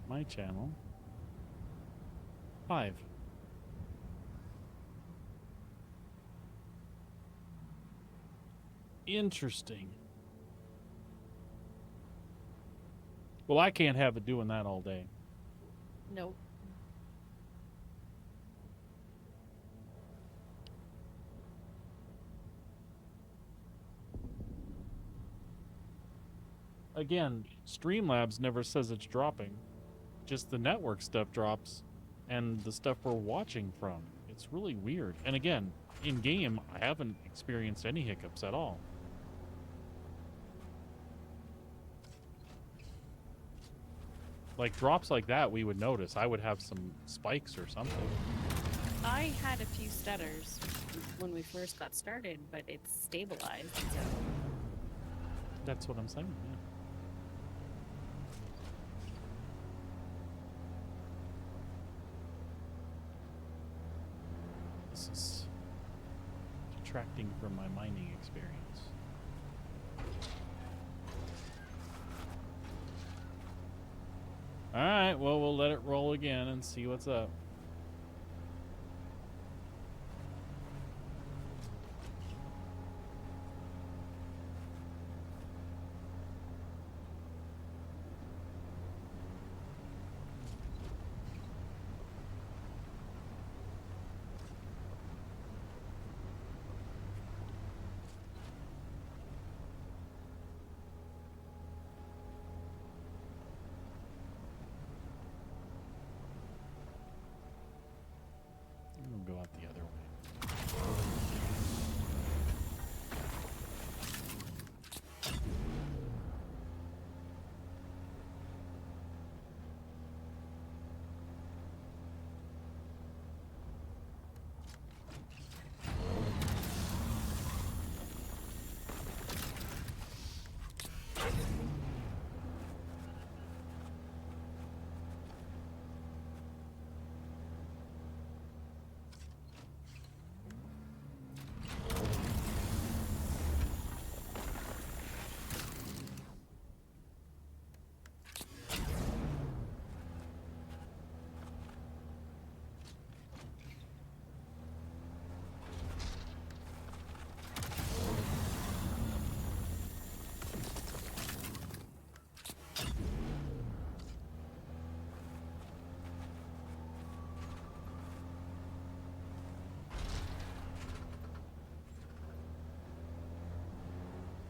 My channel. 5. Interesting. Well, I can't have it doing that all day. Nope. Again, Streamlabs never says it's dropping. Just the network stuff drops and the stuff we're watching from. It's really weird. And again, in game, I haven't experienced any hiccups at all. Like drops like that, we would notice. I would have some spikes or something. I had a few stutters when we first got started, but it's stabilized. So That's what I'm saying. Yeah. This is detracting from my mining experience. All right, well, we'll let it roll again and see what's up. We'll go out the other way.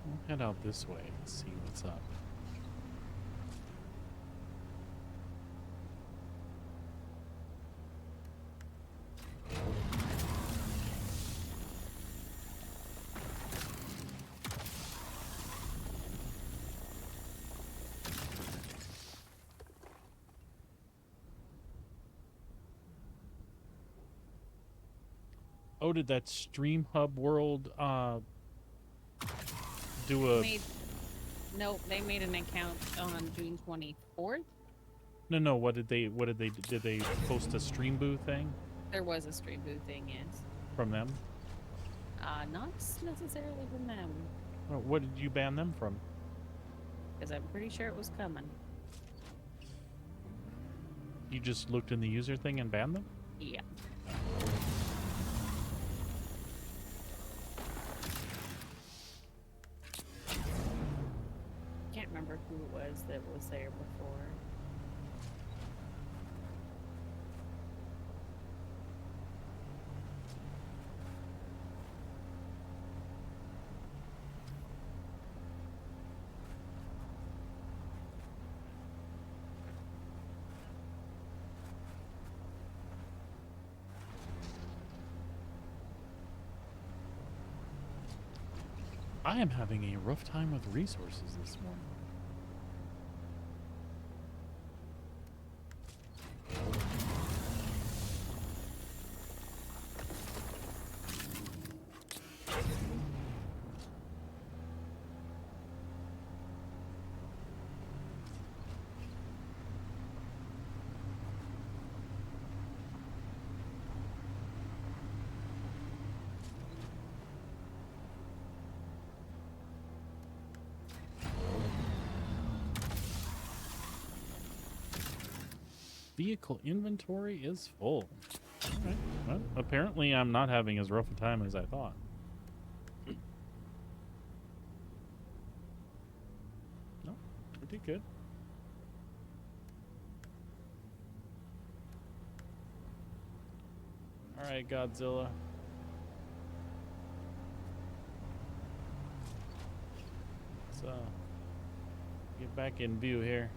We'll head out this way and see what's up. Oh, did that Stream Hub World do a nope, they made an account on June 24th. no, what did they did they post a stream boo thing There was a stream booth thing, yes. from them? Not necessarily from them, Or what did you ban them from? because I'm pretty sure it was coming. You just looked in the user thing and banned them? Yeah. Can't remember who it was that was there before. I am having a rough time with resources this morning. Vehicle inventory is full. All right. Well, apparently I'm not having as rough a time as I thought. No, pretty good. All right, Godzilla. Let's get back in view here.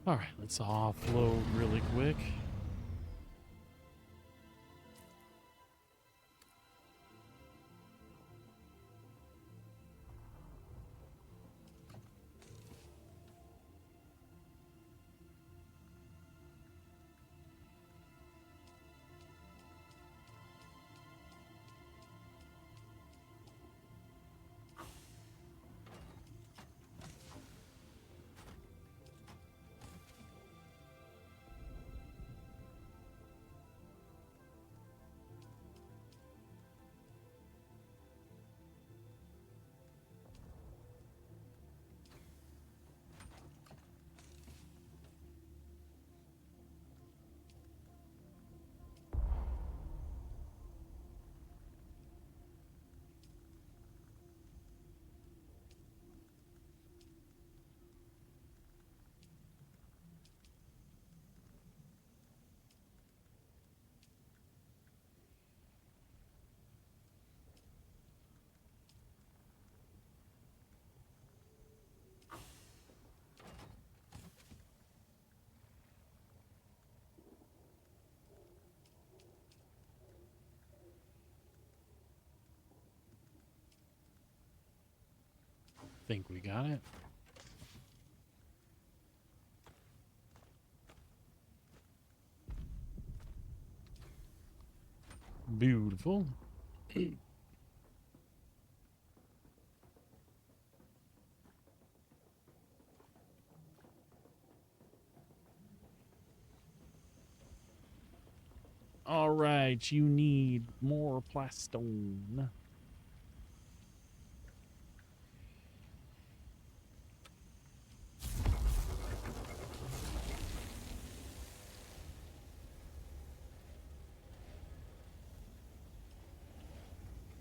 All right, let's offload really quick. Think we got it. Beautiful. All right, you need more plastone.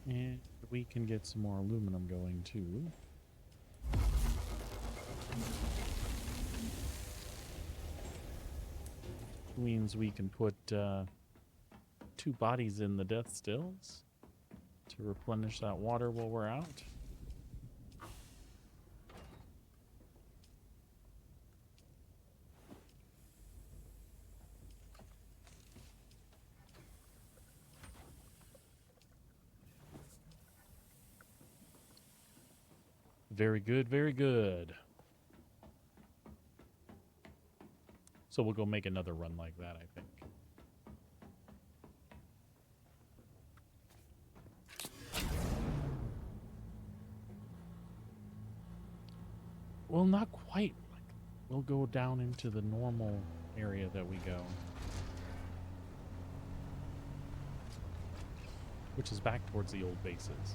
And we can get some more aluminum going too. Means we can put 2 bodies in the death stills to replenish that water while we're out. Very good, very good. So we'll go make another run like that, I think. Well, not quite. We'll go down into the normal area that we go, which is back towards the old bases.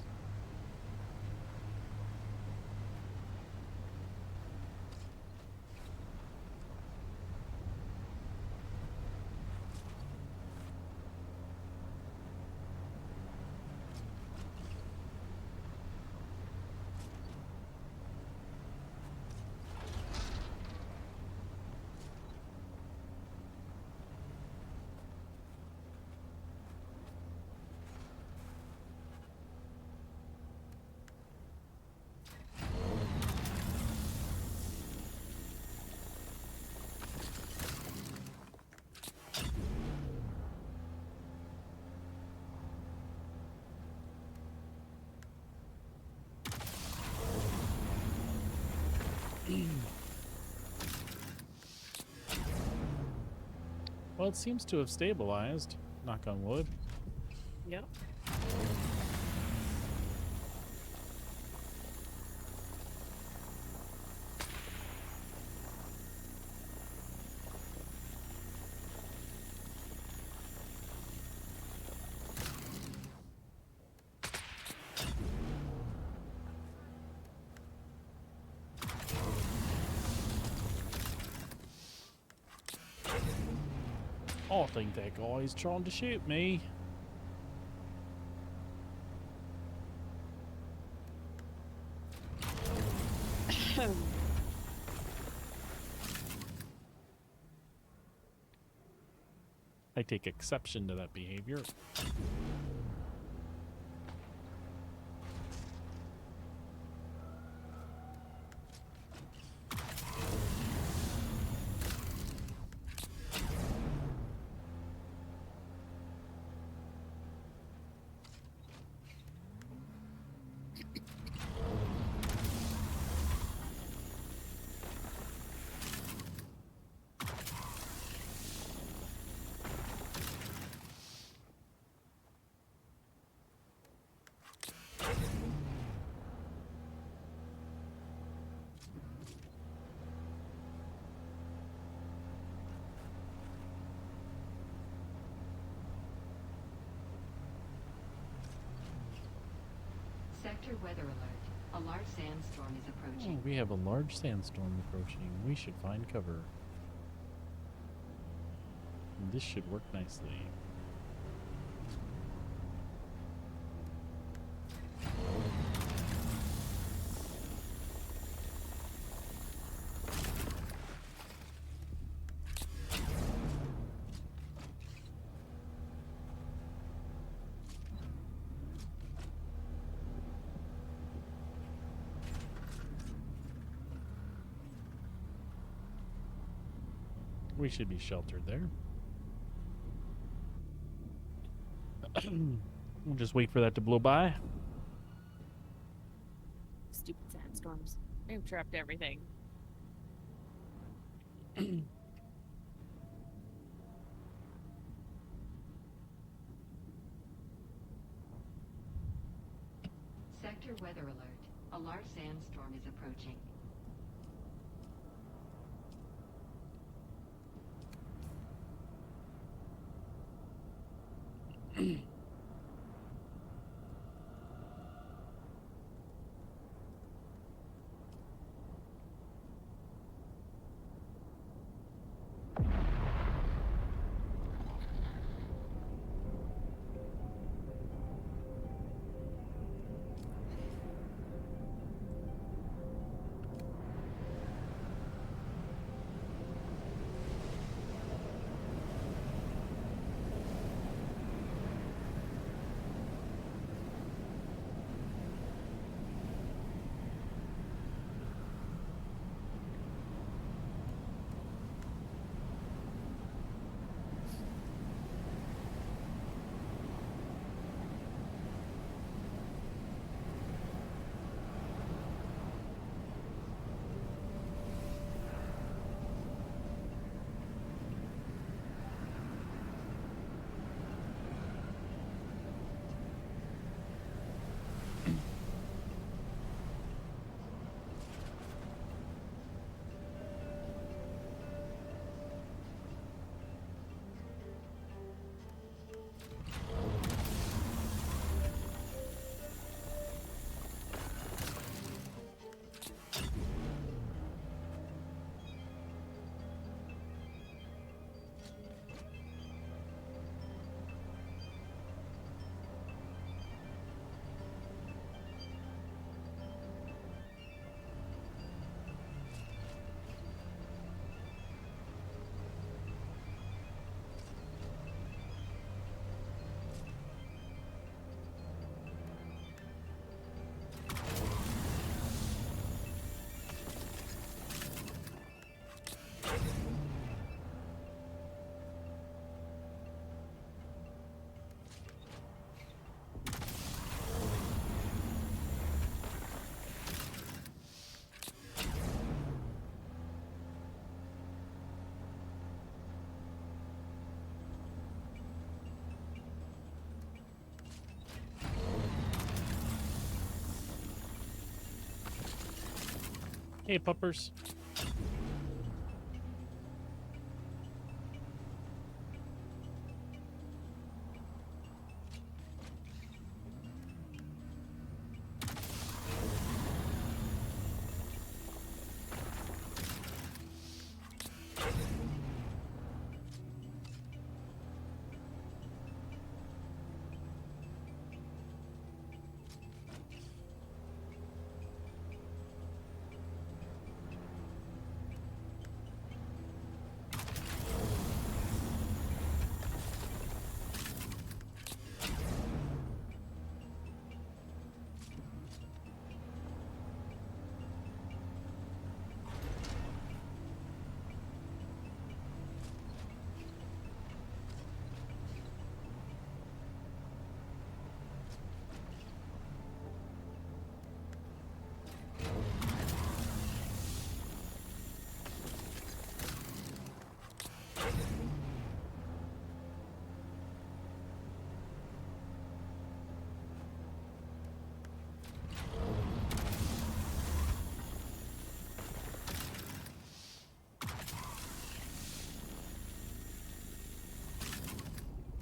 Well, it seems to have stabilized. Knock on wood. Yep. I think that guy's trying to shoot me. I take exception to that behavior. Sector weather alert. A large sandstorm is Oh, approaching. we have a large sandstorm approaching. We should find cover. And this should work nicely. We should be sheltered there. We'll just wait for that to blow by. Stupid sandstorms. They interrupt everything. Sector weather alert. A large sandstorm is approaching. Hey, puppers.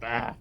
Bah.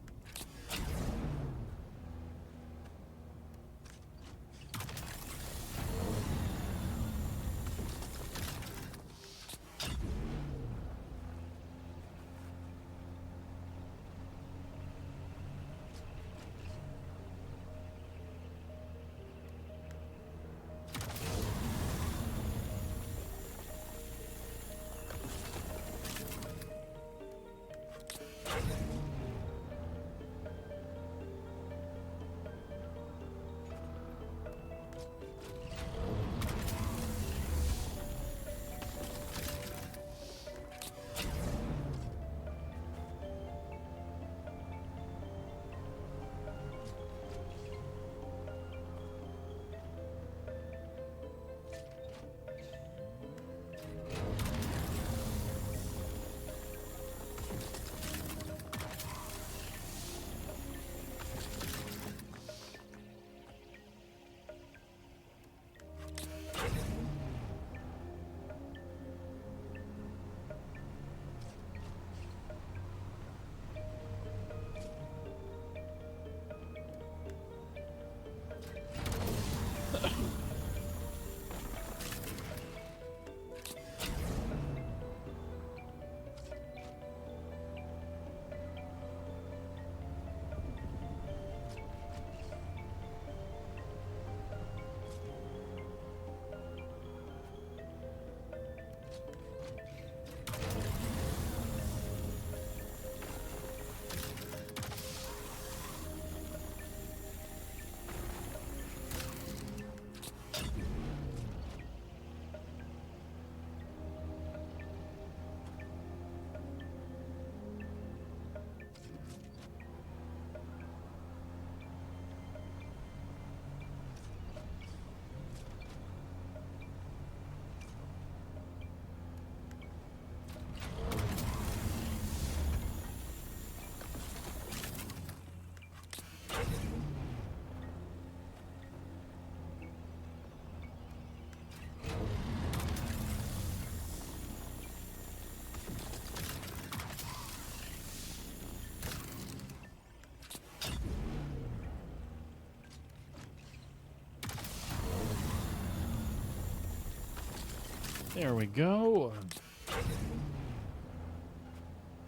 There we go.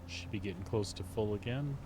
Should be getting close to full again.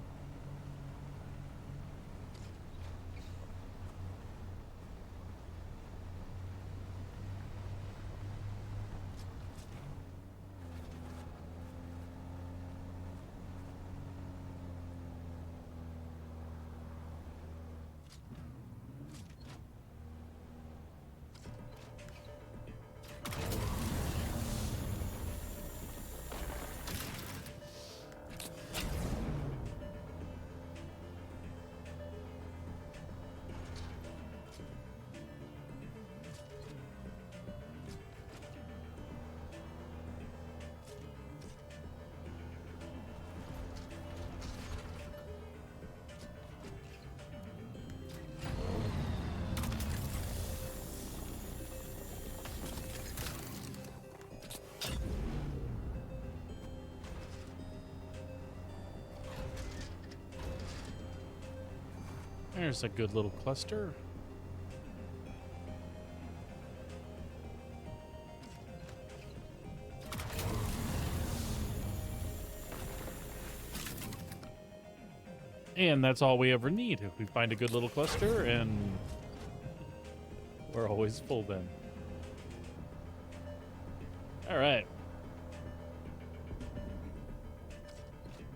There's a good little cluster. And that's all we ever need. If we find a good little cluster, and we're always full then. All right.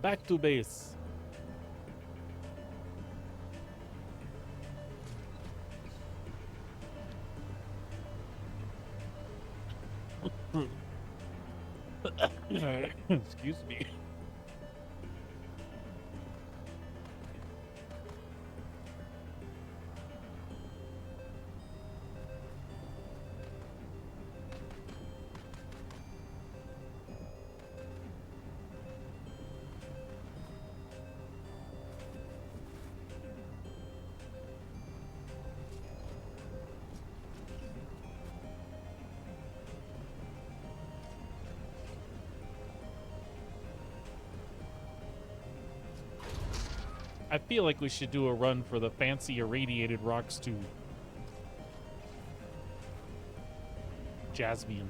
Back to base. Excuse me. I feel like we should do a run for the fancy irradiated rocks too. Jasmine.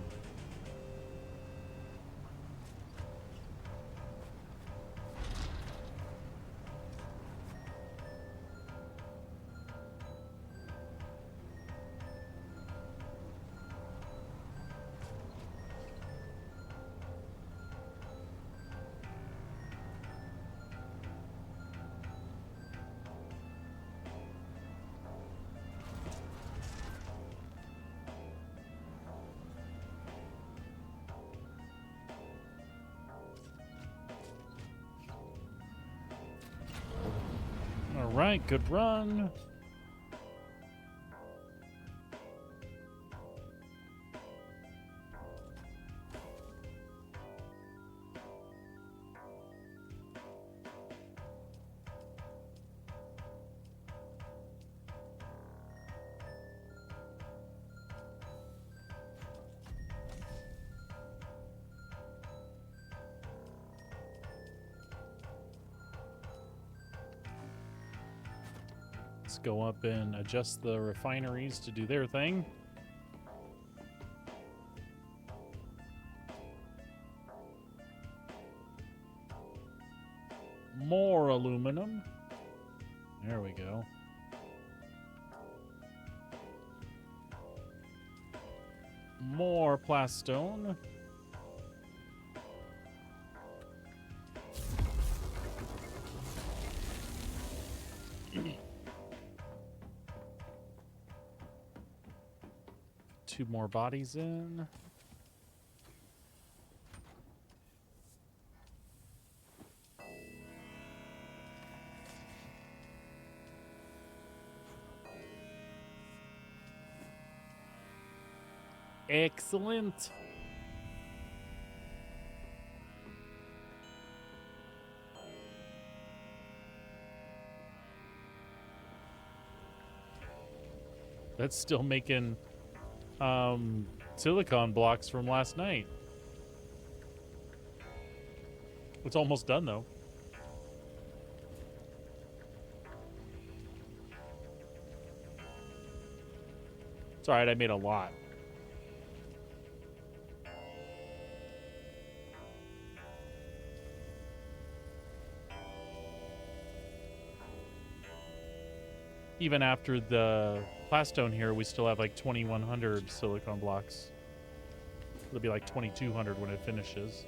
All right, good run. Let's go up and adjust the refineries to do their thing. More aluminum. There we go. More plastone. Two more bodies in. Excellent. That's still making silicon blocks from last night. It's almost done though. It's all right, I made a lot. Even after the plastone here, we still have like 2,100 silicon blocks. It'll be like 2,200 when it finishes.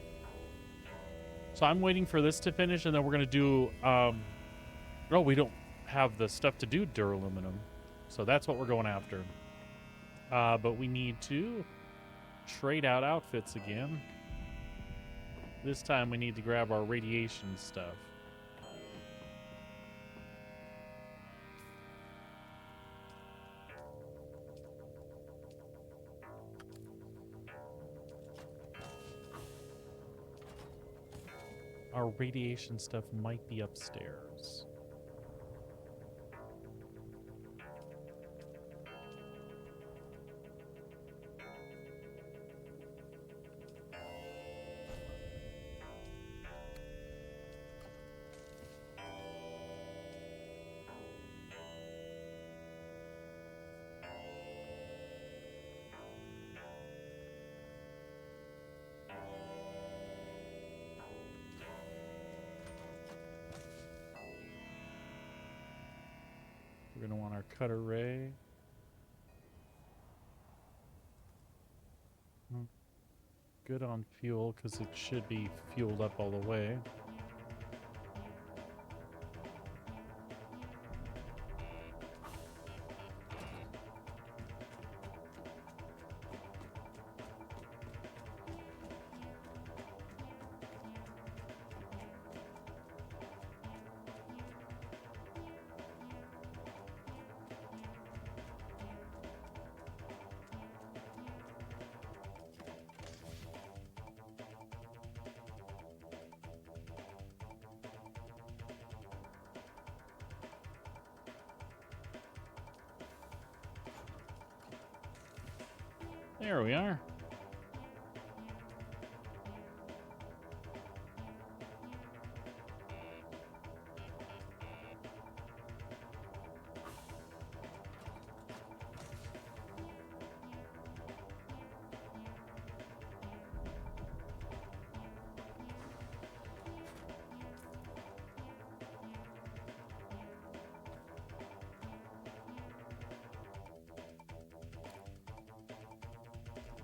So I'm waiting for this to finish, and then we're going to do... oh, we don't have the stuff to do duraluminum. So that's what we're going after. But we need to trade out outfits again. This time we need to grab our radiation stuff. Our radiation stuff might be upstairs. We're going to want our cutter ray. Good on fuel because it should be fueled up all the way. There we are.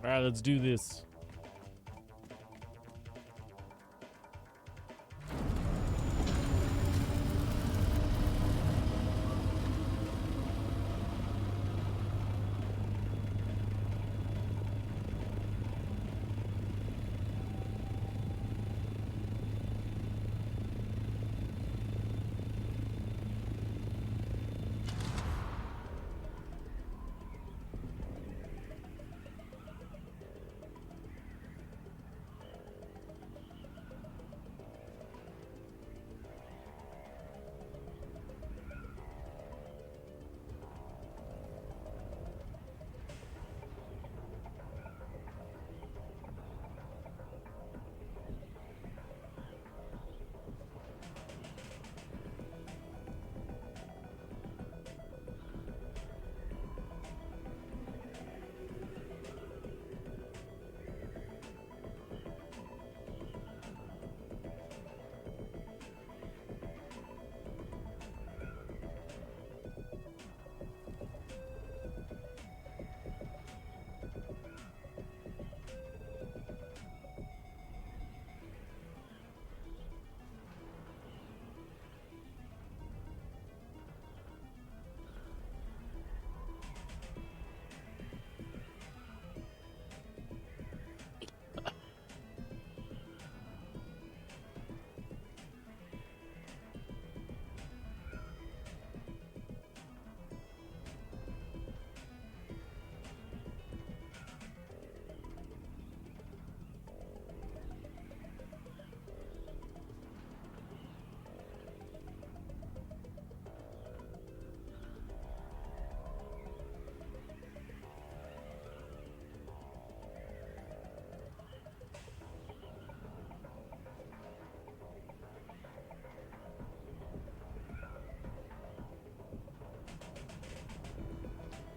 All right, let's do this.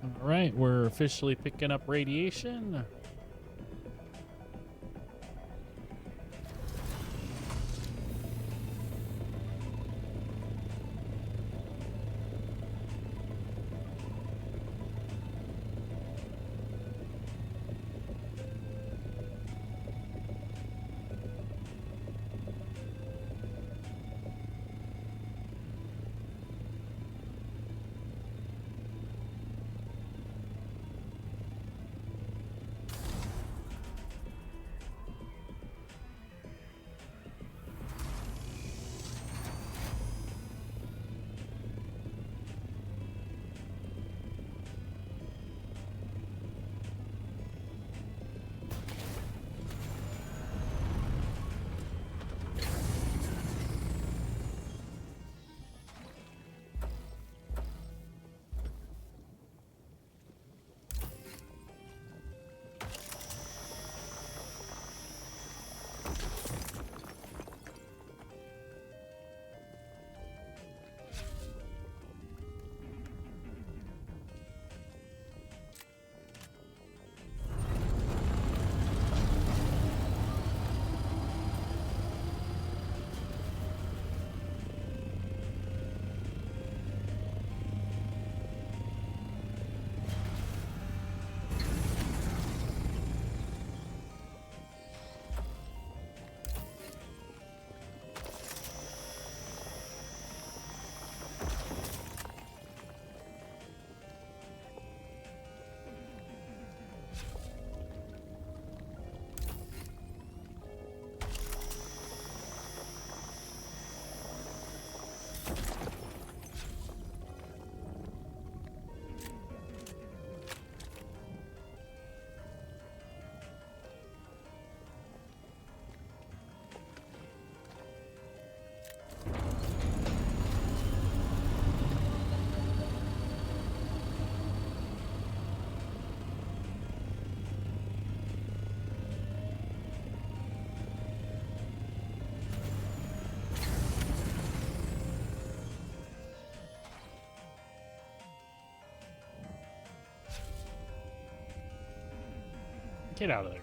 All right, we're officially picking up radiation. Get out of there.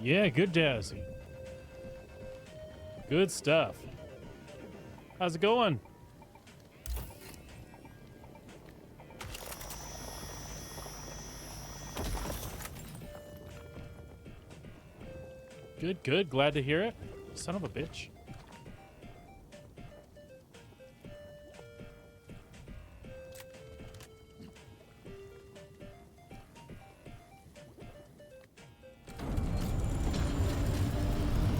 Yeah, good Dazzy. Good stuff. How's it going? Good, good. Glad to hear it. Son of a bitch.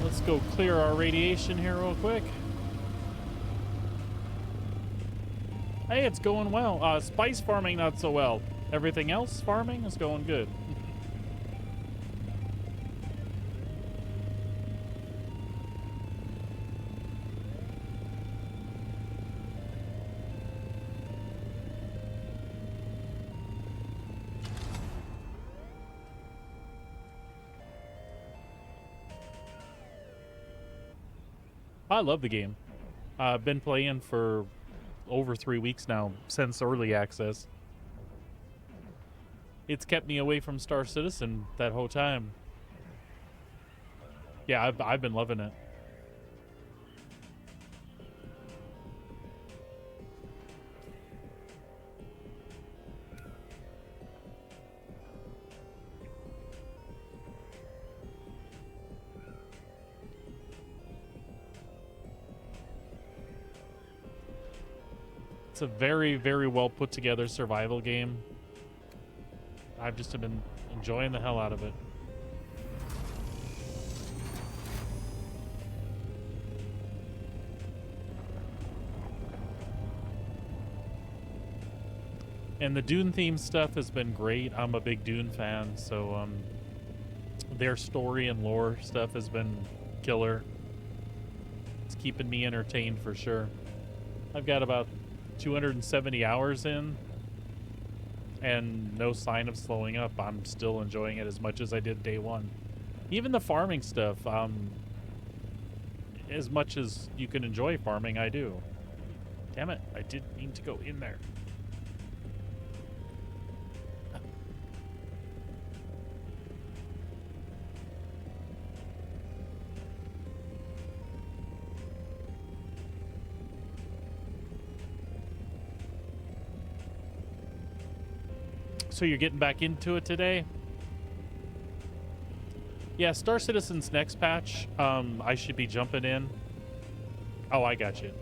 Let's go clear our radiation here real quick. Hey, it's going well. Spice farming, not so well. Everything else farming is going good. I love the game. I've been playing for over 3 weeks now, since early access. It's kept me away from Star Citizen that whole time. Yeah, I've been loving it. It's a very, very well put together survival game. I've just been enjoying the hell out of it. And the Dune theme stuff has been great. I'm a big Dune fan, so their story and lore stuff has been killer. It's keeping me entertained for sure. I've got about 270 hours in and no sign of slowing up. I'm still enjoying it as much as I did day one. Even the farming stuff, as much as you can enjoy farming, I do. Damn it, I didn't mean to go in there. So you're getting back into it today? Yeah, Star Citizen's next patch, I should be jumping in. Oh, I got you.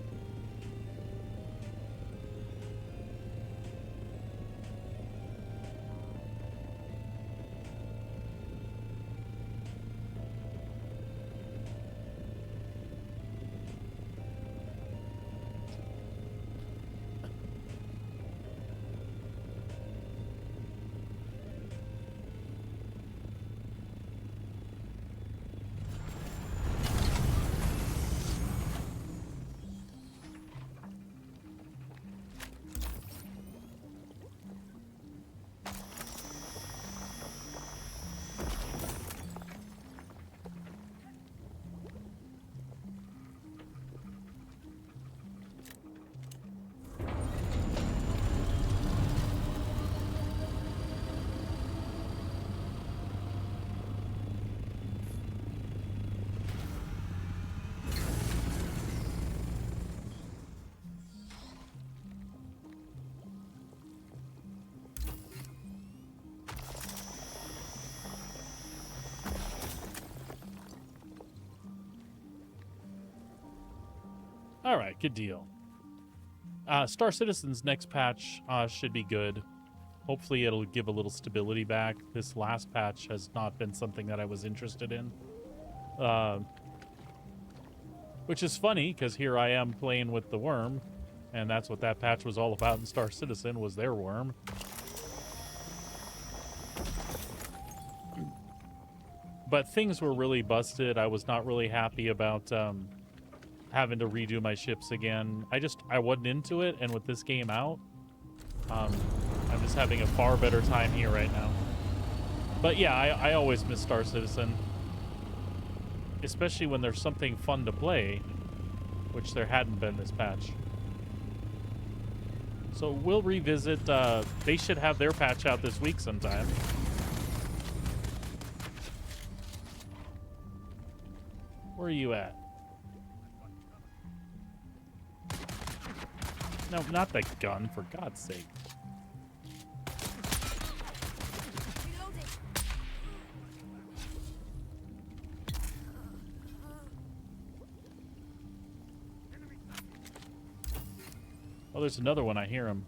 All right, good deal. Star Citizen's next patch should be good. Hopefully it'll give a little stability back. This last patch has not been something that I was interested in. Which is funny, because here I am playing with the worm, and that's what that patch was all about in Star Citizen, was their worm. But things were really busted. I was not really happy about having to redo my ships again. I wasn't into it, and with this game out, I'm just having a far better time here right now. But yeah, I always miss Star Citizen. Especially when there's something fun to play, which there hadn't been this patch. So we'll revisit. They should have their patch out this week sometime. Where are you at? No, not the gun, for God's sake. Oh, there's another one. I hear him.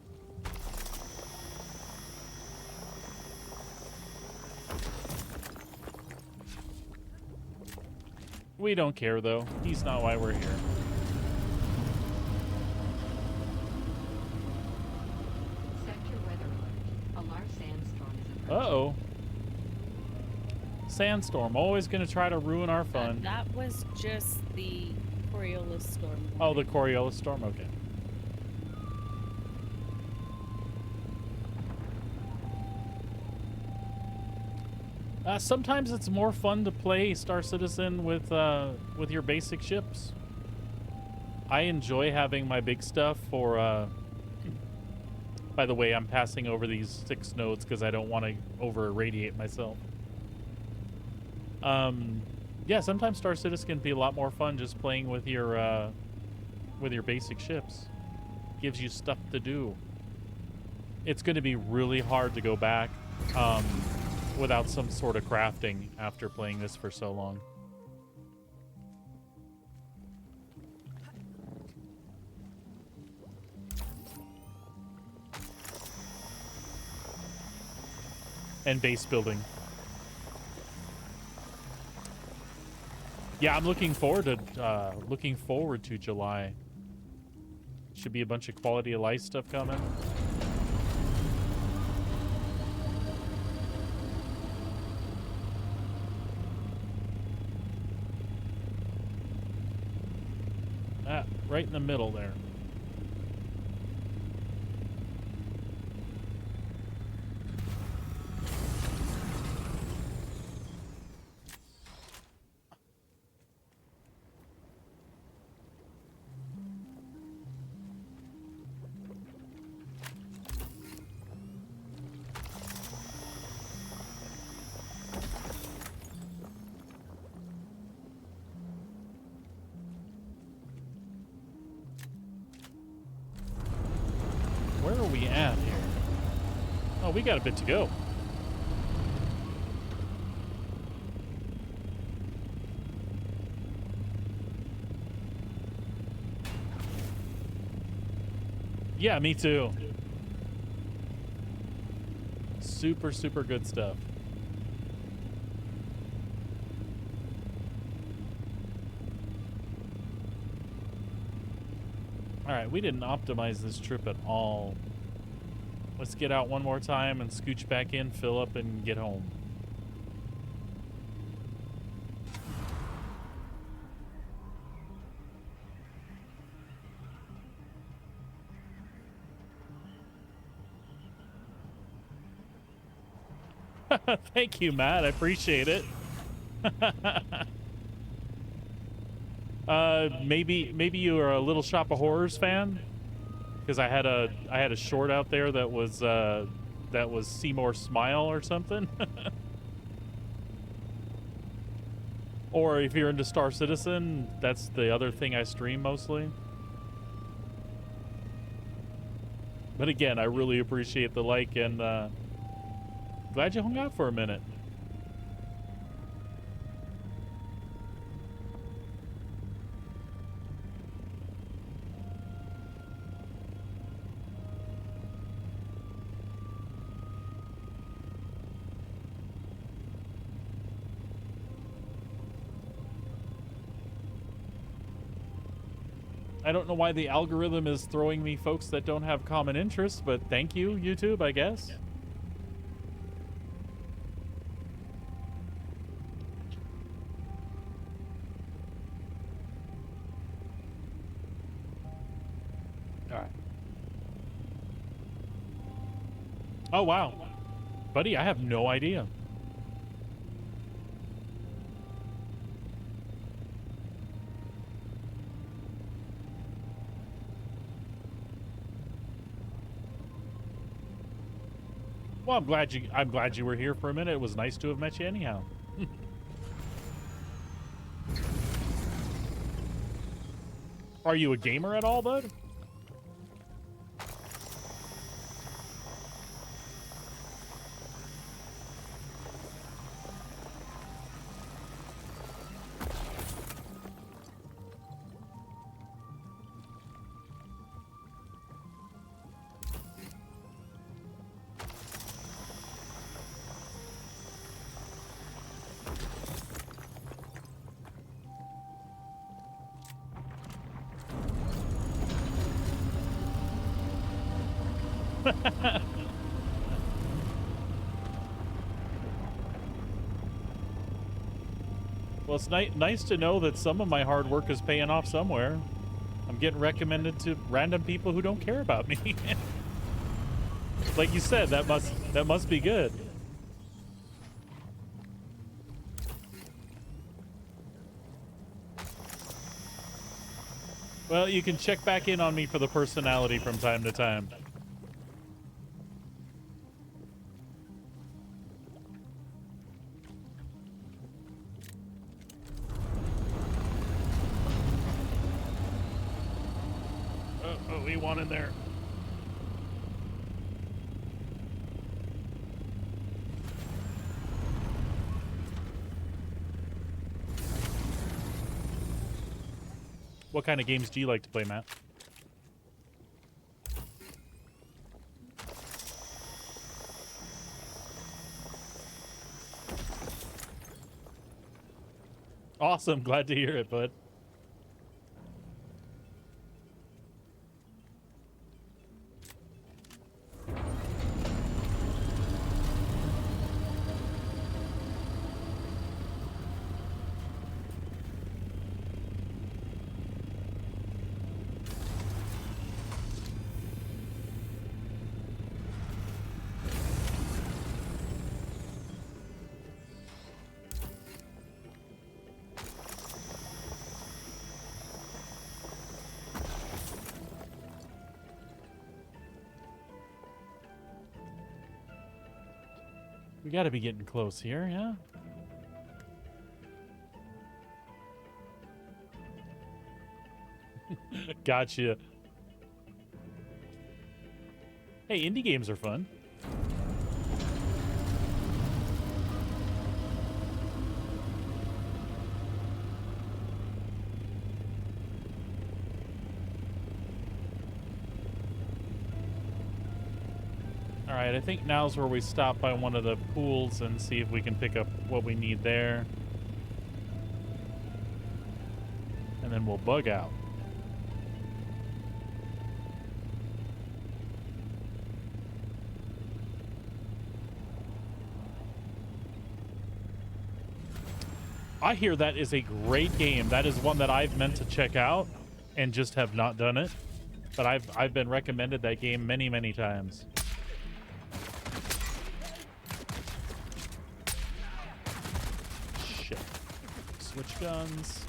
We don't care, though. He's not why we're here. Sector weather alert. A large sandstorm is approaching. Uh-oh. Sandstorm. Always going to try to ruin our fun. That was just the Coriolis storm. Oh, the Coriolis storm? Okay. Sometimes it's more fun to play Star Citizen with your basic ships. I enjoy having my big stuff for... By the way, I'm passing over these 6 nodes because I don't want to over-irradiate myself. Yeah, sometimes Star Citizen can be a lot more fun just playing with your basic ships. Gives you stuff to do. It's going to be really hard to go back without some sort of crafting after playing this for so long. And base building. Yeah, I'm looking forward to July. Should be a bunch of quality of life stuff coming. Right in the middle there. Where are we at here? Oh, we got a bit to go. Yeah, me too. Super, super good stuff. Alright, we didn't optimize this trip at all. Let's get out one more time and scooch back in, fill up, and get home. Thank you, Matt. I appreciate it. Maybe you are a Little Shop of Horrors fan, because I had a short out there that was Seymour Smile or something. Or if you're into Star Citizen, that's the other thing I stream mostly. But again, I really appreciate the like, and glad you hung out for a minute. I don't know why the algorithm is throwing me folks that don't have common interests, but thank you, YouTube, I guess. All right. Oh, wow. Buddy, I have no idea. Well, I'm glad you were here for a minute. It was nice to have met you anyhow. Are you a gamer at all, bud? Well, it's nice to know that some of my hard work is paying off somewhere. I'm getting recommended to random people who don't care about me. Like you said, that must be good. Well, you can check back in on me for the personality from time to time. Oh, we want in there. What kind of games do you like to play, Matt? Awesome. Glad to hear it, bud. We gotta be getting close here, yeah? Gotcha. Hey, indie games are fun. Alright, I think now's where we stop by one of the pools and see if we can pick up what we need there. And then we'll bug out. I hear that is a great game. That is one that I've meant to check out and just have not done it. But I've been recommended that game many, many times. Shit. Switch guns.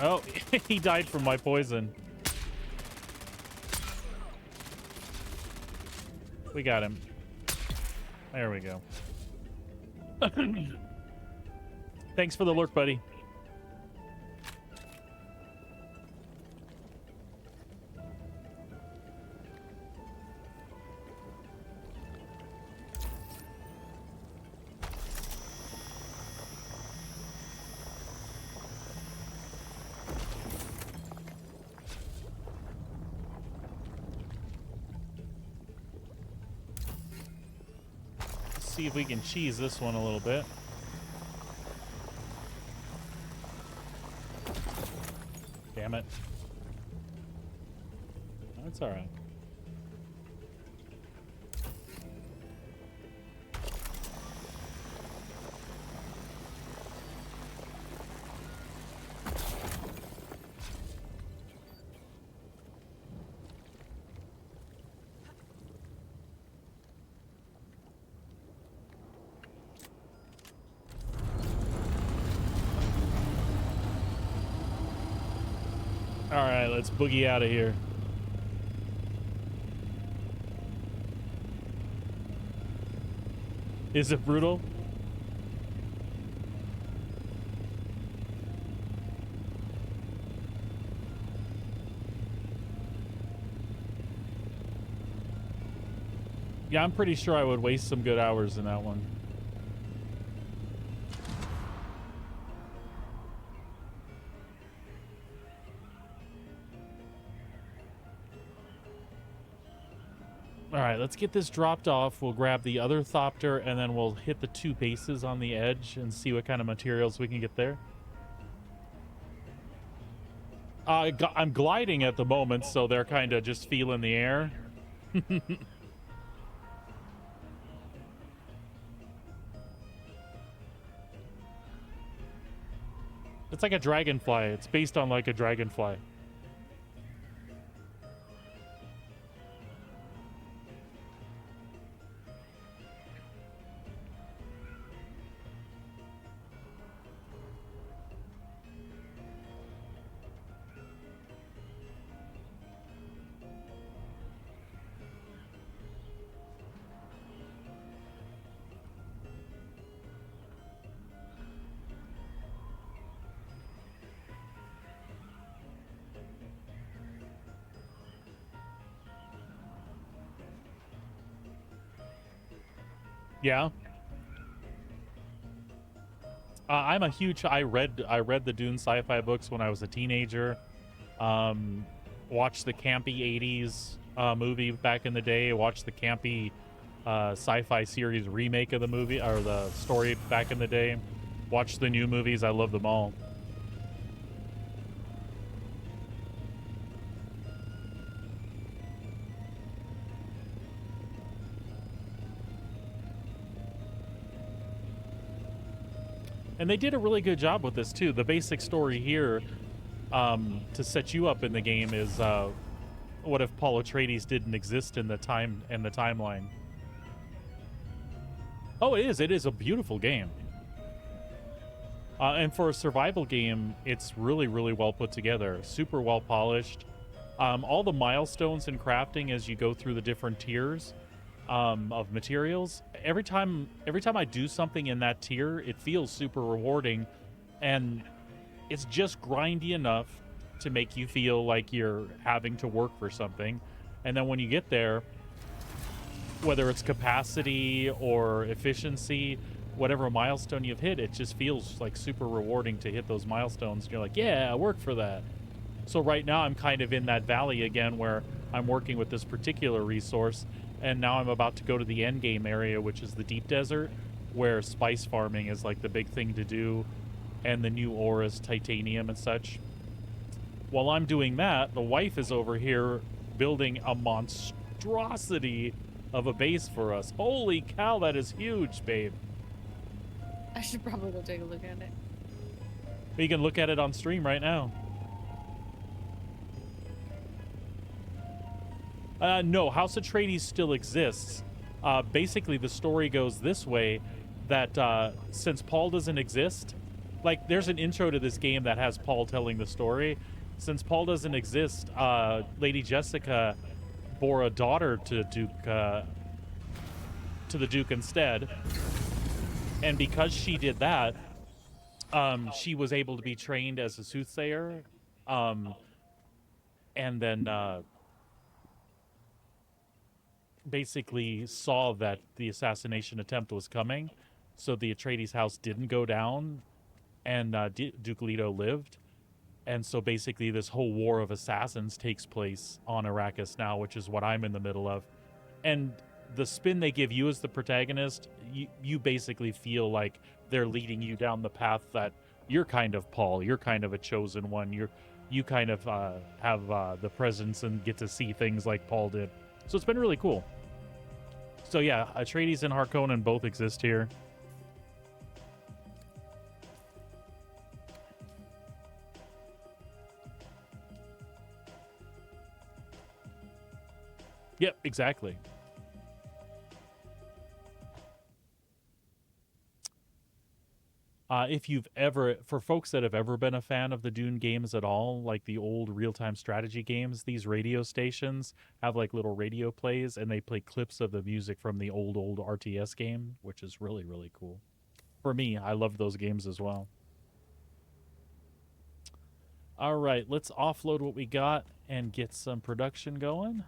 Oh, he died from my poison. We got him. There we go. Thanks for the lurk, buddy. see if we can cheese this one a little bit. Damn it. That's all right. All right, let's boogie out of here. Is it brutal? Yeah, I'm pretty sure I would waste some good hours in that one. All right, let's get this dropped off. We'll grab the other thopter, and then we'll hit the 2 bases on the edge and see what kind of materials we can get there. I'm gliding at the moment, so they're kind of just feeling the air. It's like a dragonfly. It's based on like a dragonfly. Yeah. I'm a huge. I read the Dune sci-fi books when I was a teenager. Watched the campy '80s movie back in the day. Watched the campy sci-fi series remake of the movie or the story back in the day. Watched the new movies. I love them all. And they did a really good job with this too. The basic story here, to set you up in the game, is what if Paul Atreides didn't exist in the timeline? Oh, it is. It is a beautiful game. And for a survival game, it's really, really well put together. Super well polished. All the milestones in crafting as you go through the different tiers of materials. Every time I do something in that tier, it feels super rewarding, and it's just grindy enough to make you feel like you're having to work for something. And then when you get there, whether it's capacity or efficiency, whatever milestone you've hit, it just feels like super rewarding to hit those milestones. And you're like, yeah, I worked for that. So right now I'm kind of in that valley again where I'm working with this particular resource, and now I'm about to go to the end game area, which is the deep desert, where spice farming is like the big thing to do, and the new ore is titanium and such. While I'm doing that, the wife is over here building a monstrosity of a base for us. Holy cow, that is huge, babe. I should probably go take a look at it. You can look at it on stream right now. No, House Atreides still exists. Basically, the story goes this way, that since Paul doesn't exist, like, there's an intro to this game that has Paul telling the story. Since Paul doesn't exist, Lady Jessica bore a daughter to the Duke instead. And because she did that, she was able to be trained as a soothsayer. And then basically saw that the assassination attempt was coming, so the Atreides house didn't go down, and Duke Leto lived. And so basically this whole war of assassins takes place on Arrakis now, which is what I'm in the middle of. And the spin they give you as the protagonist, you basically feel like they're leading you down the path that you're kind of Paul, you're kind of a chosen one, you kind of have the presence and get to see things like Paul did. So it's been really cool. So yeah, Atreides and Harkonnen both exist here. Yep, exactly. If you've ever, for folks that have ever been a fan of the Dune games at all, like the old real-time strategy games, these radio stations have like little radio plays, and they play clips of the music from the old RTS game, which is really, really cool. For me, I love those games as well. All right, let's offload what we got and get some production going.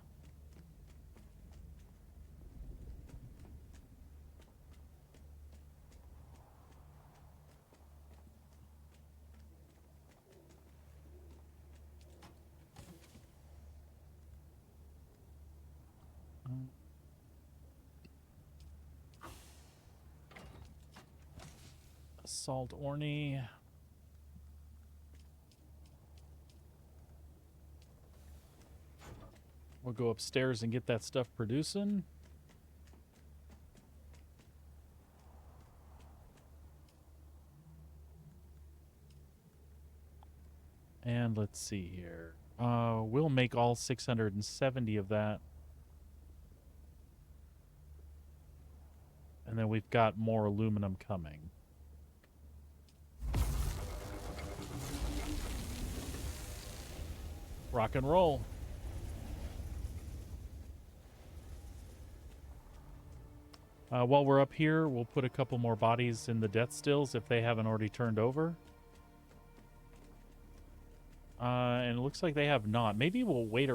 Salt Orny. We'll go upstairs and get that stuff producing. And let's see here. We'll make all 670 of that. And then we've got more aluminum coming. Rock and roll. While we're up here, we'll put a couple more bodies in the death stills if they haven't already turned over. And it looks like they have not. Maybe we'll wait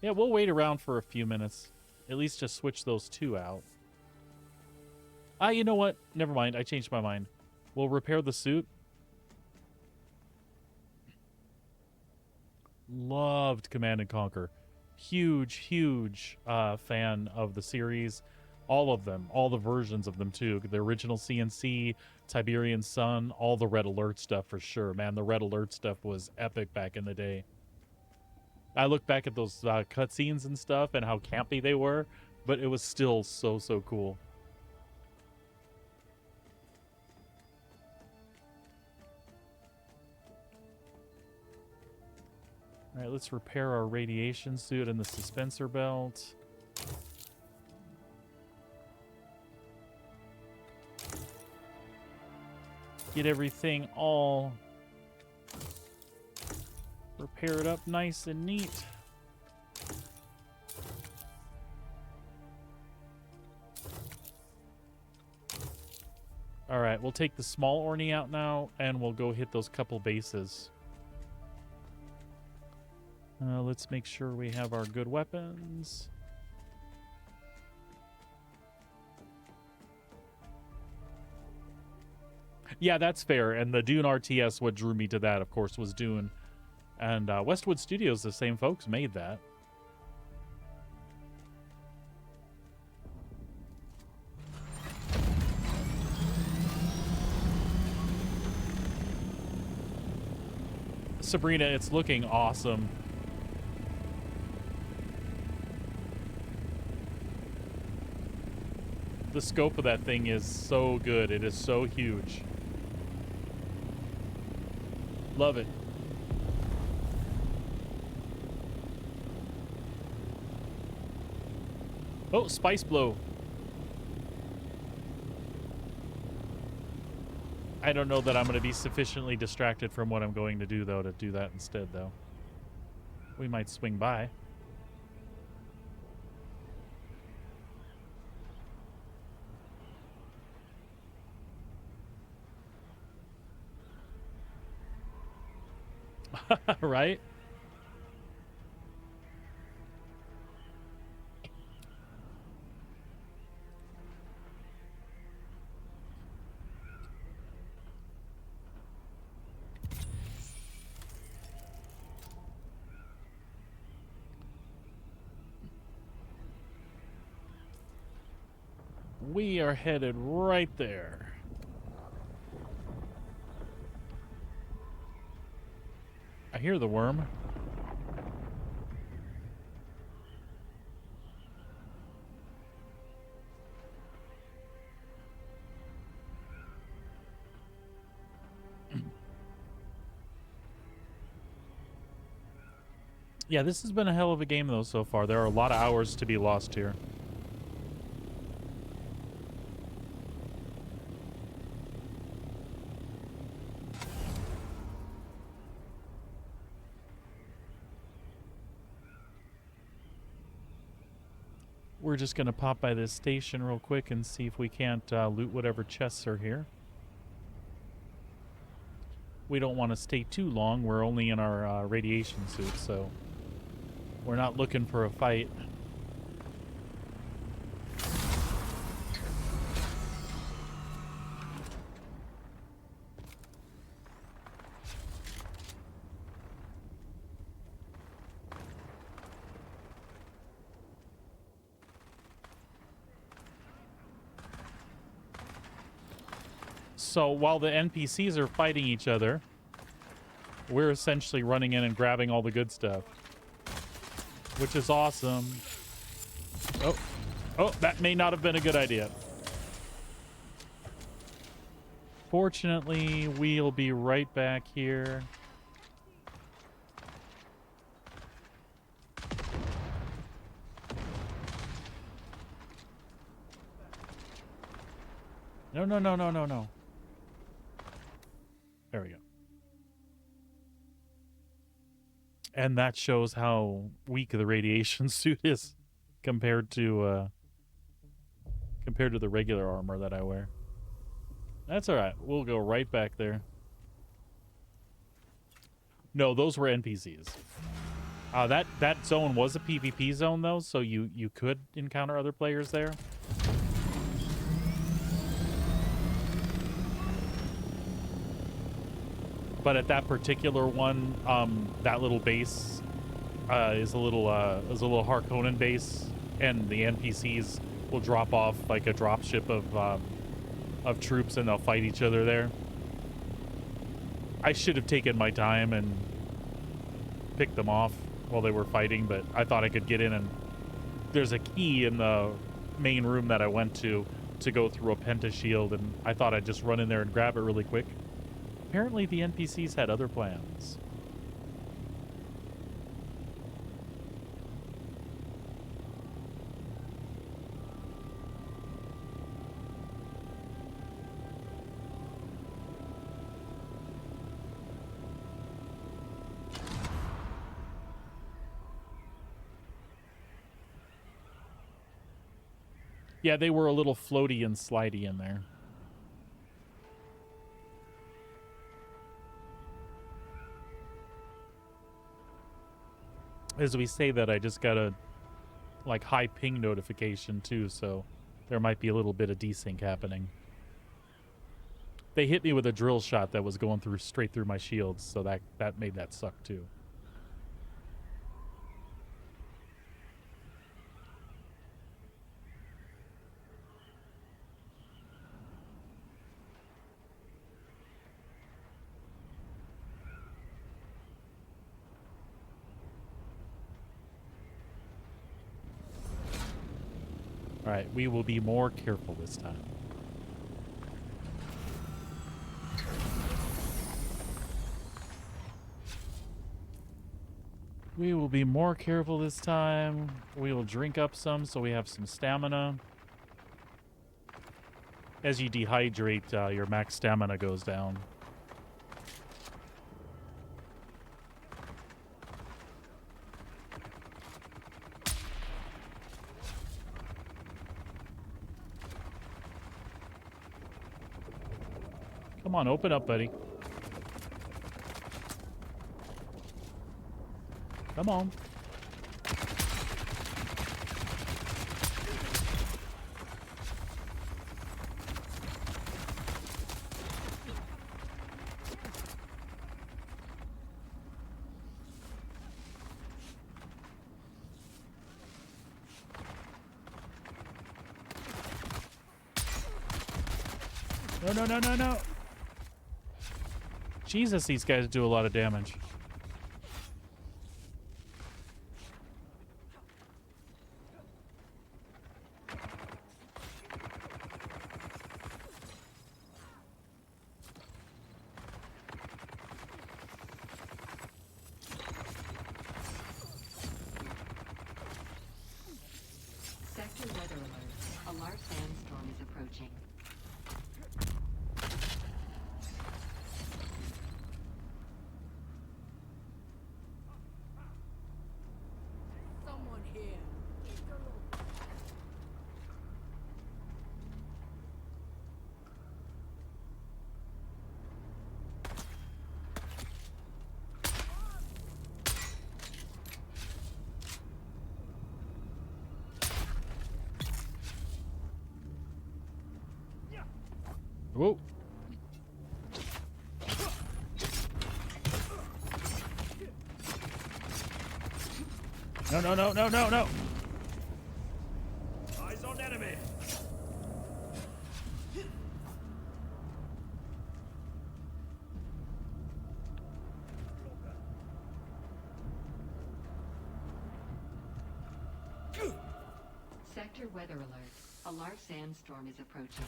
Yeah, we'll wait around for a few minutes. At least just switch those two out. You know what? Never mind. I changed my mind. We'll repair the suit. Loved Command and Conquer. Huge fan of the series. All of them. All the versions of them, too. The original CNC, Tiberian Sun, all the Red Alert stuff for sure. Man, the Red Alert stuff was epic back in the day. I look back at those cutscenes and stuff and how campy they were, but it was still so cool. All right, let's repair our radiation suit and the suspensor belt. Get everything all repair it up nice and neat. All right, we'll take the small Orny out now, and we'll go hit those couple bases. Let's make sure we have our good weapons. Yeah, that's fair. And the Dune RTS, what drew me to that, of course, was Dune. And Westwood Studios, the same folks, made that. Sabrina, it's looking awesome. The scope of that thing is so good. It is so huge. Love it. Oh, Spice Blow. I don't know that I'm going to be sufficiently distracted from what I'm going to do, though, to do that instead, though. We might swing by. Right? We are headed right there. I hear the worm. Yeah, this has been a hell of a game, though, so far. There are a lot of hours to be lost here. We're just going to pop by this station real quick and see if we can't loot whatever chests are here. We don't want to stay too long. We're only in our radiation suit, so we're not looking for a fight. So while the NPCs are fighting each other, we're essentially running in and grabbing all the good stuff, which is awesome. Oh, that may not have been a good idea. Fortunately, we'll be right back here. No. There we go. And that shows how weak the radiation suit is compared to the regular armor that I wear. That's all right. We'll go right back there. No, those were NPCs. That zone was a PvP zone though, so you could encounter other players there. But at that particular one, that little base is a little Harkonnen base, and the NPCs will drop off like a dropship of troops, and they'll fight each other there. I should have taken my time and picked them off while they were fighting, but I thought I could get in, and there's a key in the main room that I went to go through a pentashield, and I thought I'd just run in there and grab it really quick. Apparently the NPCs had other plans. Yeah, they were a little floaty and slidey in there. As we say that, I just got a like high ping notification too, so there might be a little bit of desync happening. They hit me with a drill shot that was going through straight through my shields, so that made that suck too. All right, we will be more careful this time. We will be more careful this time. We will drink up some so we have some stamina. As you dehydrate, your max stamina goes down. Come on, open up, buddy. Come on. No, no, no, no, no. Jesus, these guys do a lot of damage. Sector weather alert. A large sandstorm is approaching. Someone here. Whoa. No, no, no, no, no, no. Eyes on enemy. Sector weather alert. A large sandstorm is approaching.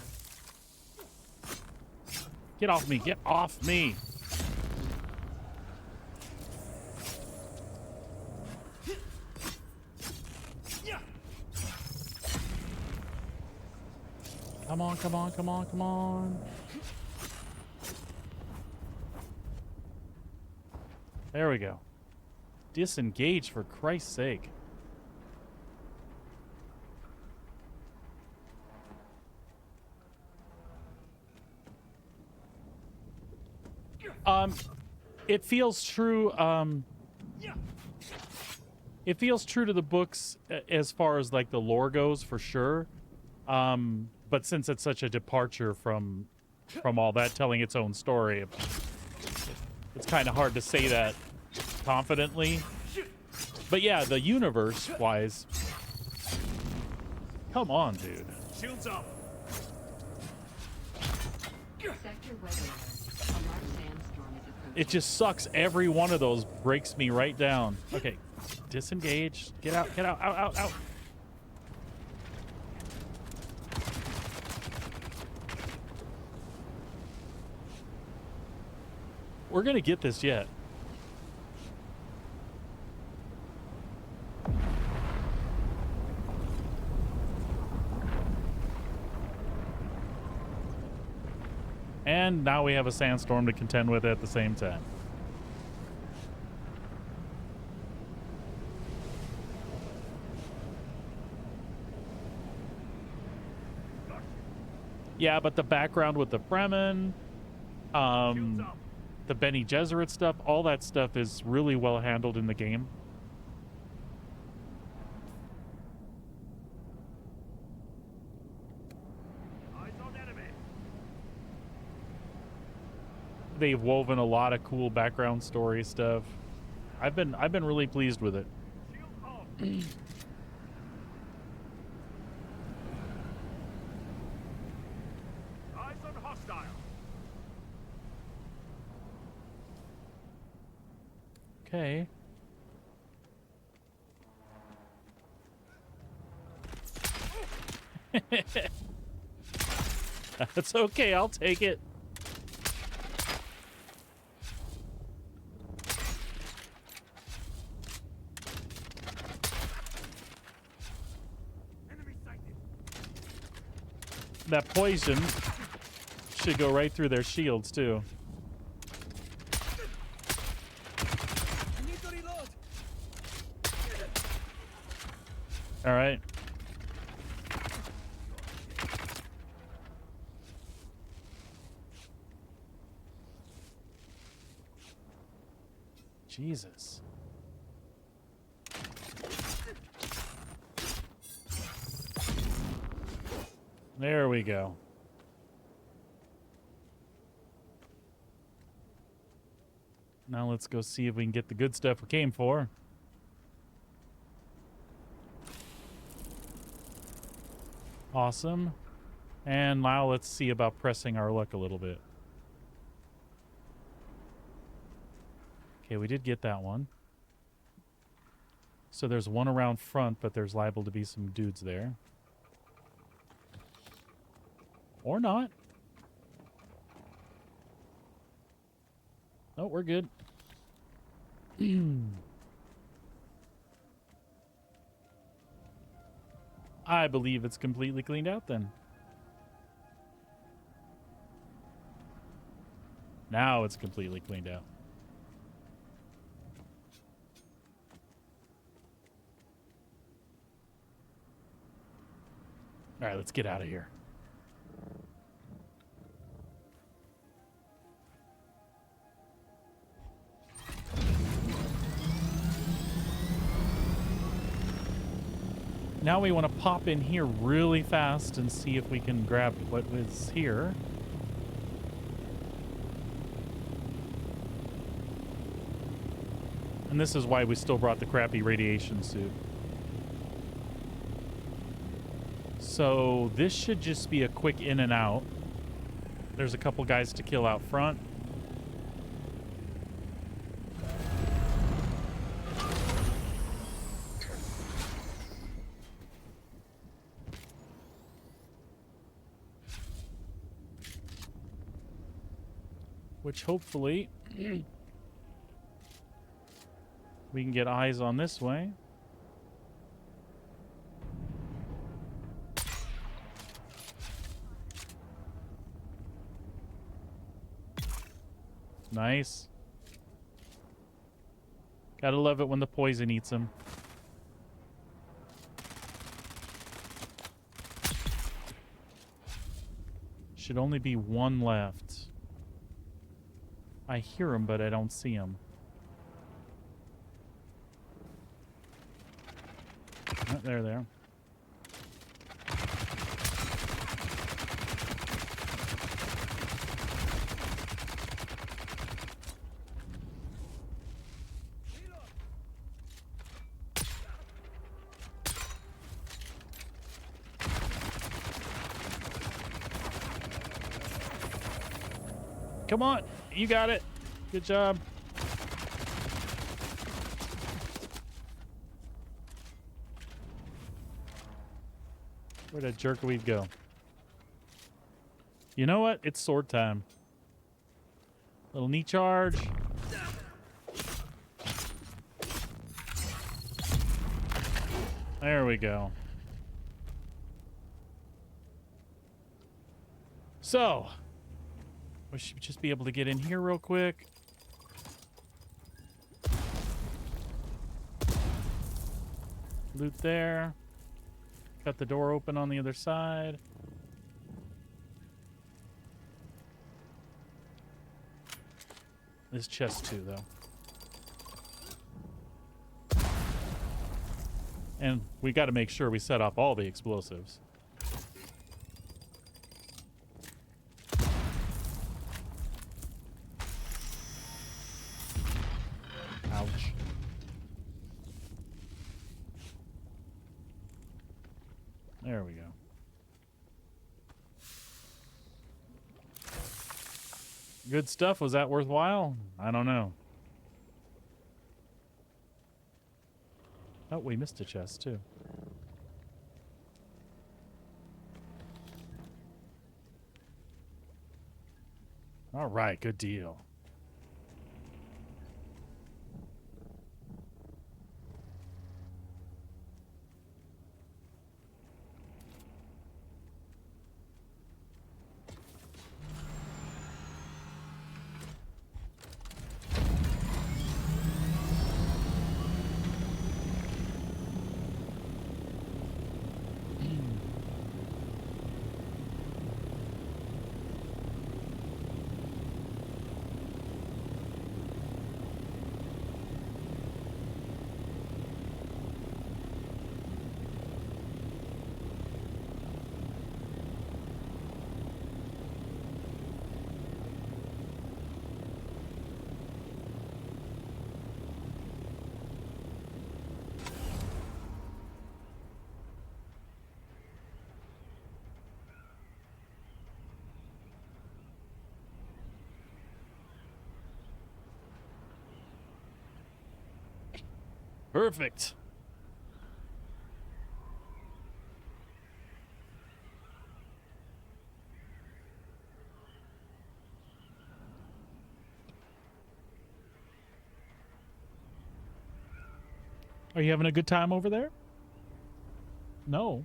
Get off me. Get off me. Come on, come on, come on, come on. There we go. Disengage, for Christ's sake. It feels true. It feels true to the books as far as like the lore goes, for sure. But since it's such a departure from all that, telling its own story, it's kind of hard to say that confidently. But yeah, the universe-wise, come on, dude. Shields up. Sector weather alert. A large sandstorm is approaching. It just sucks. Every one of those breaks me right down. Okay, disengage. Get out, get out, out, out, out. We're gonna get this yet. And now we have a sandstorm to contend with at the same time. Yeah, but the background with the Fremen, the Bene Gesserit stuff, all that stuff is really well handled in the game. Eyes on enemy. They've woven a lot of cool background story stuff. I've been really pleased with it. Shield off. Eyes on hostile. Okay. That's okay, I'll take it. Enemy sighted. That poison should go right through their shields, too. I need to reload. All right. Jesus. There we go. Now let's go see if we can get the good stuff we came for. Awesome. And now let's see about pressing our luck a little bit. Okay, we did get that one. So there's one around front, but there's liable to be some dudes there. Or not. Oh, we're good. I believe it's completely cleaned out then. Now it's completely cleaned out. All right, let's get out of here. Now we want to pop in here really fast and see if we can grab what is here. And this is why we still brought the crappy radiation suit. So this should just be a quick in and out. There's a couple guys to kill out front. Which hopefully we can get eyes on this way. Nice. Gotta love it when the poison eats him. Should only be one left. I hear him, but I don't see him. Oh, there. Come on, you got it. Good job. Where'd that jerkweed go? You know what? It's sword time. Little knee charge. There we go. So, we should just be able to get in here real quick. Loot there. Cut the door open on the other side. This chest too, though. And we got to make sure we set off all the explosives. Ouch. There we go. Good stuff. Was that worthwhile? I don't know. Oh, we missed a chest too. All right, good deal. Perfect. Are you having a good time over there? No.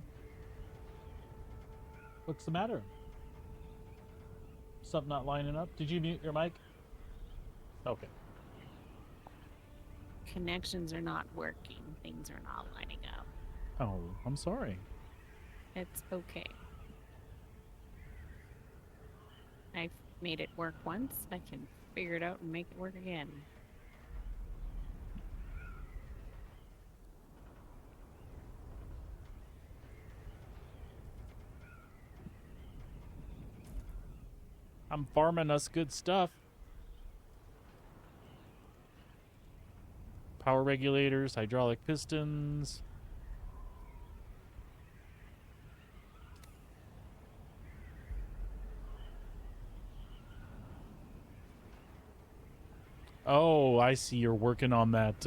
What's the matter? Something not lining up? Did you mute your mic? Okay. Connections are not working. Things are not lining up. Oh, I'm sorry. It's okay. I've made it work once. I can figure it out and make it work again. I'm farming us good stuff. Power regulators, hydraulic pistons. Oh, I see. You're working on that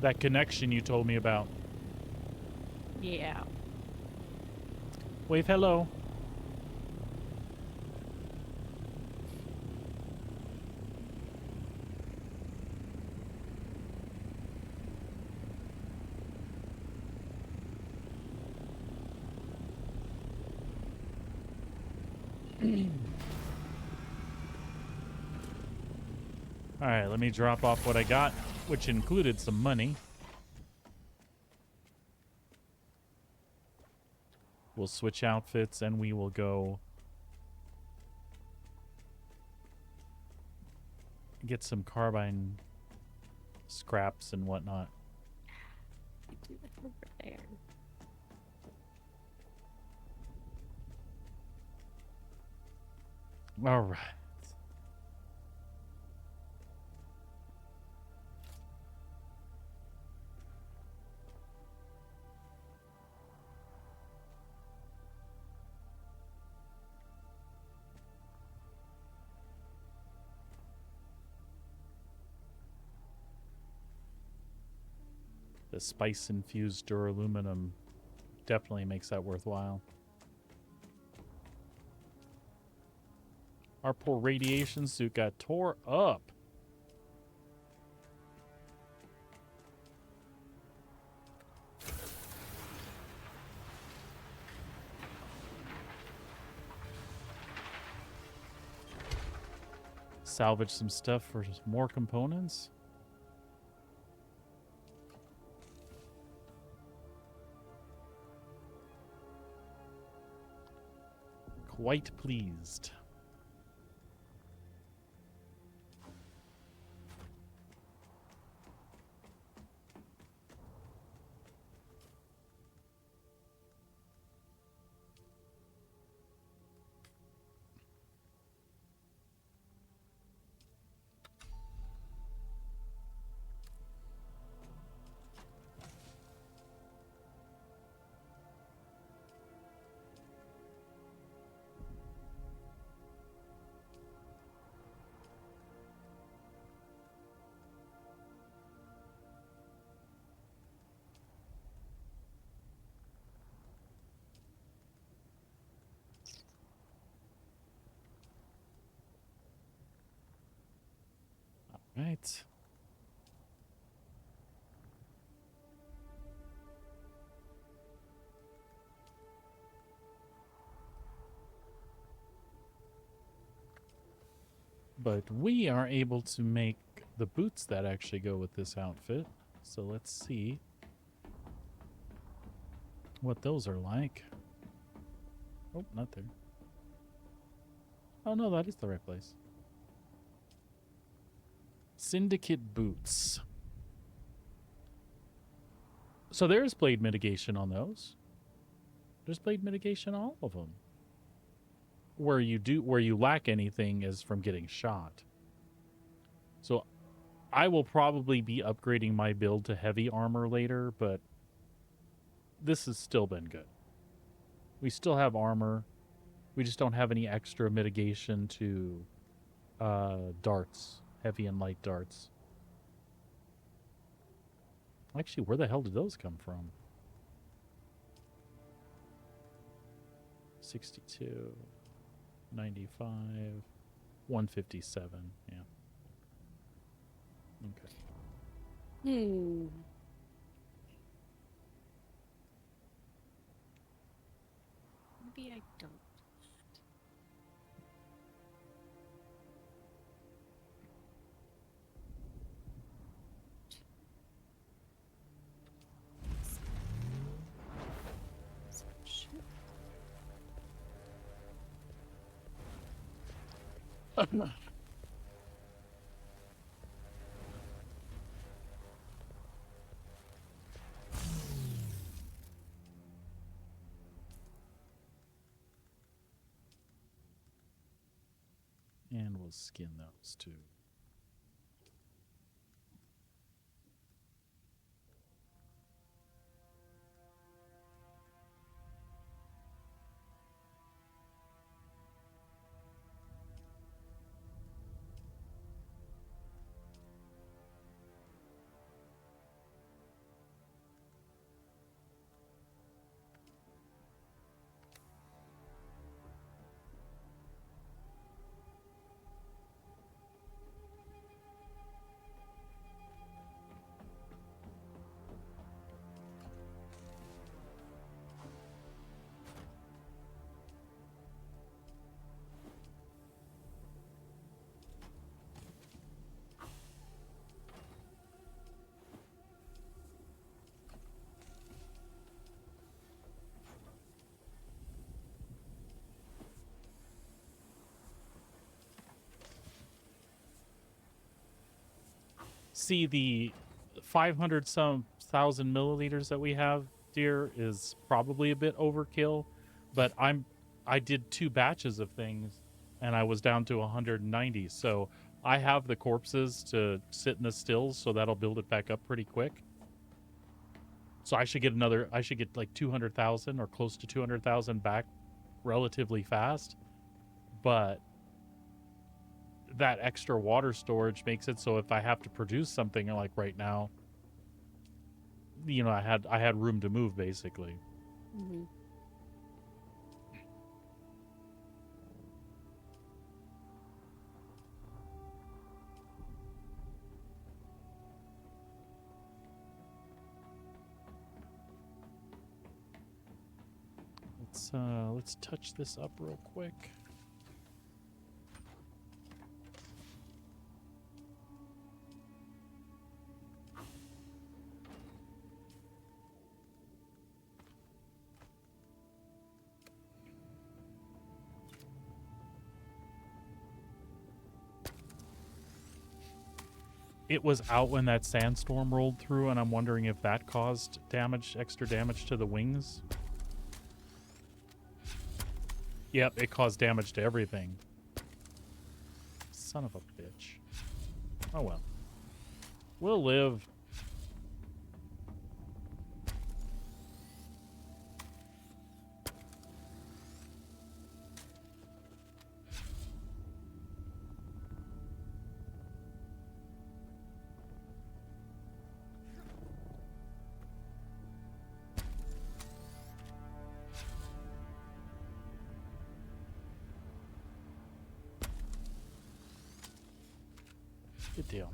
that connection you told me about. Yeah. Wave hello. All right, let me drop off what I got, which included some money. We'll switch outfits and we will go get some carbine scraps and whatnot. Do it over there. All right. The spice-infused duraluminum definitely makes that worthwhile. Our poor radiation suit got tore up. Salvage some stuff for more components. Quite pleased. Right. But we are able to make the boots that actually go with this outfit. So let's see what those are like. Oh, not there. Oh, no, that is the right place. Syndicate boots. So there's blade mitigation on those. There's blade mitigation on all of them. Where you lack anything is from getting shot. So I will probably be upgrading my build to heavy armor later, but this has still been good. We still have armor. We just don't have any extra mitigation to darts, heavy and light darts. Actually, where the hell did those come from? 62, 95, 157. Yeah. Okay. Maybe I don't. Shit. And we'll skin those too. See, the 500 some thousand milliliters that we have, dear, is probably a bit overkill, but I did 2 batches of things and I was down to 190. So I have the corpses to sit in the stills, so that'll build it back up pretty quick. So I should get like 200,000 or close to 200,000 back relatively fast. But that extra water storage makes it so if I have to produce something like right now, you know, I had room to move basically. Mm-hmm. Let's touch this up real quick. It was out when that sandstorm rolled through, and I'm wondering if that caused extra damage to the wings. Yep, it caused damage to everything. Son of a bitch. Oh well. We'll live. Good deal.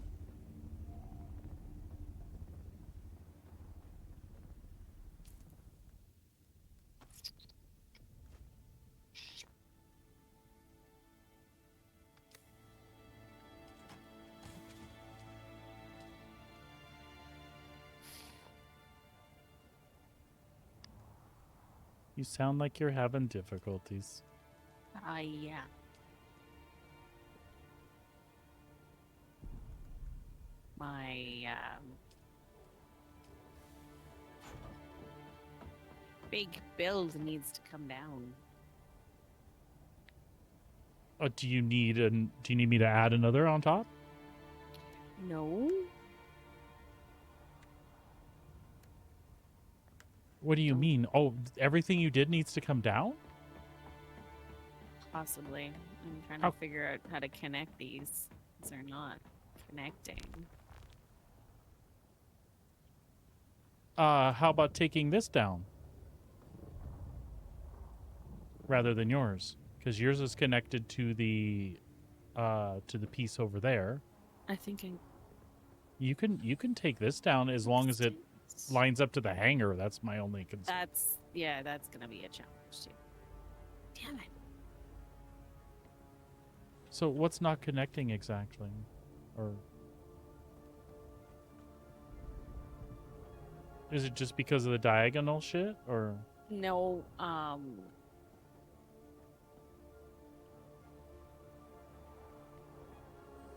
You sound like you're having difficulties. Yeah. My big build needs to come down. Do you need me to add another on top? No. What do you mean? Oh, everything you did needs to come down? Possibly. I'm trying How- to figure out how to connect these. They're not connecting. How about taking this down rather than yours? Because yours is connected to the piece over there. I think I You can take this down as long as it distance. lines up to the hangar. That's my only concern. That's gonna be a challenge too. Damn it. So what's not connecting exactly? Or is it just because of the diagonal shit? Or No,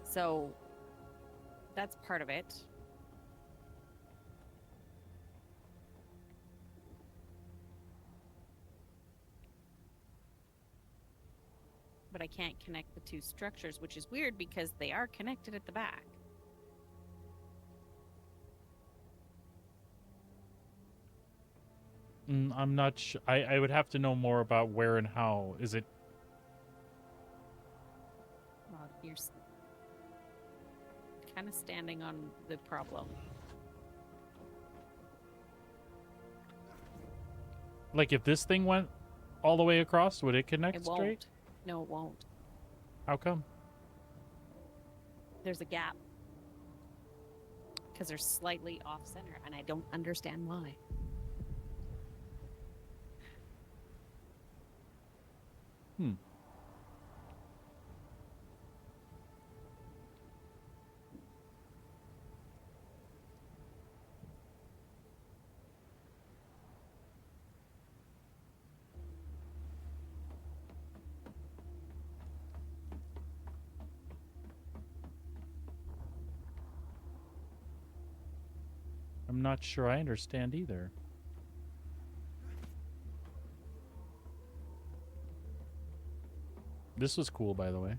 so that's part of it. But I can't connect the two structures, which is weird because they are connected at the back. I'm not sure. I would have to know more about where and how. Is it Well, you're kind of standing on the problem. like if this thing went all the way across, would it connect It straight? won't. No, it won't. How come? There's a gap. Because they're slightly off center, and I don't understand why. I'm not sure I understand either. This was cool, by the way.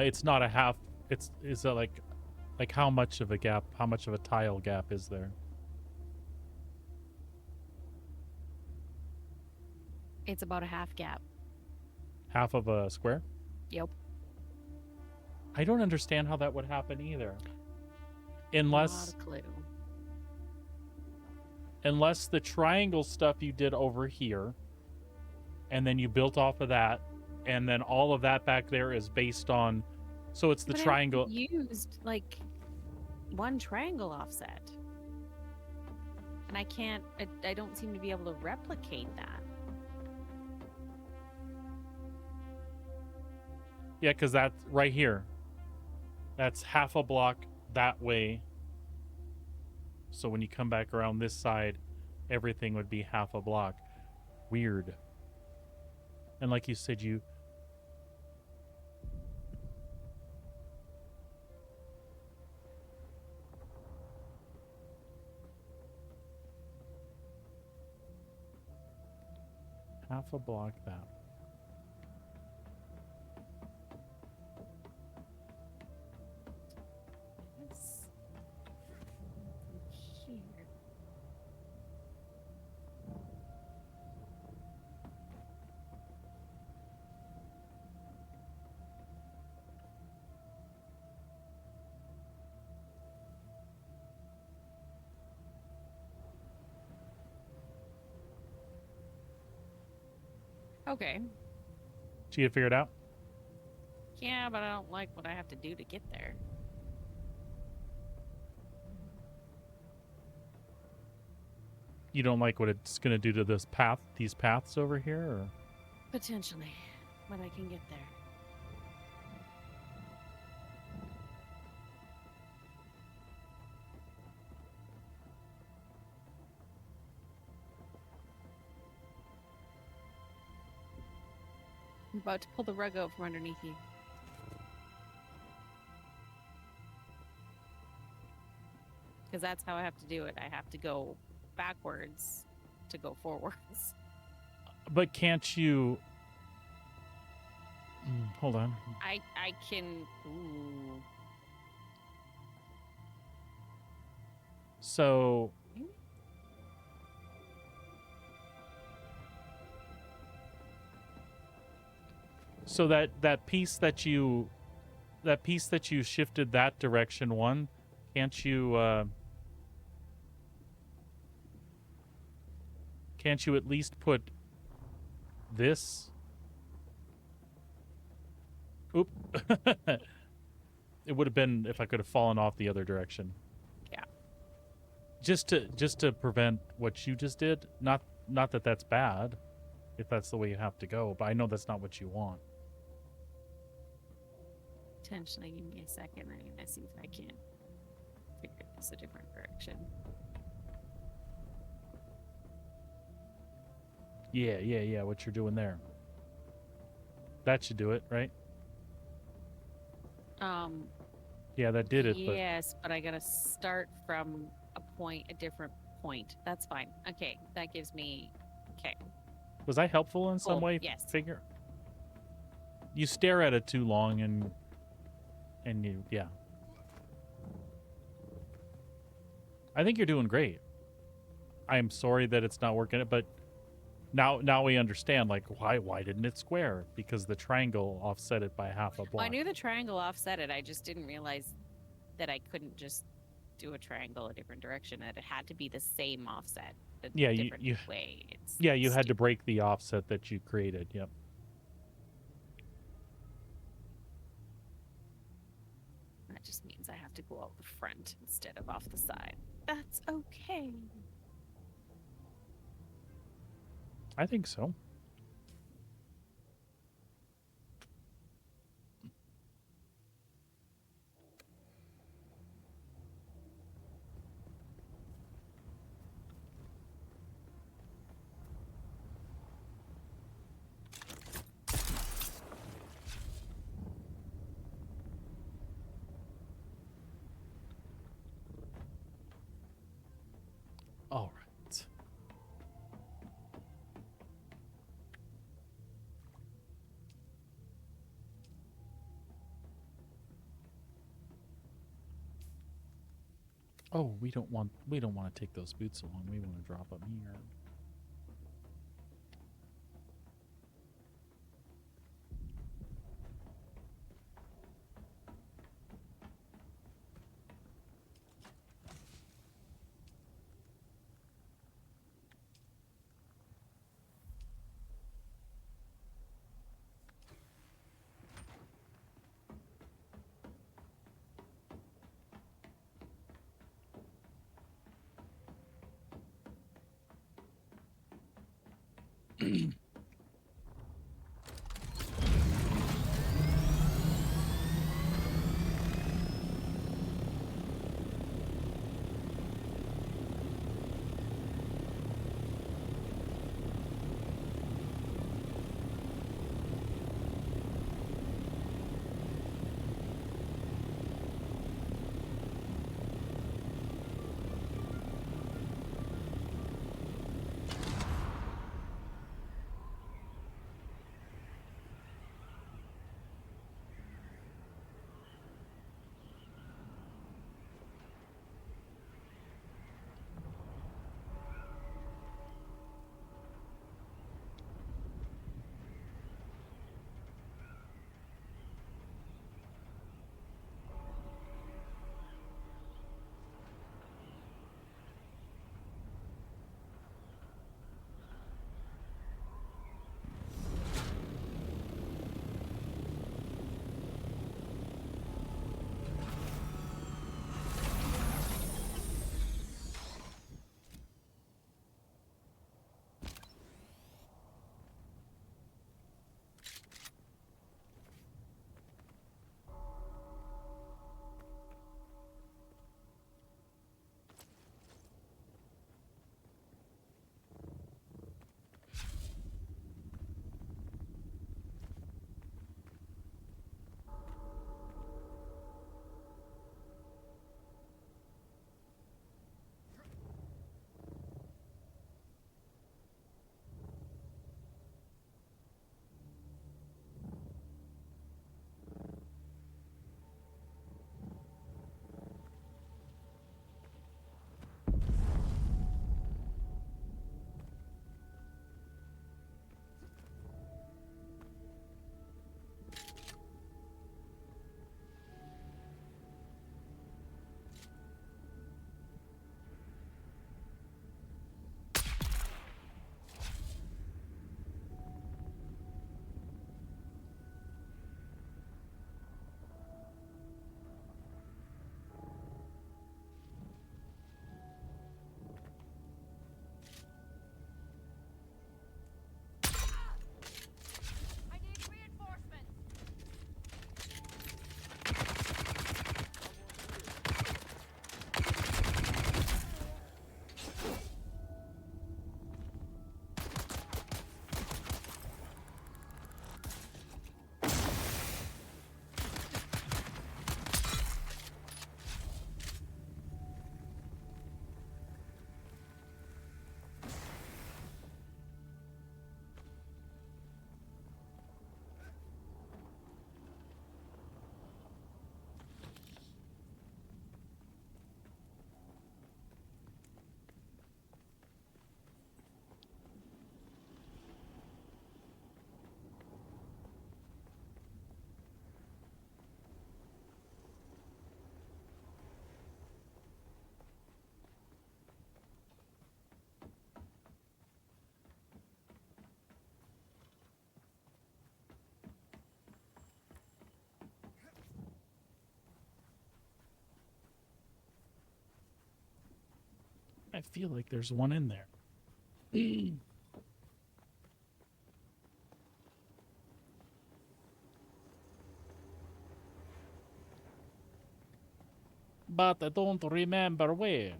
It's not a half. Is that like how much of a gap? How much of a tile gap is there? It's about a half gap. Half of a square? Yep. I don't understand how that would happen either. Not Unless a clue. unless the triangle stuff you did over here and then you built off of that and then all of that back there is based on, so it's the But I triangle. used like one triangle offset, and I can't. I don't seem to be able to replicate that. Yeah, because that's right here. That's half a block that way. So when you come back around this side, everything would be half a block. Weird. And like you said, you... half a block that. It's here. Okay. So you figure it out? Yeah, but I don't like what I have to do to get there. You don't like what it's going to do to this path, these paths over here? Or? Potentially, but I can get there. I'm about to pull the rug out from underneath you. Because that's how I have to do it. I have to go backwards to go forwards. But can't you... hold on. I can... Ooh. So... So that piece that you shifted that direction one, can't you at least put this? Oop. It would have been if I could have fallen off the other direction. Yeah. Just to prevent what you just did. Not that that's bad, if that's the way you have to go, but I know that's not what you want. Potentially, give me a second. I'm gonna see if I can figure this a different direction. Yeah, what you're doing there. That should do it, right? Yeah, that did it, but Yes, but I gotta start from a different point. That's fine. Okay, that gives me. Okay. was I helpful in some Cool, way? yes. Figure. You stare at it too long and you, yeah. I think you're doing great. I'm sorry that it's not working, but now we understand, like, why didn't it square? Because the triangle offset it by half a block. Well, I knew the triangle offset it. I just didn't realize that I couldn't just do a triangle a different direction. That it had to be the same offset. A Yeah, different you way. It's yeah, you had to stupid. break the offset that you created. Yep. That just means I have to go out the front instead of off the side. That's okay. I think so. All right. Oh, we don't want to take those boots along. We want to drop them here. I feel like there's one in there. But I don't remember where.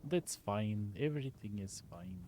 That's fine. Everything is fine.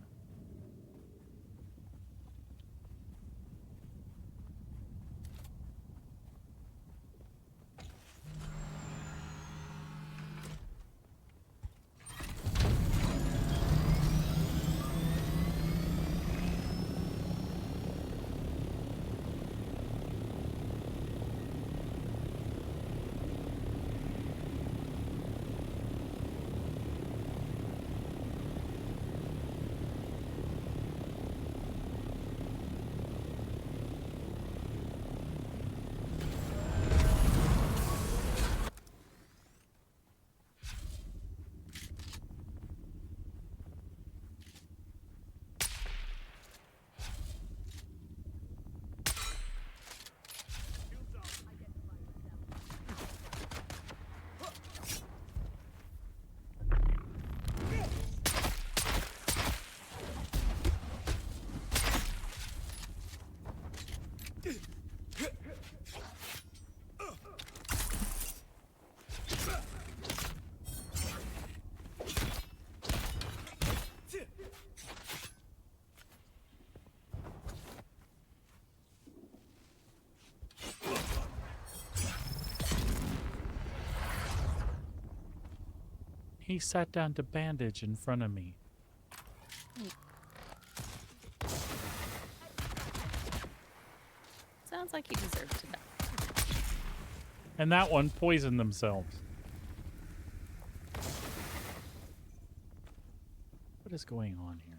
Shields up. He sat down to bandage in front of me. Sounds like he deserves to die. And that one poisoned themselves. What is going on here?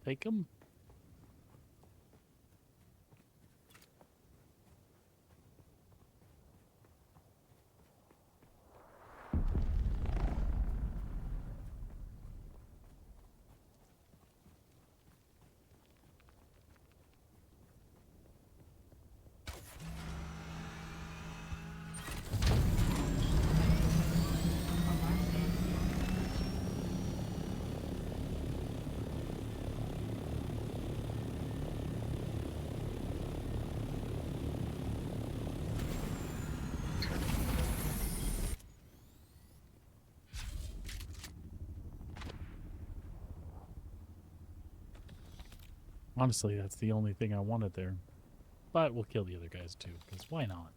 Take him. Honestly, that's the only thing I wanted there. But we'll kill the other guys too, because why not?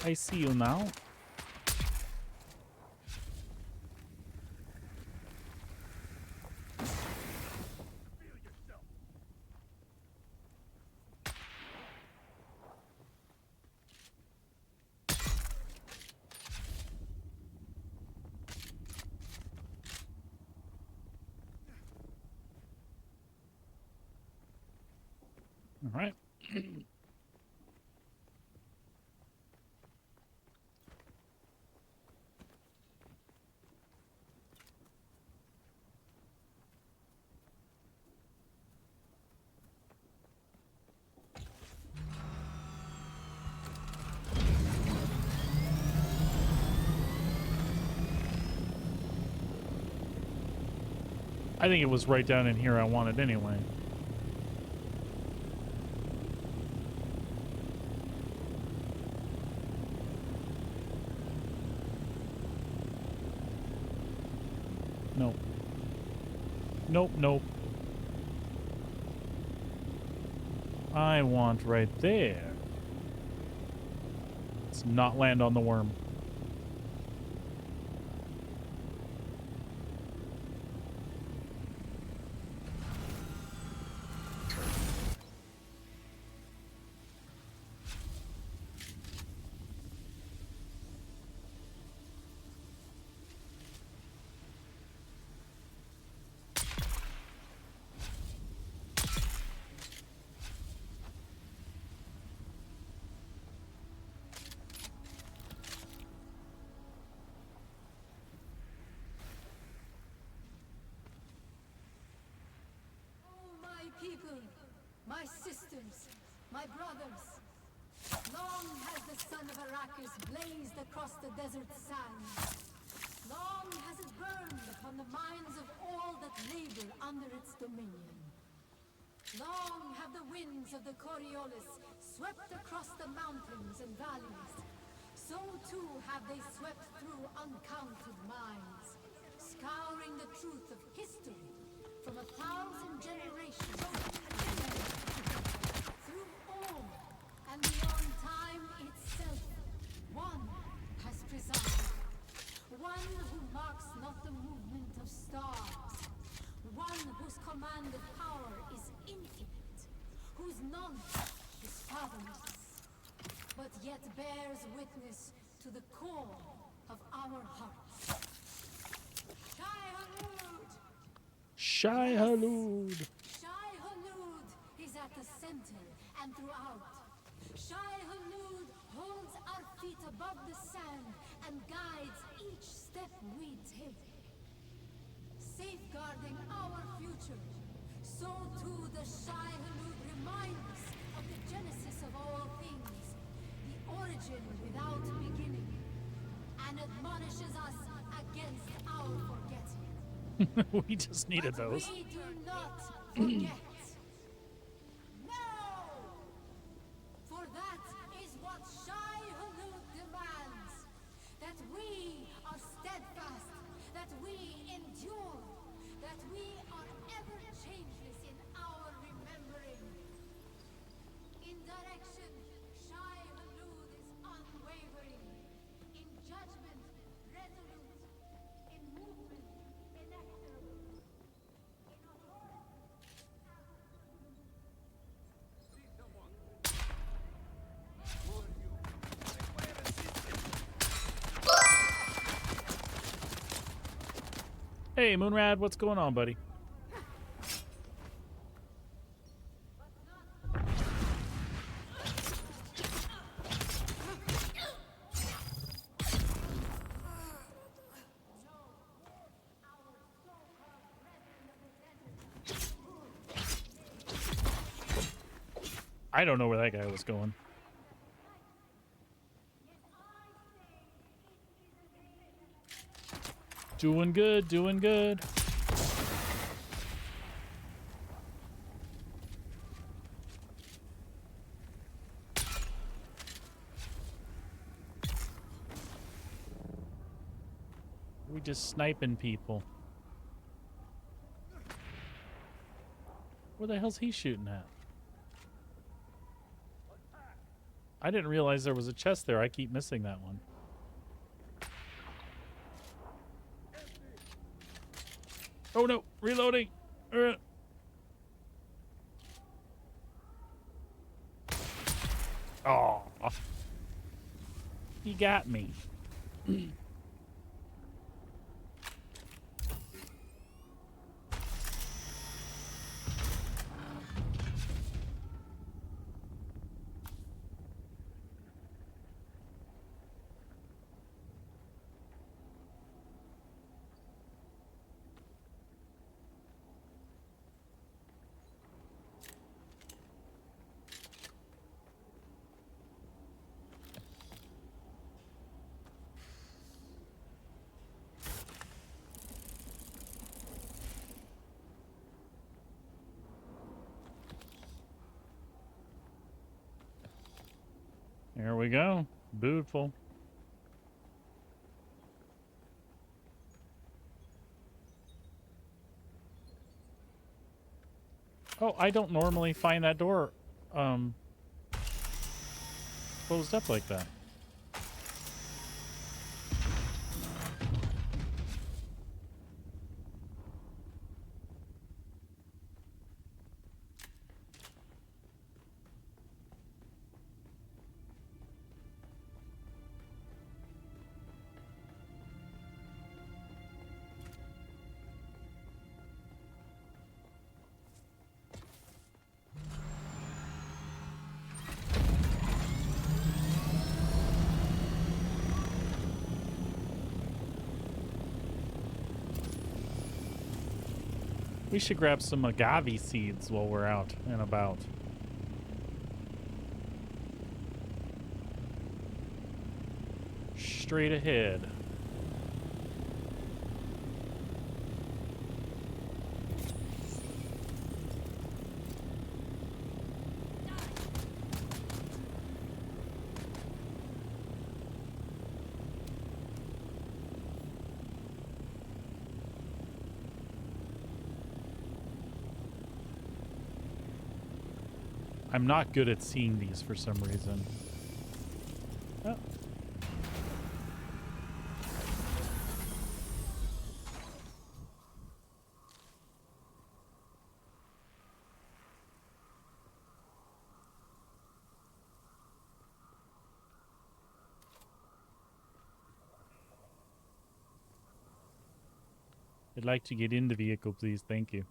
I see you now. Feel yourself. All right. I think it was right down in here I wanted anyway. Nope. Nope, nope. I want right there. Let's not land on the worm. My people, my sisters, my brothers, long has the sun of Arrakis blazed across the desert sands. Long has it burned upon the minds of all that labor under its dominion. Long have the winds of the Coriolis swept across the mountains and valleys. So too have they swept through uncounted minds, scouring the truth of history from 1,000 generations. Through all and beyond time itself, one has presided. One who marks not the movement of stars. One whose command of power is infinite. Whose knowledge is fathomless. But yet bears witness to the core of our hearts. Shai Halud. Shai Hulud is at the center and throughout. Shai Hulud holds our feet above the sand and guides each step we take. Safeguarding our future, so too the Shai Hulud reminds us of the genesis of all things, the origin without beginning, and admonishes us against our forgetting. We just needed But those. we do not forget. No! For that is what Shai Hulud demands. That we are steadfast, that we endure, that we are ever changeless in our remembering. In direction, Shai Hulud is unwavering. In judgment, resolute. In movement, inexorable. In authority. See someone. Who are you? Require assistance. Hey, Moonrad, what's going on, buddy? I don't know where that guy was going. Doing good, doing good. We just sniping people. Where the hell's he shooting at? I didn't realize there was a chest there. I keep missing that one. Oh no, reloading. Oh, he got me. There we go. Beautiful. Oh, I don't normally find that door closed up like that. We should grab some agave seeds while we're out and about. Straight ahead. I'm not good at seeing these for some reason. Oh. I'd like to get in the vehicle, please. Thank you.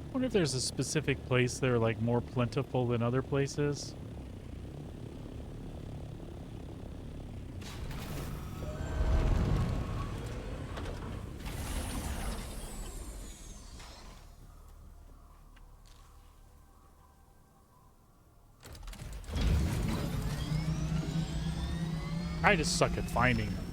I wonder if there's a specific place that are like more plentiful than other places. I just suck at finding them.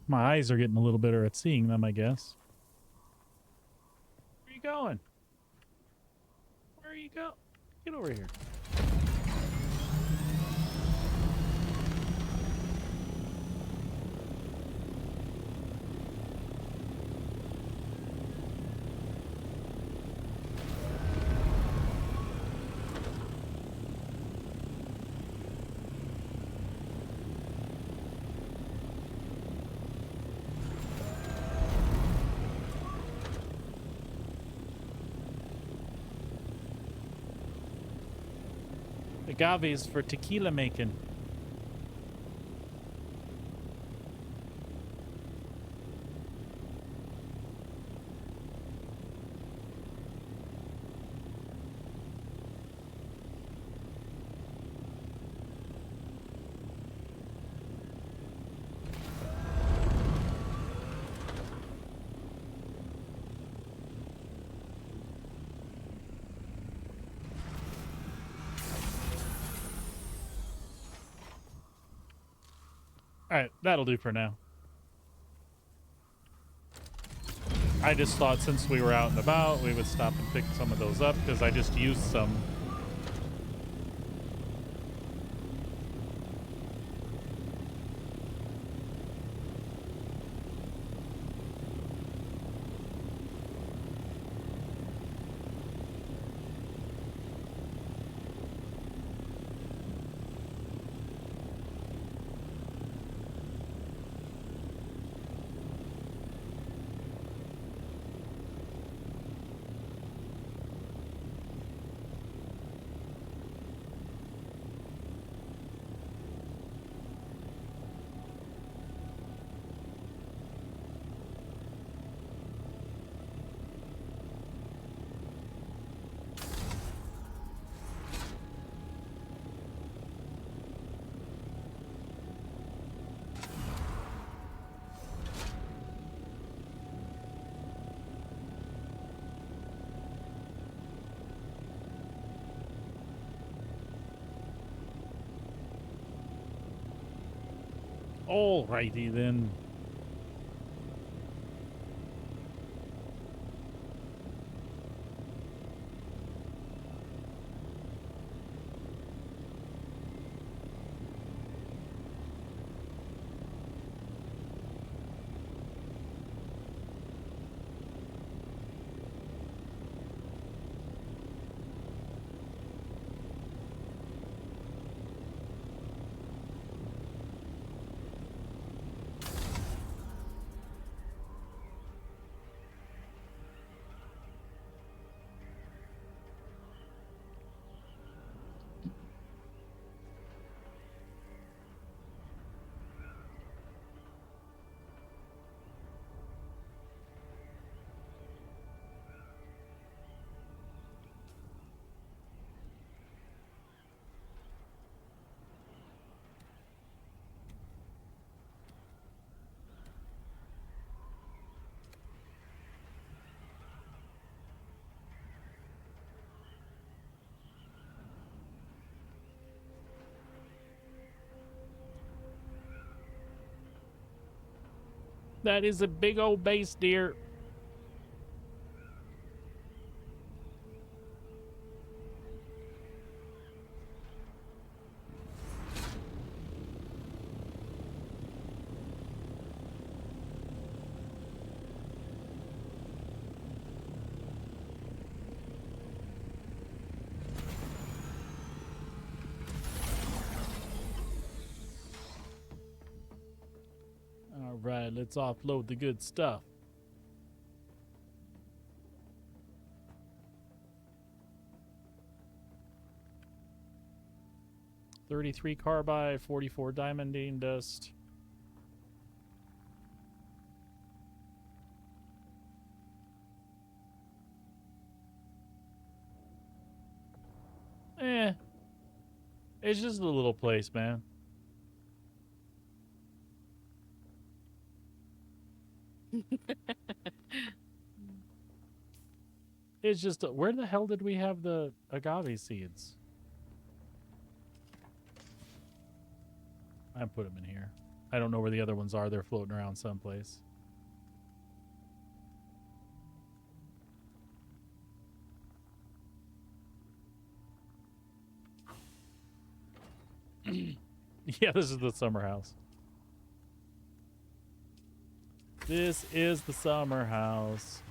My eyes are getting a little better at seeing them, I guess. Where are you going? Where are you going? Get over here. Agaves for tequila making. Alright, that'll do for now. I just thought since we were out and about, we would stop and pick some of those up, because I just used some. Alrighty then. That is a big old base, deer. All right, let's offload the good stuff. .33 carbide, 44 diamondine dust. It's just a little place, man. It's just where the hell did we have the agave seeds? I put them in here. I don't know where the other ones are. They're floating around someplace. Yeah, this is the summer house. This is the summer house.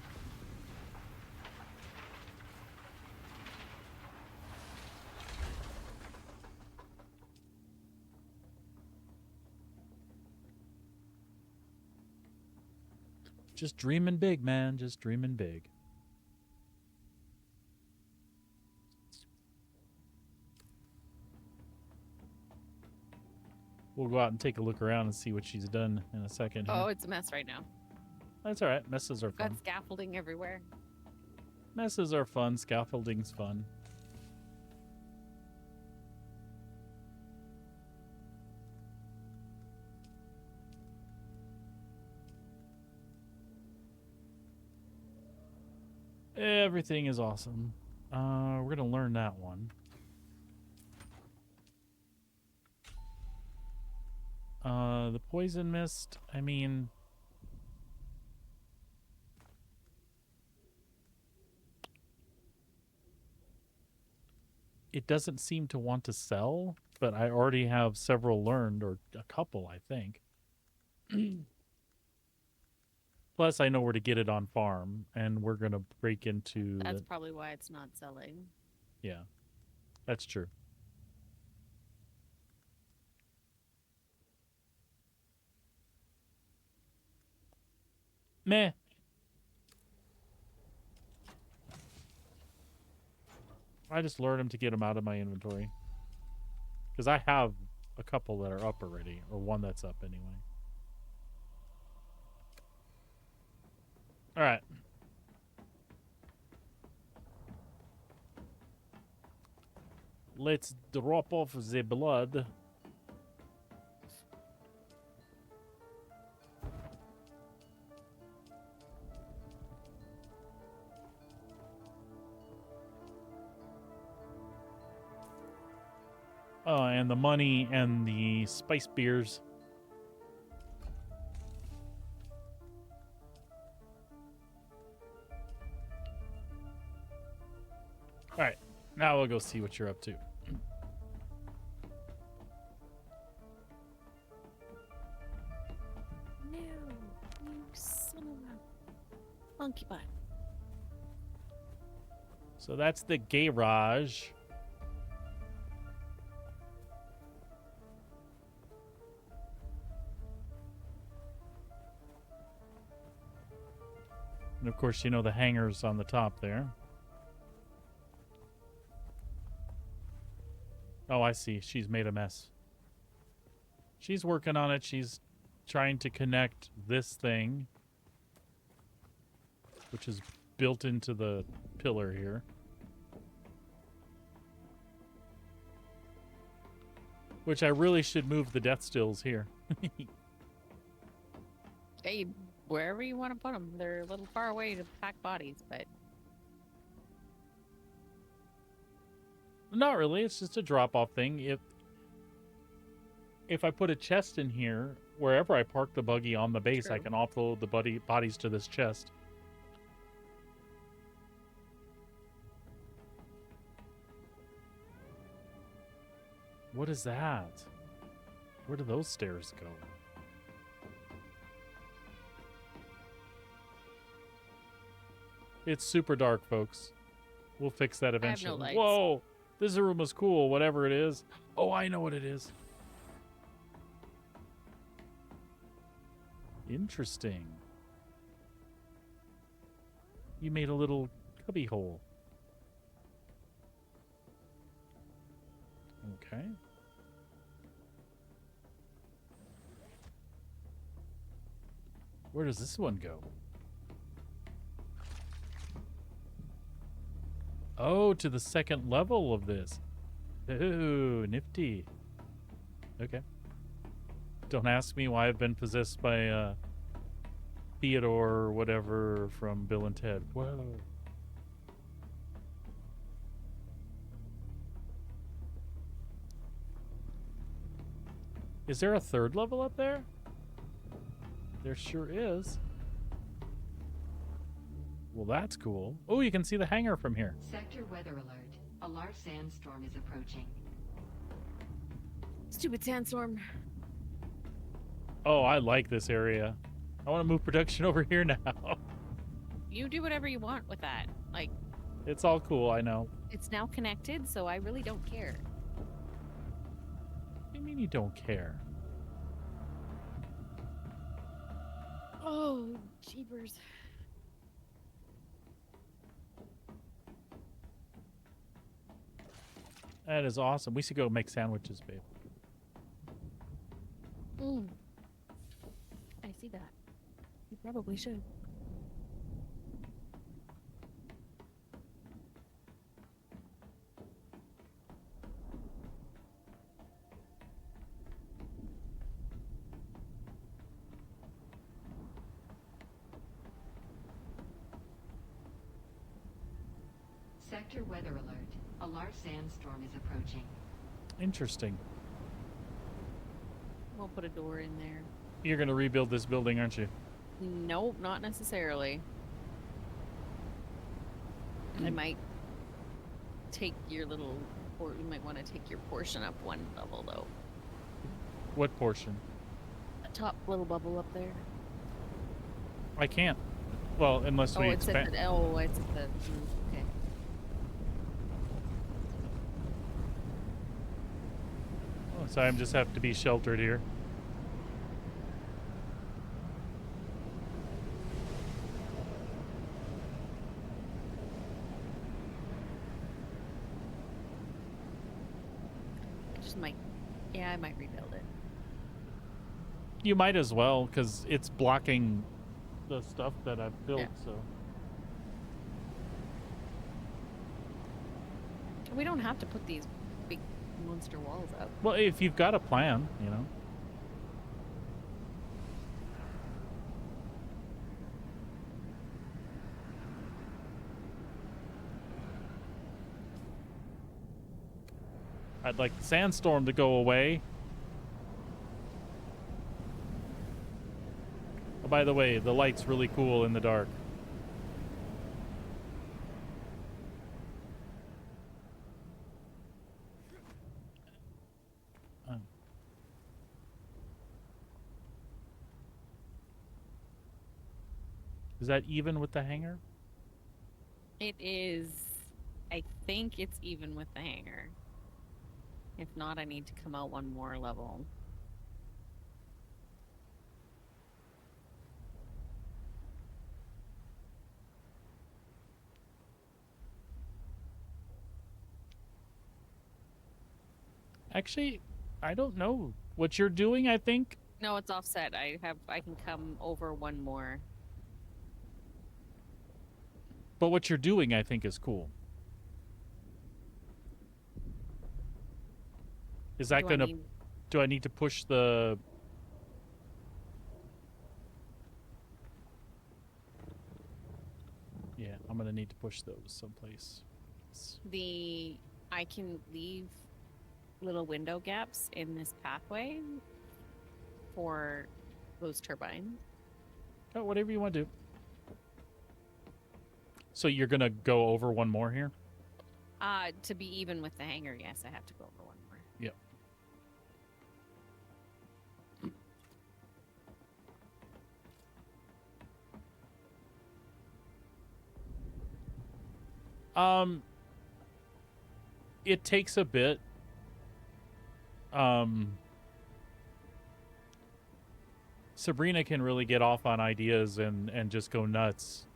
Just dreaming big, man. Just dreaming big. We'll go out and take a look around and see what she's done in a second here. Oh, it's a mess right now. That's all right. Messes are fun. Got scaffolding everywhere. Messes are fun. Scaffolding's fun. Everything is awesome. We're gonna learn that one. The poison mist, I mean, it doesn't seem to want to sell, but I already have several learned, or a couple, I think. Plus, I know where to get it on farm, and we're going to break into... That's probably why it's not selling. Yeah, that's true. Meh. I just lured him to get him out of my inventory. Because I have a couple that are up already, or one that's up anyway. Alright. Let's drop off the blood. Oh, and the money and the spice beers. All right, now we'll go see what you're up to. No, you son of a monkey butt. So that's the garage. And of course, you know the hangers on the top there. Oh, I see. She's made a mess. She's working on it. She's trying to connect this thing, which is built into the pillar here. Which I really should move the death stills here. Hey, wherever you want to put them. They're a little far away to pack bodies, but... Not really. It's just a drop-off thing. if I put a chest in here, wherever I park the buggy on the base, I True. can offload the bodies to this chest. What is that? Where do those stairs go? It's super dark, folks. We'll fix that I have eventually. no lights. Whoa! This room is cool, whatever it is. Oh, I know what it is. Interesting. You made a little cubby hole. Okay. Where does this one go? Oh, to the second level of this. Ooh, nifty. Okay. Don't ask me why I've been possessed by Theodore or whatever from Bill and Ted. Whoa. Is there a third level up there? There sure is. Well, that's cool. Oh, you can see the hangar from here. Sector weather alert. A large sandstorm is approaching. Stupid sandstorm. Oh, I like this area. I want to move production over here now. You do whatever you want with that. Like, It's all cool, I know. it's now connected, so I really don't care. What do you mean you don't care? Oh, jeepers. That is awesome. We should go make sandwiches, babe. Mm. I see that. You probably should. Sector weather alert. A large sandstorm is approaching. Interesting. We'll put a door in there. You're going to rebuild this building, aren't you? Nope, not necessarily. I might take your little, or you might want to take your portion up one level though. What portion? The top little bubble up there. I can't. Well, unless Oh, we it's at expand. the. Oh, it's at the. Okay. Oh, so I just have to be sheltered here. I just might. Yeah, I might rebuild it. You might as well, because it's blocking the stuff that I've built, Yeah. so. We don't have to put these big monster walls up. Well, if you've got a plan, you know. I'd like the sandstorm to go away. Oh, by the way, the light's really cool in the dark. Oh. Is that even with the hangar? It is. I think it's even with the hanger. If not, I need to come out one more level. Actually, I don't know what you're doing, I think. No, it's offset. I can come over one more. But what you're doing, I think, is cool. Is that Do I gonna... need- Do I need to push the... Yeah, I'm gonna need to push those someplace. I can leave little window gaps in this pathway for those turbines. Oh, whatever you want to do. So you're gonna go over one more here? To be even with the hangar, yes, I have to go over one more. Yep. It takes a bit. Sabrina can really get off on ideas and just go nuts.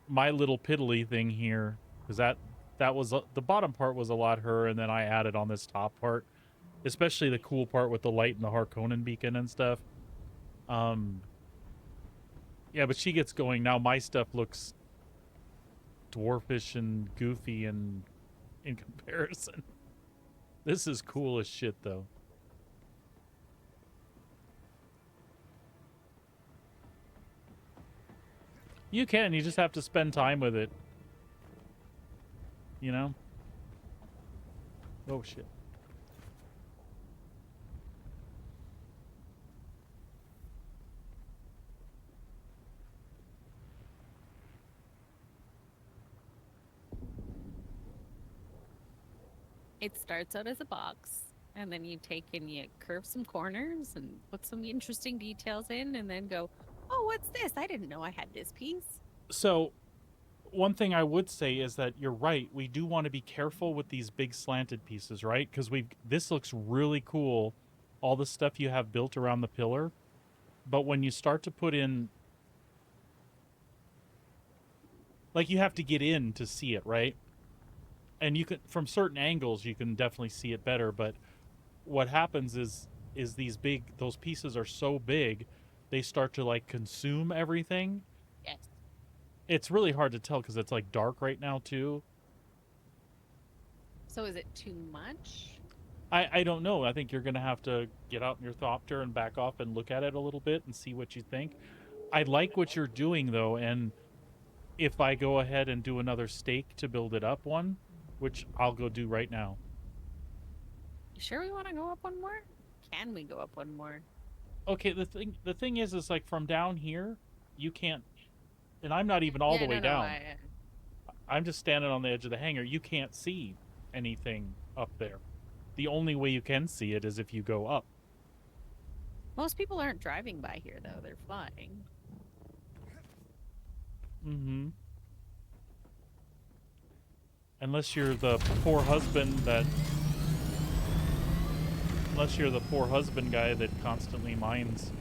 My little piddly thing here, because that was the bottom part was a lot her, and then I added on this top part, especially the cool part with the light and the Harkonnen beacon and stuff. Yeah, but she gets going now. My stuff looks dwarfish and goofy and in comparison. This is cool as shit, though. You can. You just have to spend time with it. You know? Oh, shit. It starts out as a box, and then you take and you curve some corners and put some interesting details in, and then go, oh, what's this? I didn't know I had this piece. So, one thing I would say is that you're right. We do want to be careful with these big slanted pieces, right? Because this looks really cool, all the stuff you have built around the pillar. But when you start to put in, like, you have to get in to see it, right? And you can, from certain angles, you can definitely see it better. But what happens is those pieces are so big, they start to like consume everything. Yes. It's really hard to tell because it's like dark right now too. So is it too much? I don't know. I think you're gonna have to get out in your thopter and back off and look at it a little bit and see what you think. I like what you're doing though, and if I go ahead and do another stake to build it up one, which I'll go do right now. You sure we want to go up one more? Can we go up one more? Okay, the thing is like from down here, you can't, and I'm not even all the way no, down. I'm just standing on the edge of the hangar. You can't see anything up there. The only way you can see it is if you go up. Most people aren't driving by here, though. They're flying. Mm-hmm. Unless you're the poor husband that... Unless you're the poor husband guy that constantly mines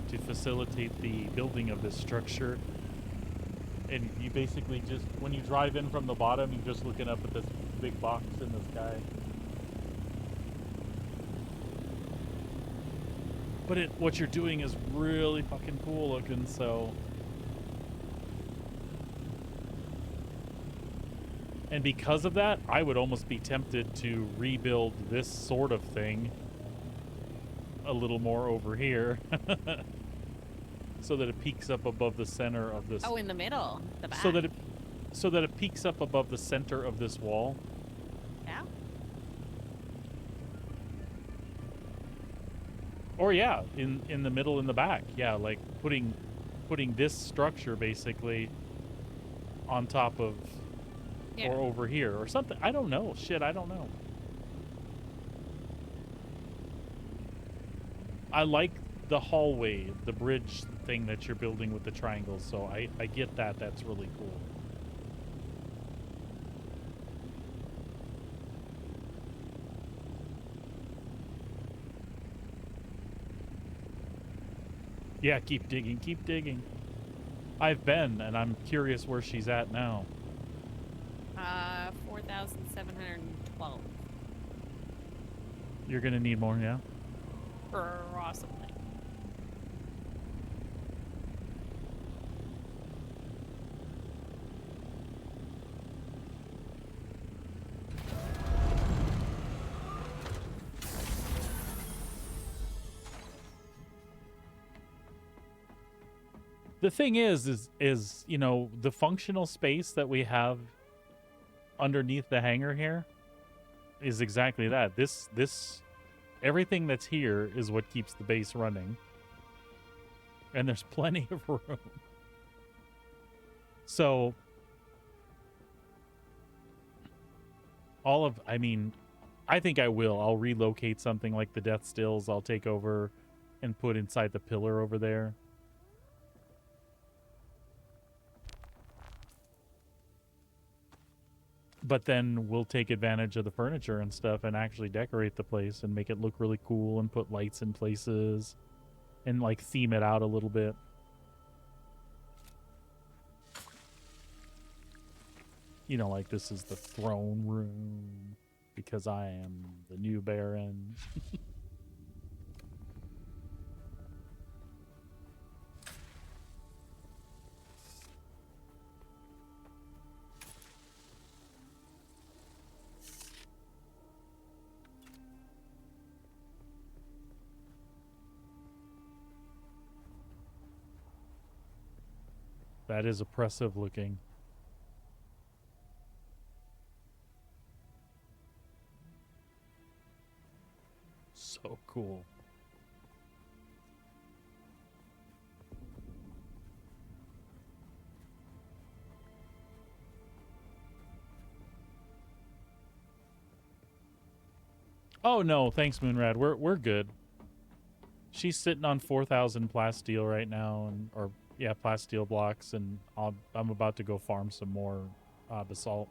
to facilitate the building of this structure. And you basically just, when you drive in from the bottom, you're just looking up at this big box in the sky. But what you're doing is really fucking cool looking, so... And because of that, I would almost be tempted to rebuild this sort of thing a little more over here. So that it peaks up above the center of this... Oh, in the middle, the back. So that it peaks up above the center of this wall. Yeah? Or yeah, in the middle, in the back. Yeah, like putting this structure basically on top of... Yeah. Or over here, or something. I don't know. Shit, I don't know. I like the hallway, the bridge thing that you're building with the triangles, so I get that. That's really cool. Yeah, keep digging, keep digging. I've been, and I'm curious where she's at now. 4,712. You're gonna need more, yeah? Possibly. The thing is, you know, the functional space that we have underneath the hangar here, is exactly that. Everything that's here is what keeps the base running. And there's plenty of room. So I think I will. I'll relocate something like the Death Stills. I'll take over and put inside the pillar over there. But then we'll take advantage of the furniture and stuff and actually decorate the place and make it look really cool and put lights in places and like theme it out a little bit. You know, like this is the throne room because I am the new Baron. That is oppressive looking. So cool. Oh no, thanks Moonrad. We're good. She's sitting on 4,000 plasteel right now, plasteel blocks, and I'm about to go farm some more basalt.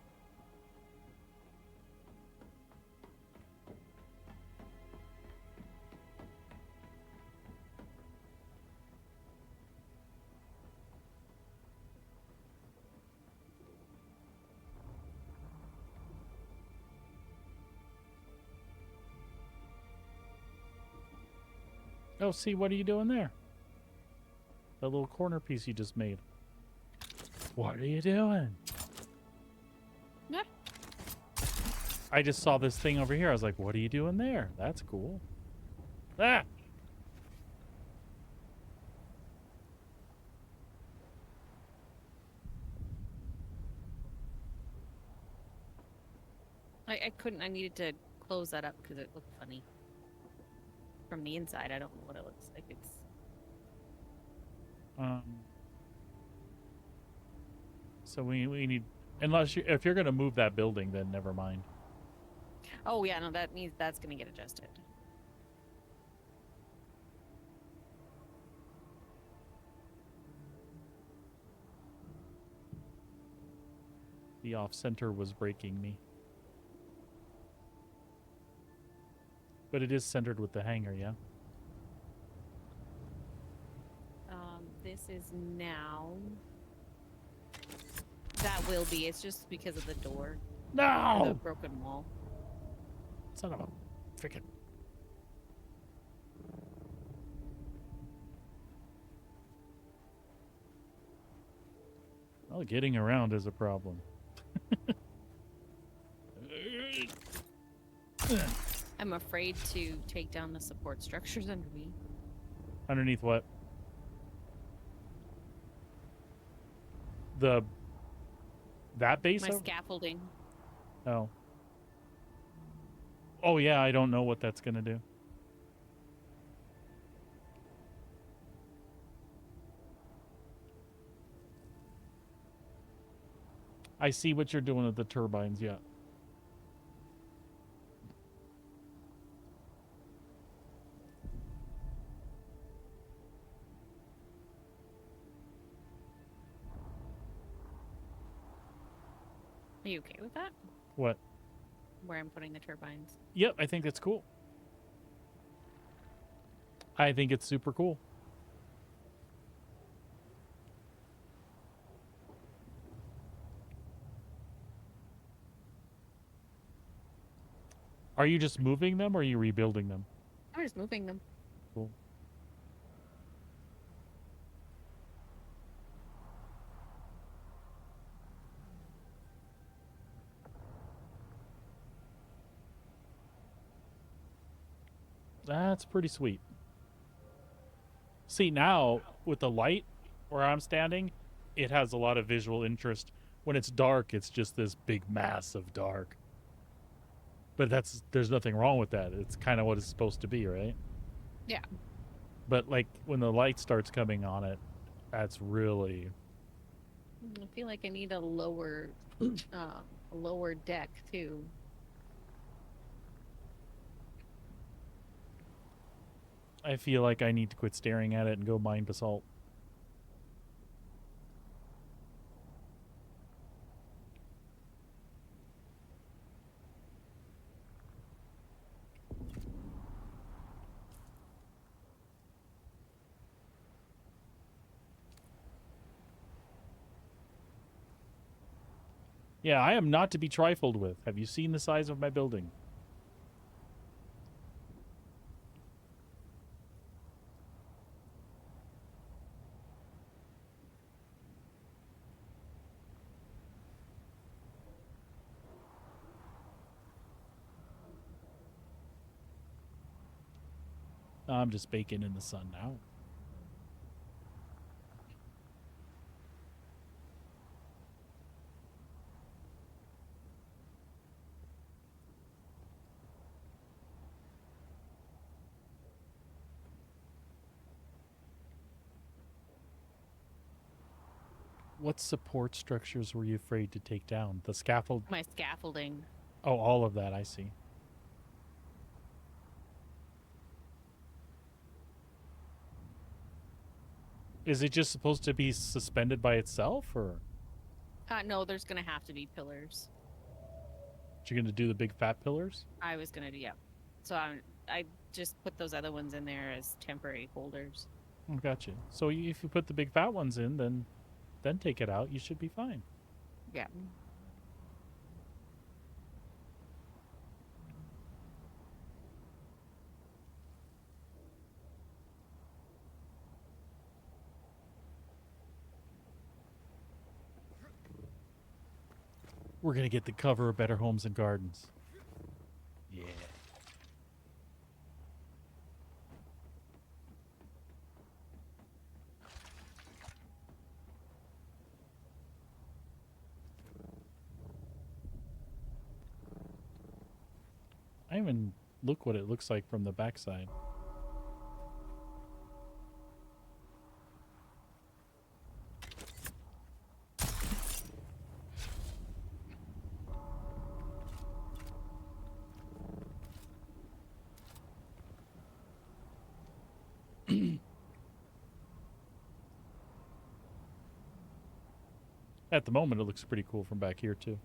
Oh, see, what are you doing there? That little corner piece you just made. What are you doing? Yeah. I just saw this thing over here. I was like, what are you doing there? That's cool. Ah! I couldn't. I needed to close that up because it looked funny. From the inside, I don't know what it looks like. It's So we need, if you're gonna move that building, then never mind. oh yeah, no, that means that's gonna get adjusted. The off center was breaking me. But it is centered with the hanger, yeah? This is now. That will be. It's just because of the door. The No! broken wall. Son of a frickin'. Well, getting around is a problem. I'm afraid to take down the support structures under me. Underneath what? That base? My scaffolding. Oh. Oh yeah, I don't know what that's gonna do. I see what you're doing with the turbines, yeah. Are you okay with that? What? Where I'm putting the turbines. Yep, I think that's cool. I think it's super cool. Are you just moving them or are you rebuilding them? I'm just moving them. Cool. That's pretty sweet. See, now with the light where I'm standing, it has a lot of visual interest. When it's dark, it's just this big mass of dark. But there's nothing wrong with that. It's kind of what it's supposed to be, right? Yeah. But like when the light starts coming on it, that's really I feel like I need a lower deck too. I feel like I need to quit staring at it and go mine basalt. Yeah, I am not to be trifled with. Have you seen the size of my building? I'm just baking in the sun now. What support structures were you afraid to take down? The scaffold? My scaffolding. Oh, all of that, I see. Is it just supposed to be suspended by itself, or No, there's gonna have to be pillars. you're going to do the big fat pillars? I was gonna do, yeah. So I just put those other ones in there as temporary holders. Oh, gotcha. So if you put the big fat ones in, then take it out. You should be fine. Yeah. We're going to get the cover of Better Homes and Gardens. Yeah. I even look what it looks like from the backside. At the moment, it looks pretty cool from back here, too.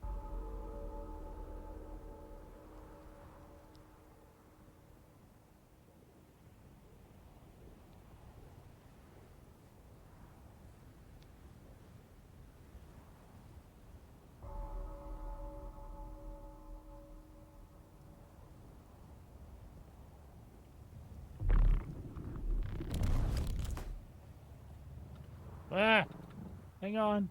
Ah! Hang on.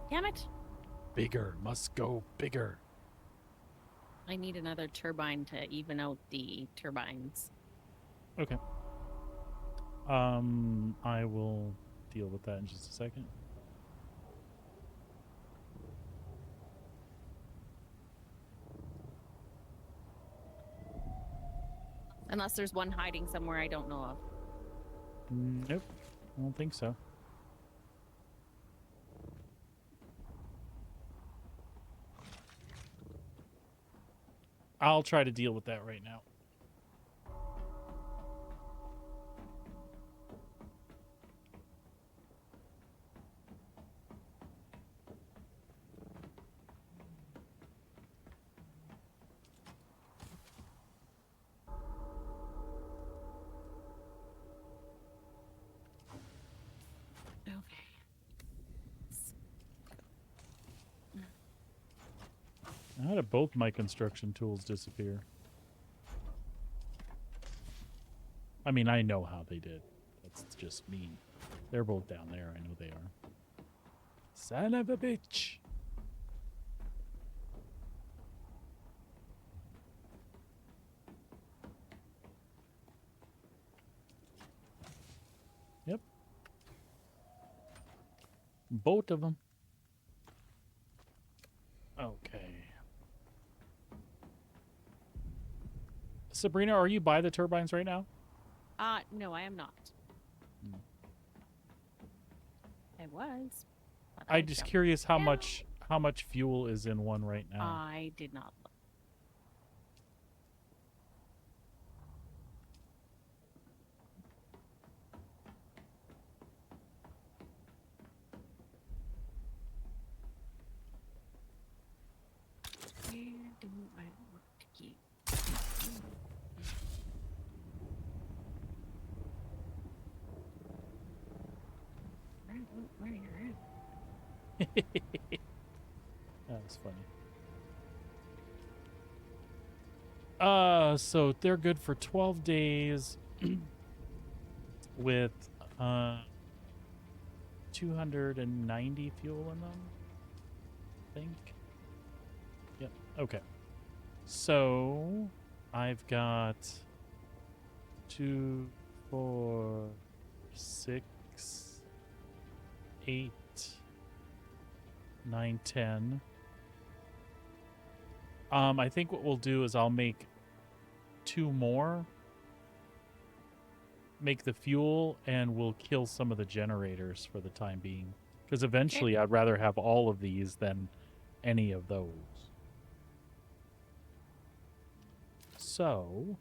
Damn it! Bigger. Must go bigger. I need another turbine to even out the turbines. Okay. I will deal with that in just a second. Unless there's one hiding somewhere I don't know of. Nope. I don't think so. I'll try to deal with that right now. Okay. How did both my construction tools disappear? I mean, I know how they did. That's just me. They're both down there. I know they are. Son of a bitch. both of them. Okay. Sabrina, are you by the turbines right now? No, I am not. Hmm. I was. But I'm just jumped curious how down. much fuel is in one right now. I did not look. Where do I want to keep? Where you're at? That was funny. So they're good for 12 days with 290 fuel in them, I think. Yep. Okay. So I've got 2, 4, 6, 8, 9, 10. I think what we'll do is I'll make 2 more, make the fuel, and we'll kill some of the generators for the time being. Because eventually I'd rather have all of these than any of those. So.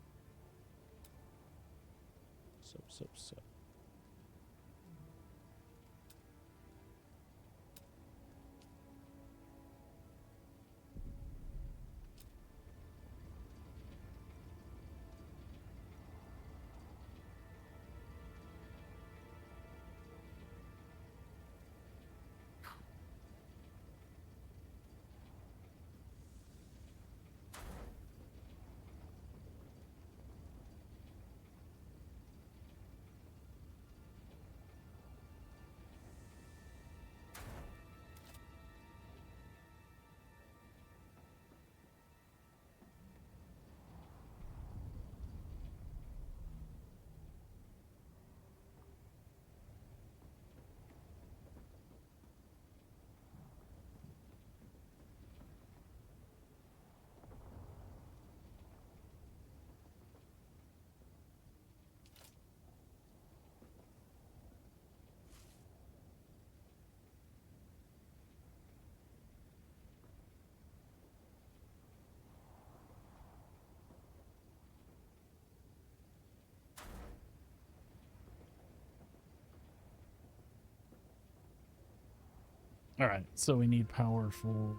All right, so we need power for.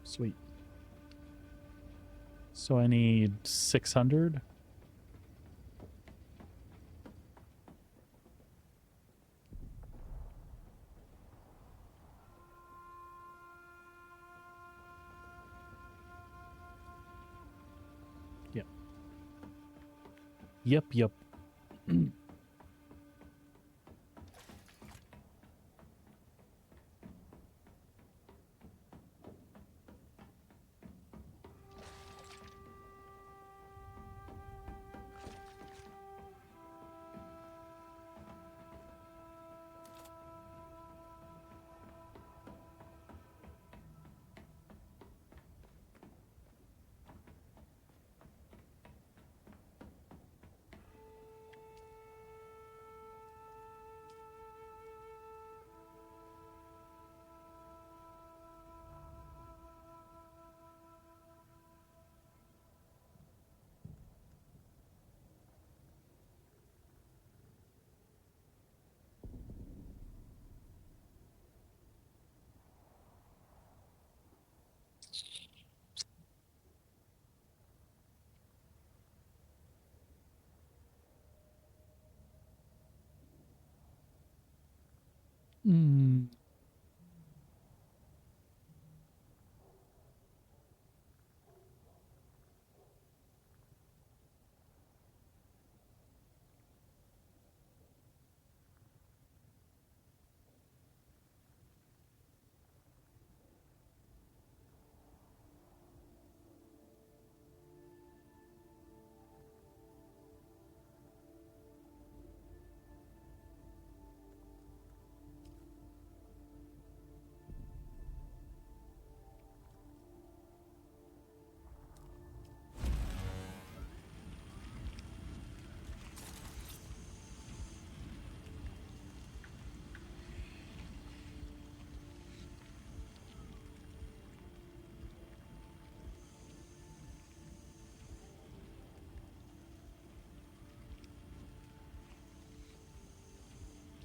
Sweet. So I need 600. Yep. Yep. Mm.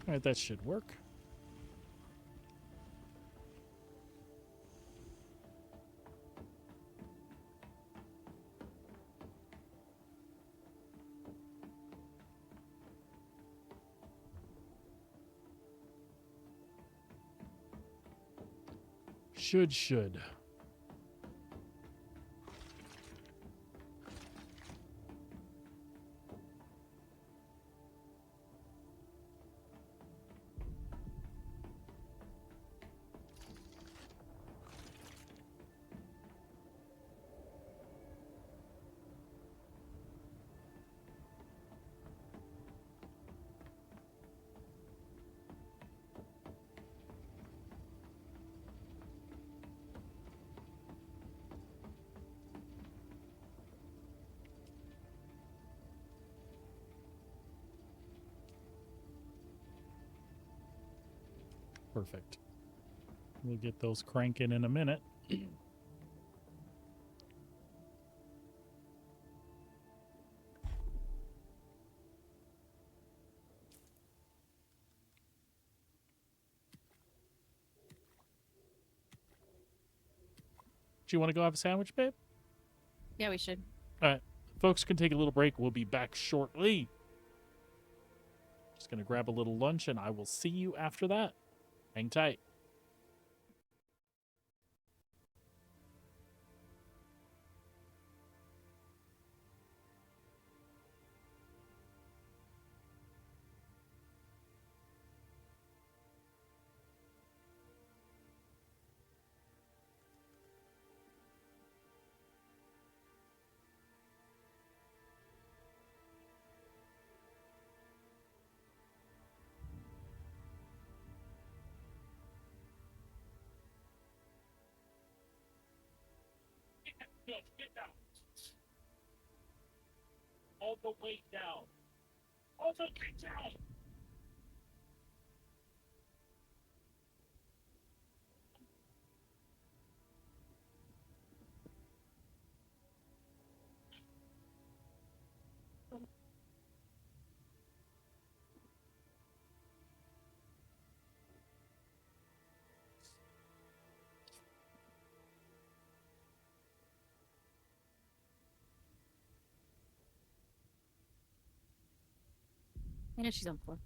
All right, that should work. Should. Perfect. We'll get those cranking in a minute. Do you want to go have a sandwich, babe? Yeah, we should. All right. Folks can take a little break. We'll be back shortly. Just going to grab a little lunch, and I will see you after that. Hang tight. Get down. All the way down. All the way down. I know she's on the floor.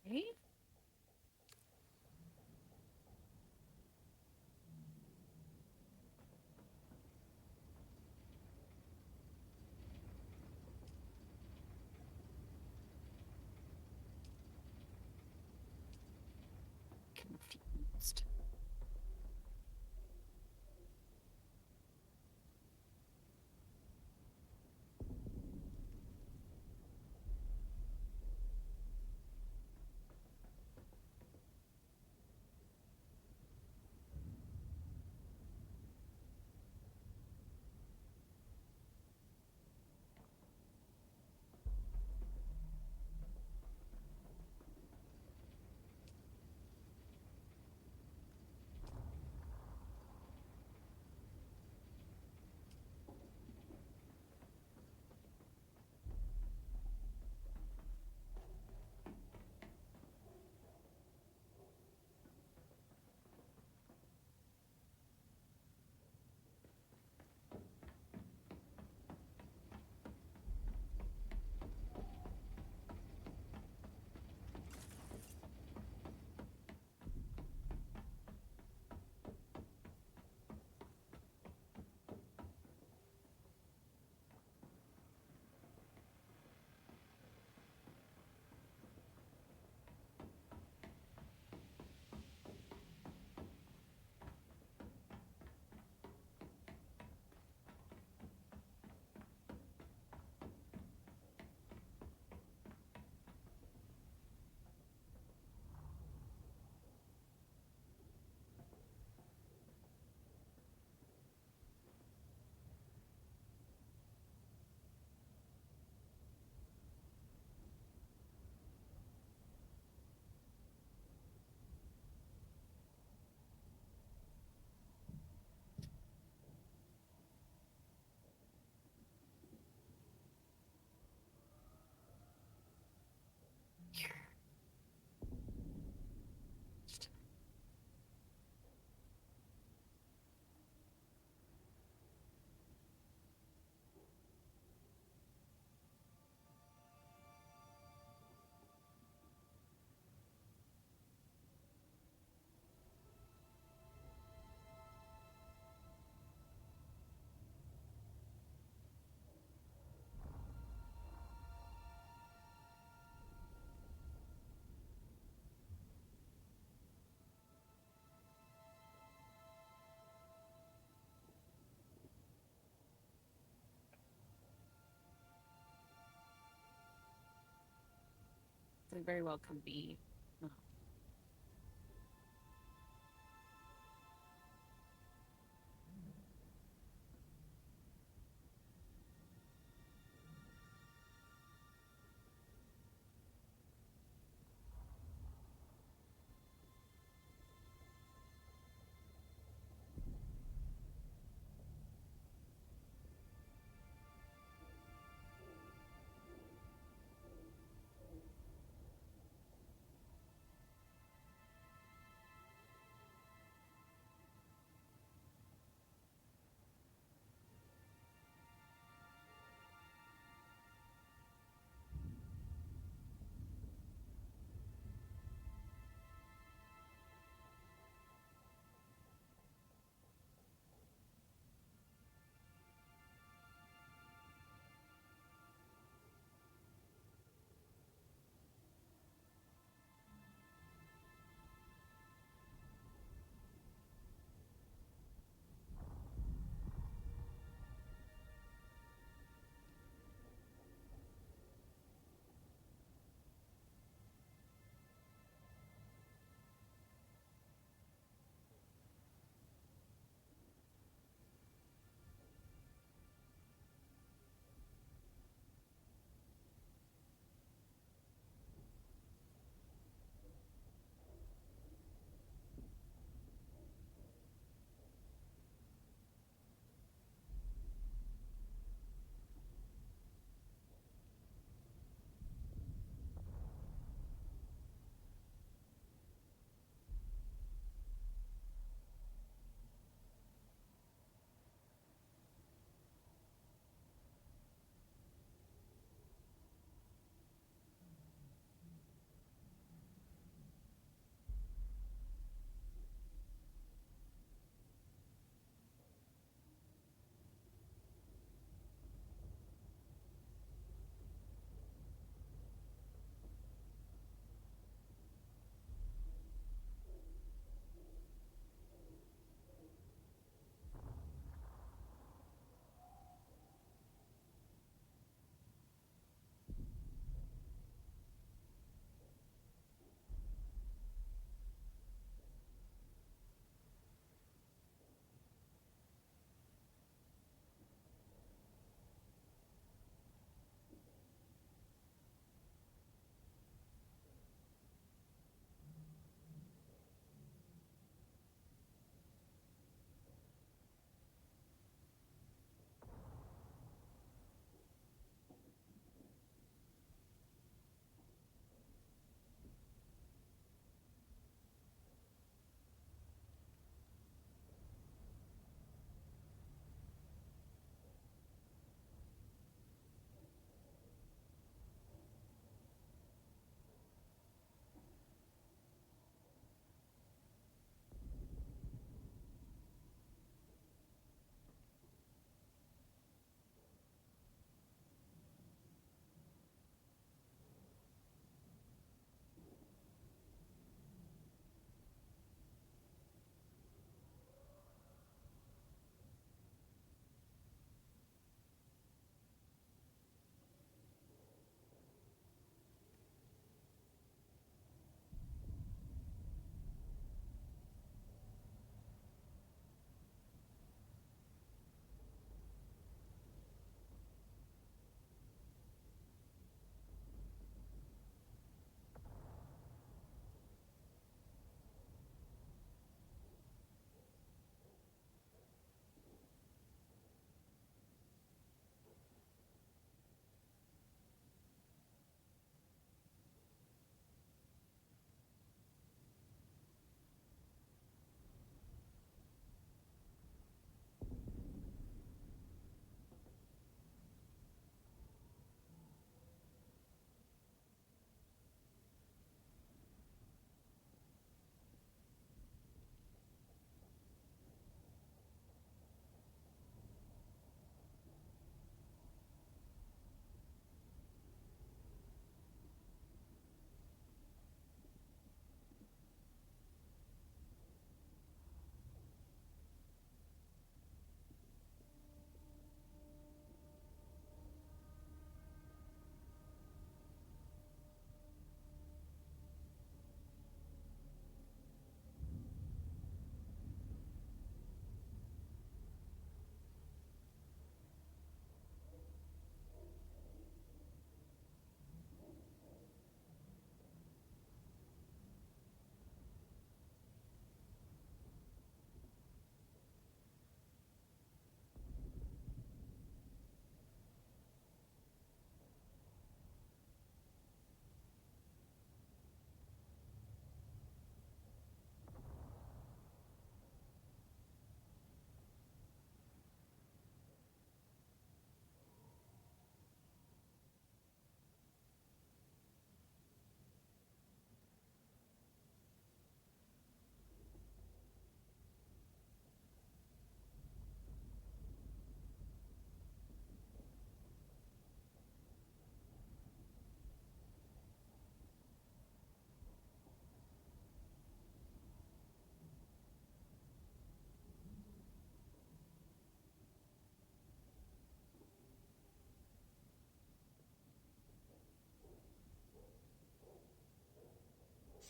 Okay. They very well could be.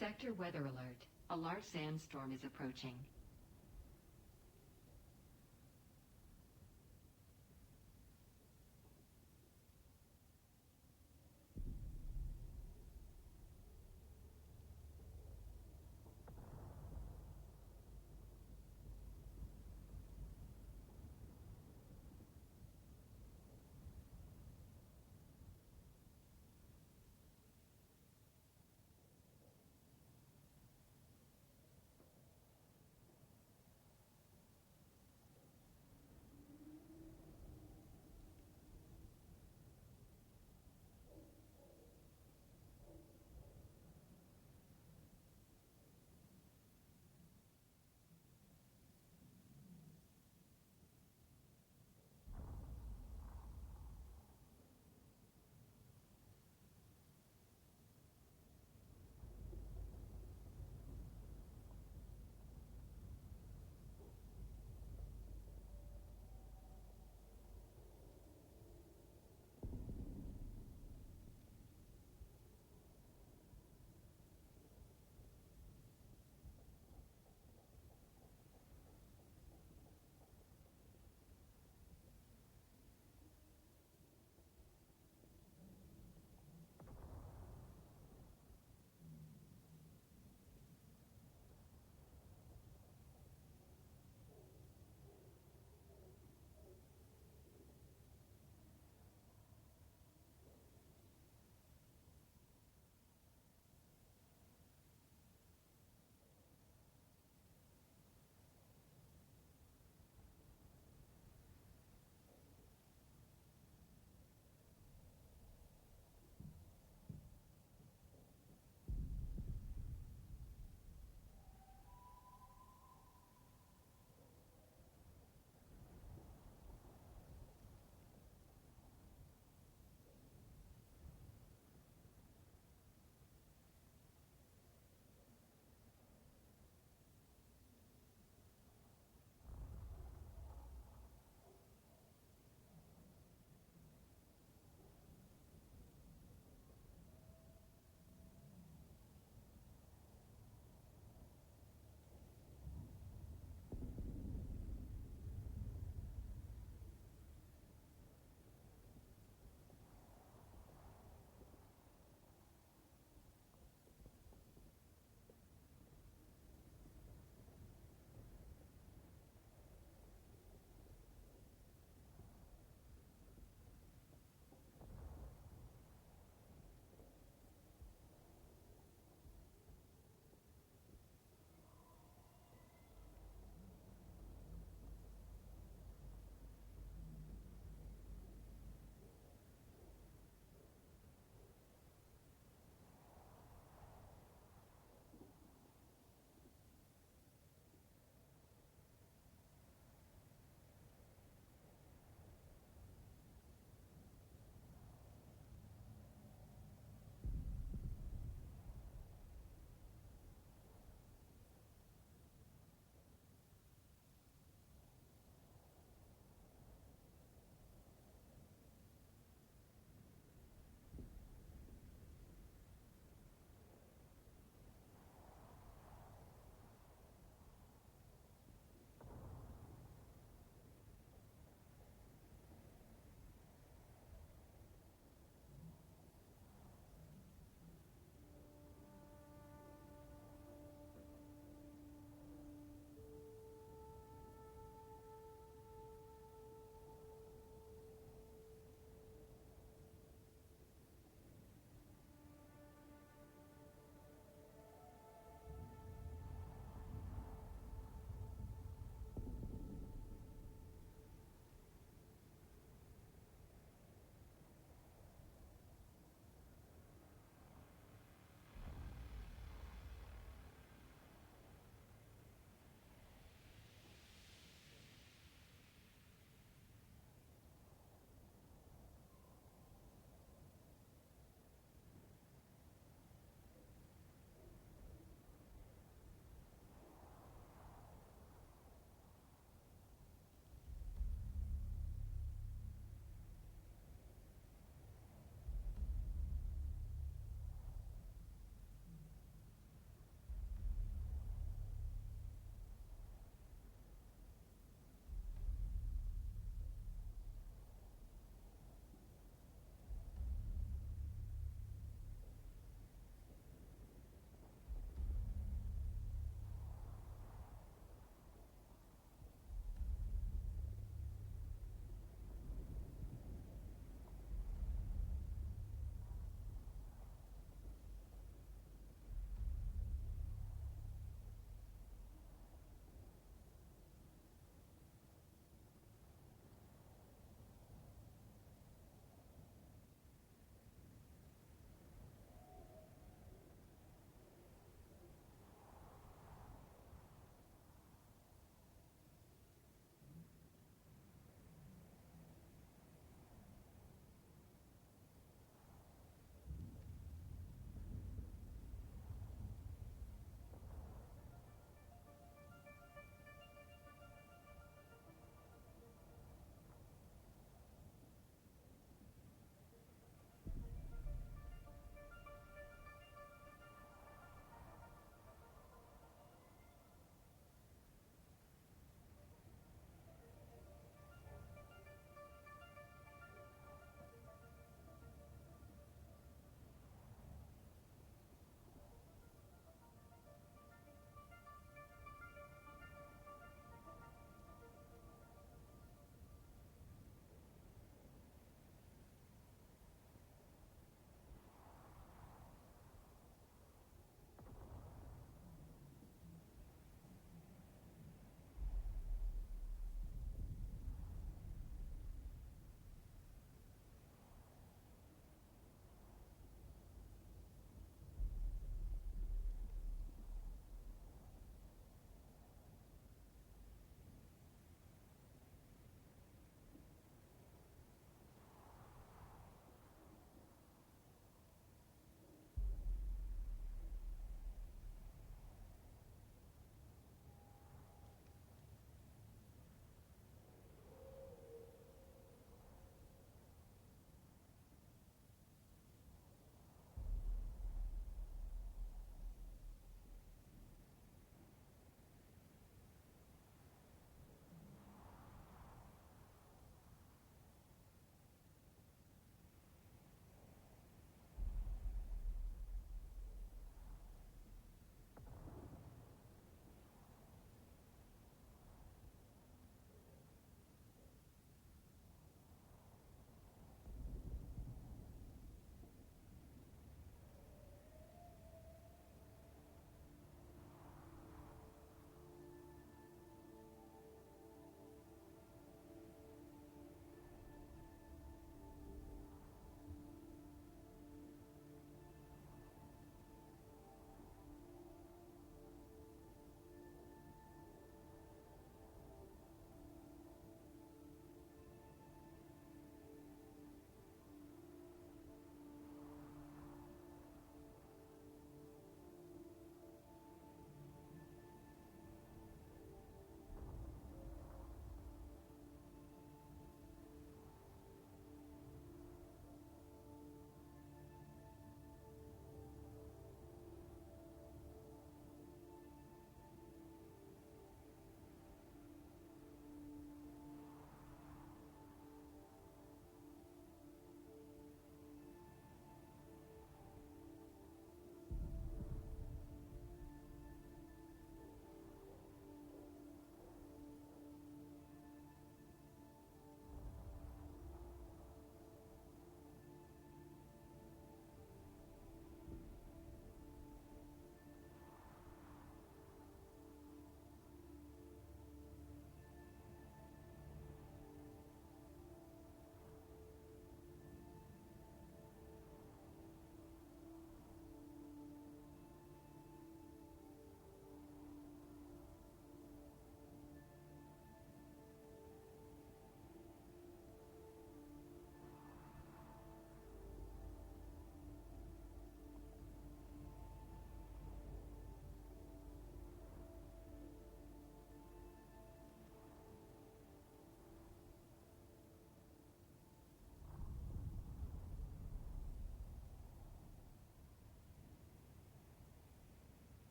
Sector weather alert. A large sandstorm is approaching.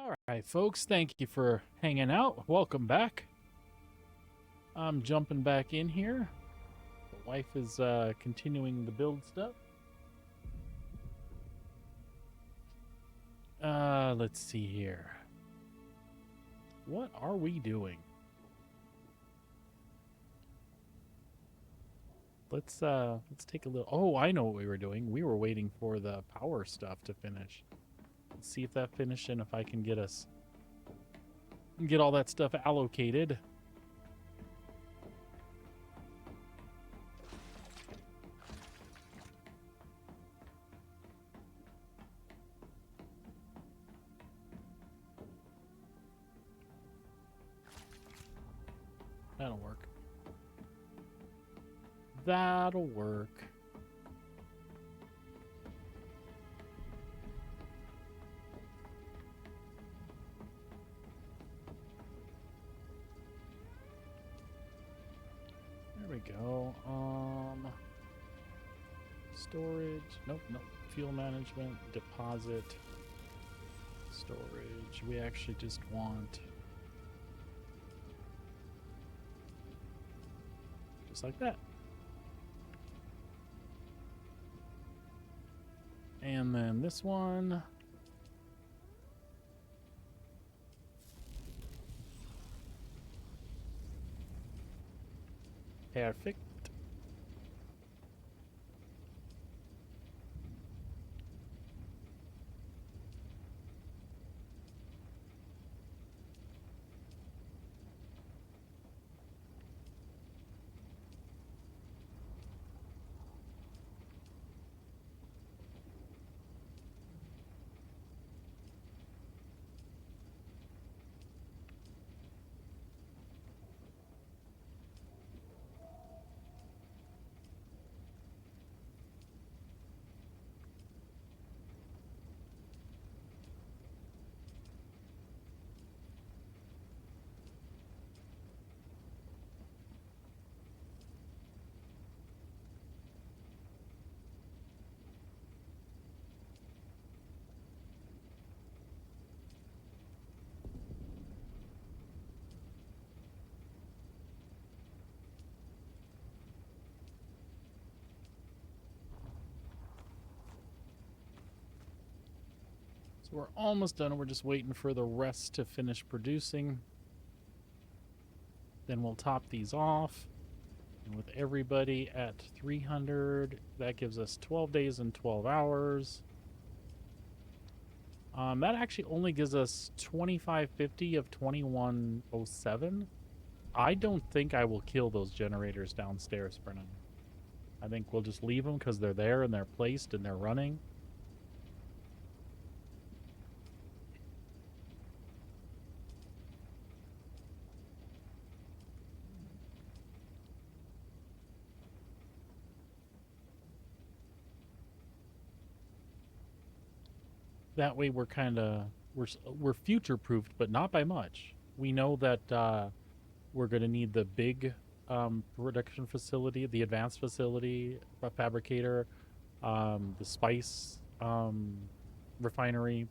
All right, folks, thank you for hanging out. Welcome back. I'm jumping back in here. The wife is continuing the build stuff. Let's see here. What are we doing? Let's take a little. Oh, I know what we were doing. We were waiting for the power stuff to finish. Let's see if that finished and if I can get all that stuff allocated. That'll work. That'll work. There we go. Storage. Nope. Fuel management. Deposit. Storage. We actually just want... just like that. And then this one. Perfect. We're almost done. We're just waiting for the rest to finish producing. Then we'll top these off. And with everybody at 300, that gives us 12 days and 12 hours. That actually only gives us 2550 of 2107. I don't think I will kill those generators downstairs for now. I think we'll just leave them because they're there and they're placed and they're running. That way we're kind of we're future proofed, but not by much. We know that we're going to need the big production facility, the advanced facility, a fabricator, the spice refinery.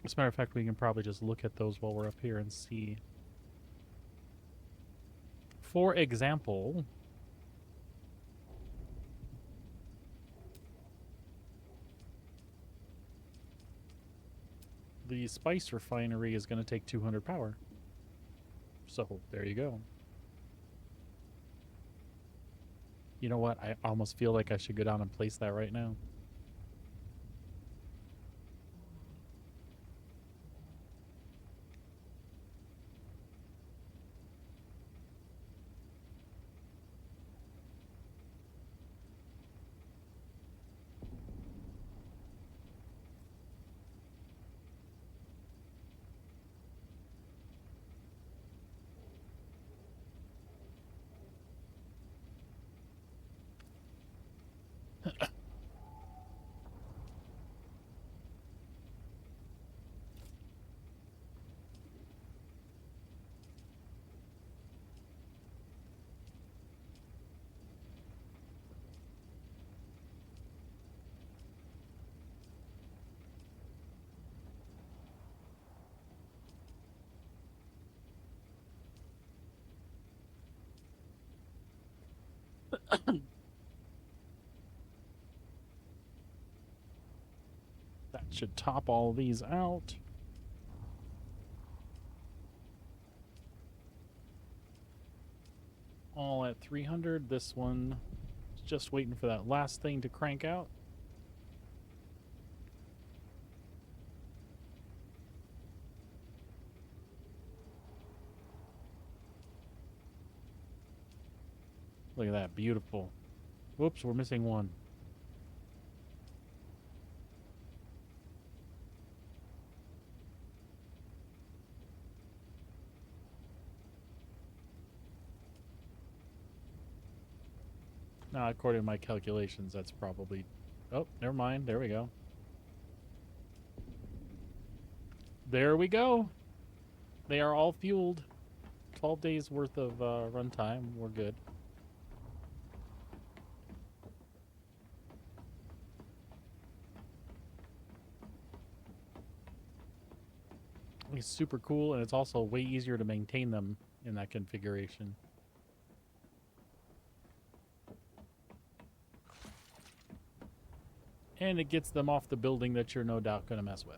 As a matter of fact, we can probably just look at those while we're up here and see. For example, the spice refinery is going to take 200 power. So, there you go. You know what? I almost feel like I should go down and place that right now. That should top all these out. All at 300. This one is just waiting for that last thing to crank out. Look at that, beautiful. Whoops, we're missing one. Now, according to my calculations, that's probably... Oh, never mind. There we go. There we go. They are all fueled. 12 days worth of runtime. We're good. It's super cool, and it's also way easier to maintain them in that configuration. And it gets them off the building that you're no doubt going to mess with.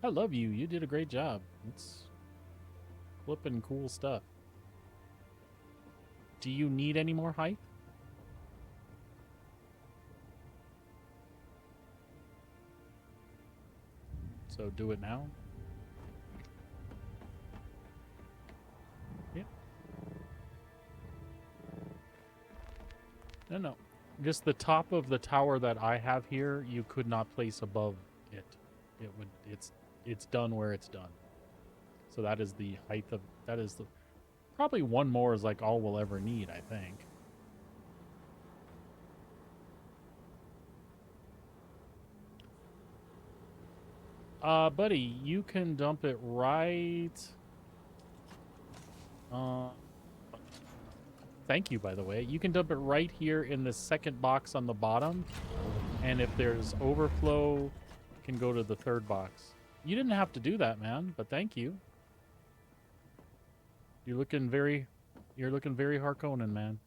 I love you. You did a great job. It's flipping cool stuff. Do you need any more height? So do it now. Yep. No. Just the top of the tower that I have here, you could not place above it. It would. It's done where it's done. So that is the height of. That is the. Probably one more is like all we'll ever need, I think. Buddy, you can dump it right... Thank you, by the way. You can dump it right here in the second box on the bottom. And if there's overflow, you can go to the third box. You didn't have to do that, man, but thank you. You're looking very Harkonnen, man.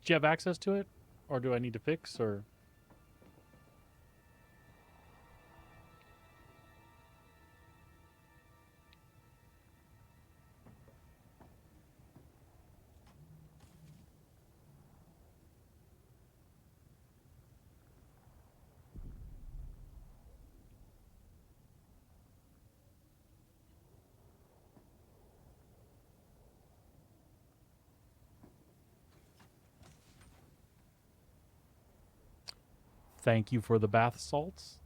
Do you have access to it? Or do I need to fix, or... Thank you for the bath salts.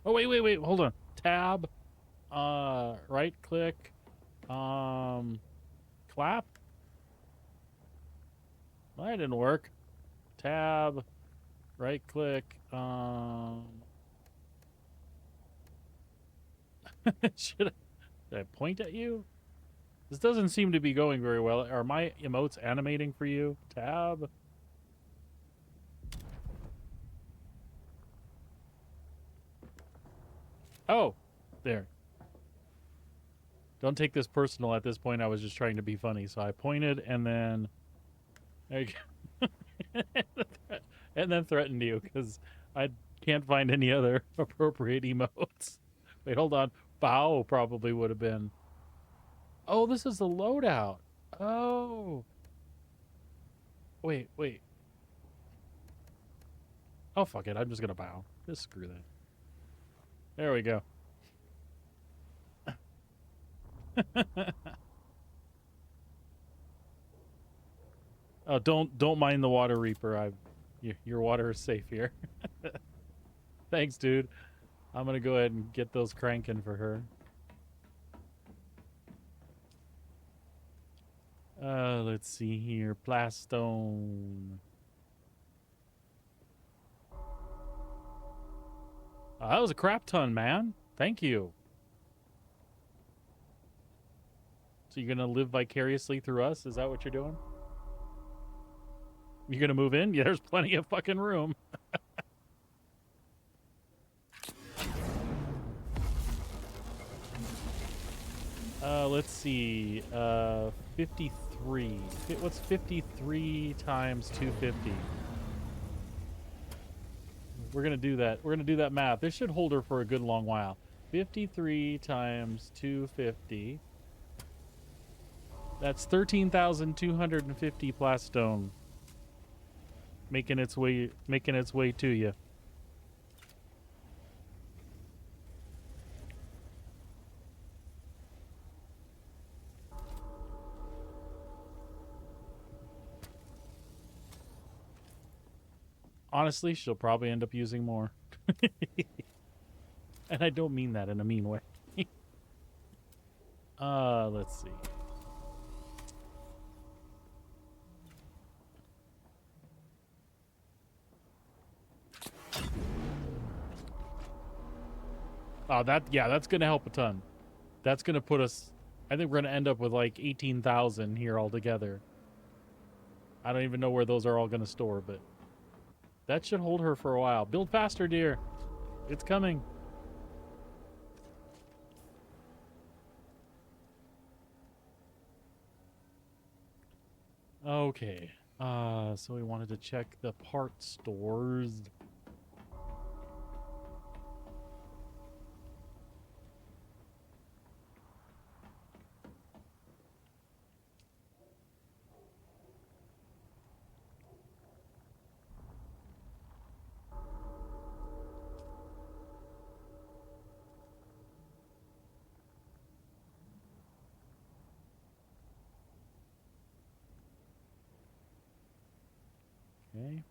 Oh, wait, hold on. Tab, right click, clap. That didn't work. Tab, right click, did I point at you? This doesn't seem to be going very well. Are my emotes animating for you? Tab. Oh, there. Don't take this personal at this point. I was just trying to be funny. So I pointed and then... There you go. And then threatened you because I can't find any other appropriate emotes. Wait, hold on. Bow probably would have been... Oh, this is the loadout. Oh. Wait. Oh, fuck it. I'm just going to bow. Just screw that. There we go. Oh, don't mind the water reaper. Your water is safe here. Thanks, dude. I'm going to go ahead and get those cranking for her. Let's see here. Plastone. That was a crap ton, man. Thank you. So you're gonna live vicariously through us? Is that what you're doing? You're gonna move in? Yeah, there's plenty of fucking room. Let's see. 53. What's 53 times 250? We're gonna do that. We're gonna do that math. This should hold her for a good long while. 53 times 250. That's 13,250 plastone. Making its way to you. Honestly, she'll probably end up using more. And I don't mean that in a mean way. Let's see. Oh, that's going to help a ton. That's going to put us, I think we're going to end up with like 18,000 here altogether. I don't even know where those are all going to store, but that should hold her for a while. Build faster, dear. It's coming. Okay. So we wanted to check the part stores. Okay.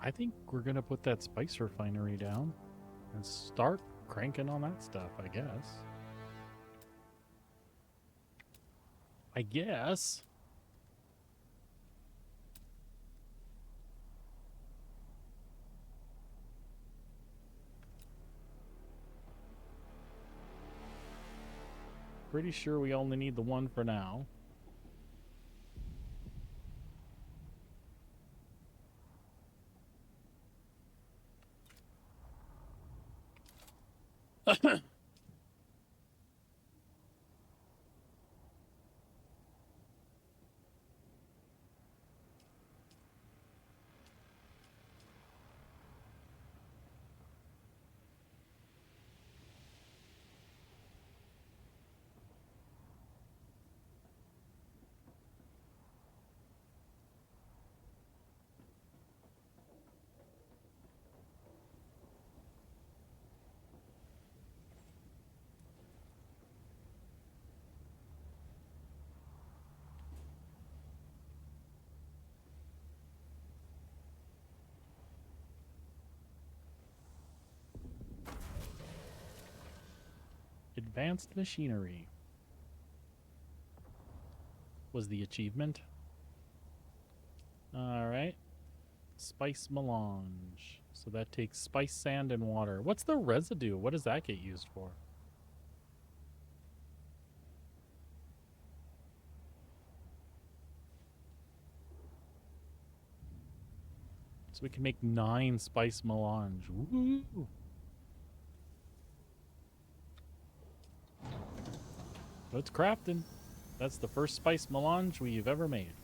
I think we're going to put that spice refinery down and start cranking on that stuff, I guess. I guess. Pretty sure we only need the one for now. Advanced machinery was the achievement. All right. Spice melange. So that takes spice, sand, and water. What's the residue? What does that get used for? So we can make 9 spice melange. Woo! It's crafting. That's the first spice melange we've ever made.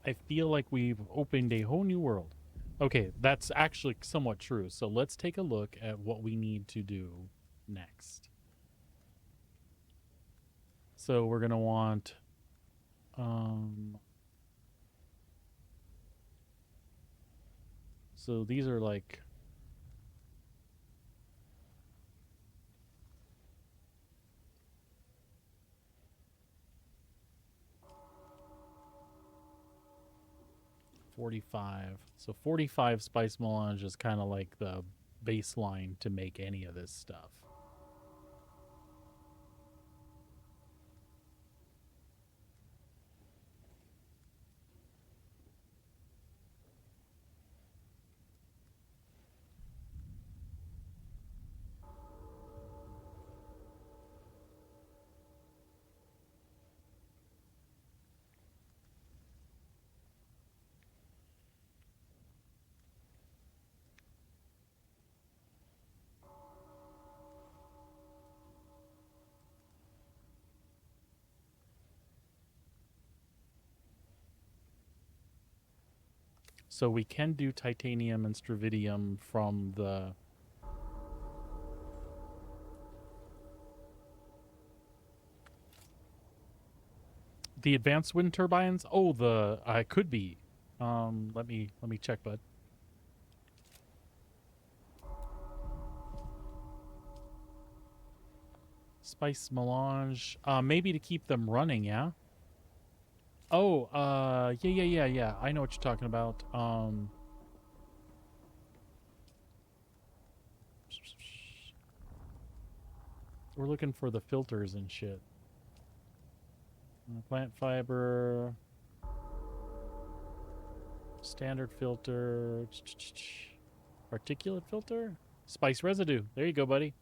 I feel like we've opened a whole new world. Okay, that's actually somewhat true. So let's take a look at what we need to do next. So we're going to want so these are like 45. So 45 spice melange is kind of like the baseline to make any of this stuff. So we can do titanium and stravidium from the advanced wind turbines. Oh, the I could be. Let me check, bud. Spice melange. Maybe to keep them running, yeah. Oh, yeah. I know what you're talking about. We're looking for the filters and shit. Plant fiber. Standard filter. Particulate filter? Spice residue. There you go, buddy.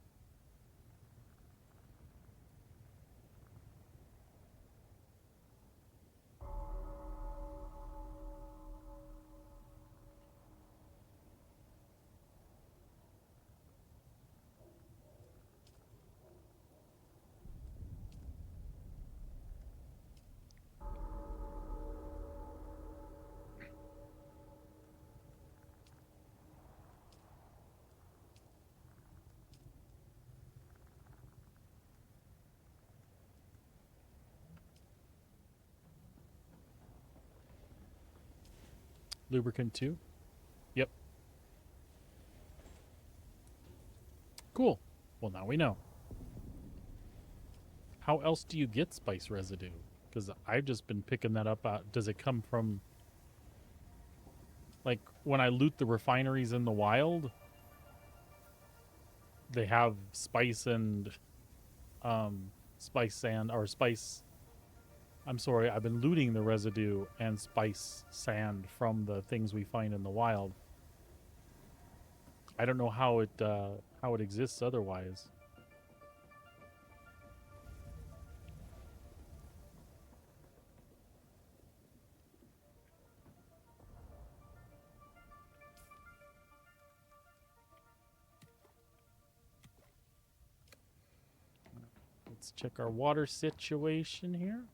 Lubricant 2. Yep. Cool. Well, now we know. How else do you get spice residue? Because I've just been picking that up out. Does it come from, like, when I loot the refineries in the wild, they have spice and spice sand or spice. I'm sorry, I've been looting the residue and spice sand from the things we find in the wild. I don't know how it exists otherwise. Let's check our water situation here.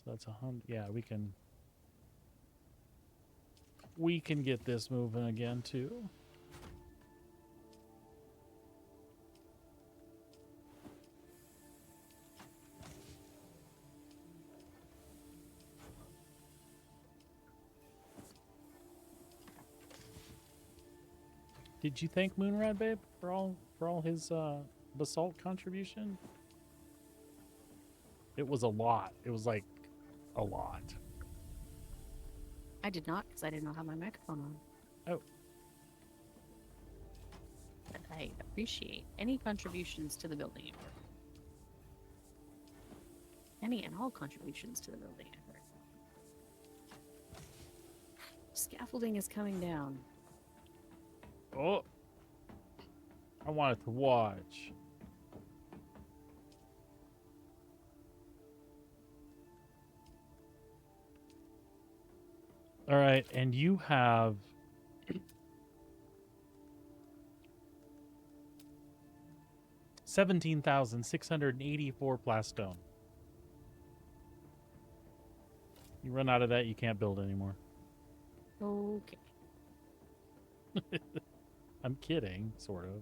So that's 100. Yeah, we can get this moving again too. Did you thank Moonrad, babe, for all his basalt contribution? It was a lot. It was like a lot. I did not because I didn't know how my microphone on. Oh. But I appreciate any contributions to the building effort. Any and all contributions to the building effort. Scaffolding is coming down. Oh. I wanted to watch. All right, and you have 17,684 plastone. You run out of that, you can't build anymore. Okay. I'm kidding, sort of.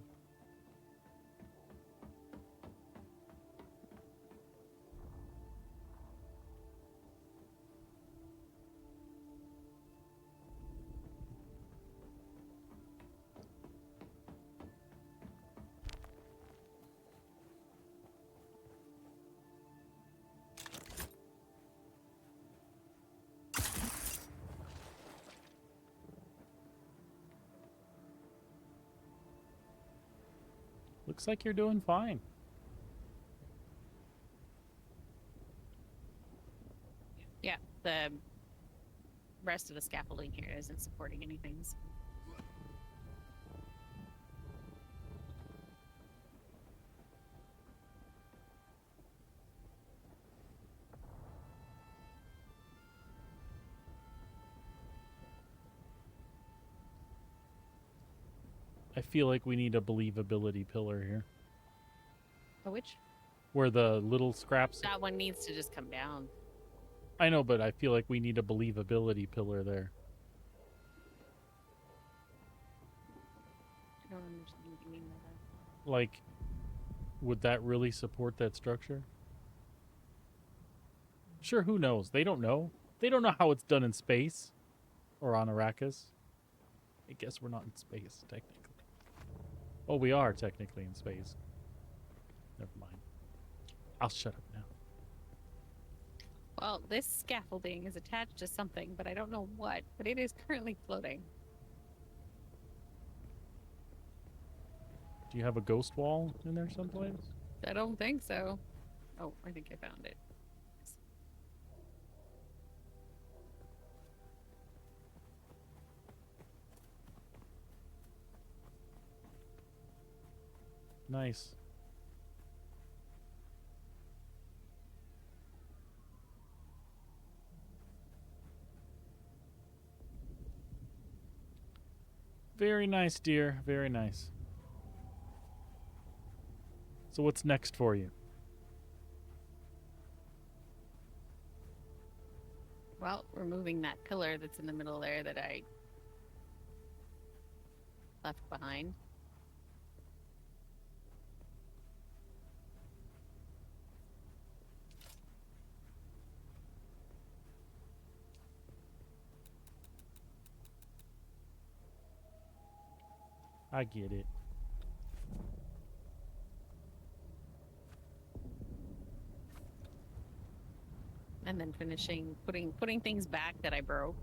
Looks like you're doing fine. Yeah, the rest of the scaffolding here isn't supporting anything. So. I feel like we need a believability pillar here. Oh, which? Where the little scraps... That one needs to just come down. I know, but I feel like we need a believability pillar there. I don't understand what you mean by that. Like, would that really support that structure? Sure, who knows? They don't know. They don't know how it's done in space. Or on Arrakis. I guess we're not in space, technically. Oh, we are technically in space. Never mind. I'll shut up now. Well, this scaffolding is attached to something, but I don't know what. But it is currently floating. Do you have a ghost wall in there someplace? I don't think so. Oh, I think I found it. Nice. Very nice, dear. Very nice. So what's next for you? Well, removing that pillar that's in the middle there that I left behind. I get it. And then finishing putting things back that I broke.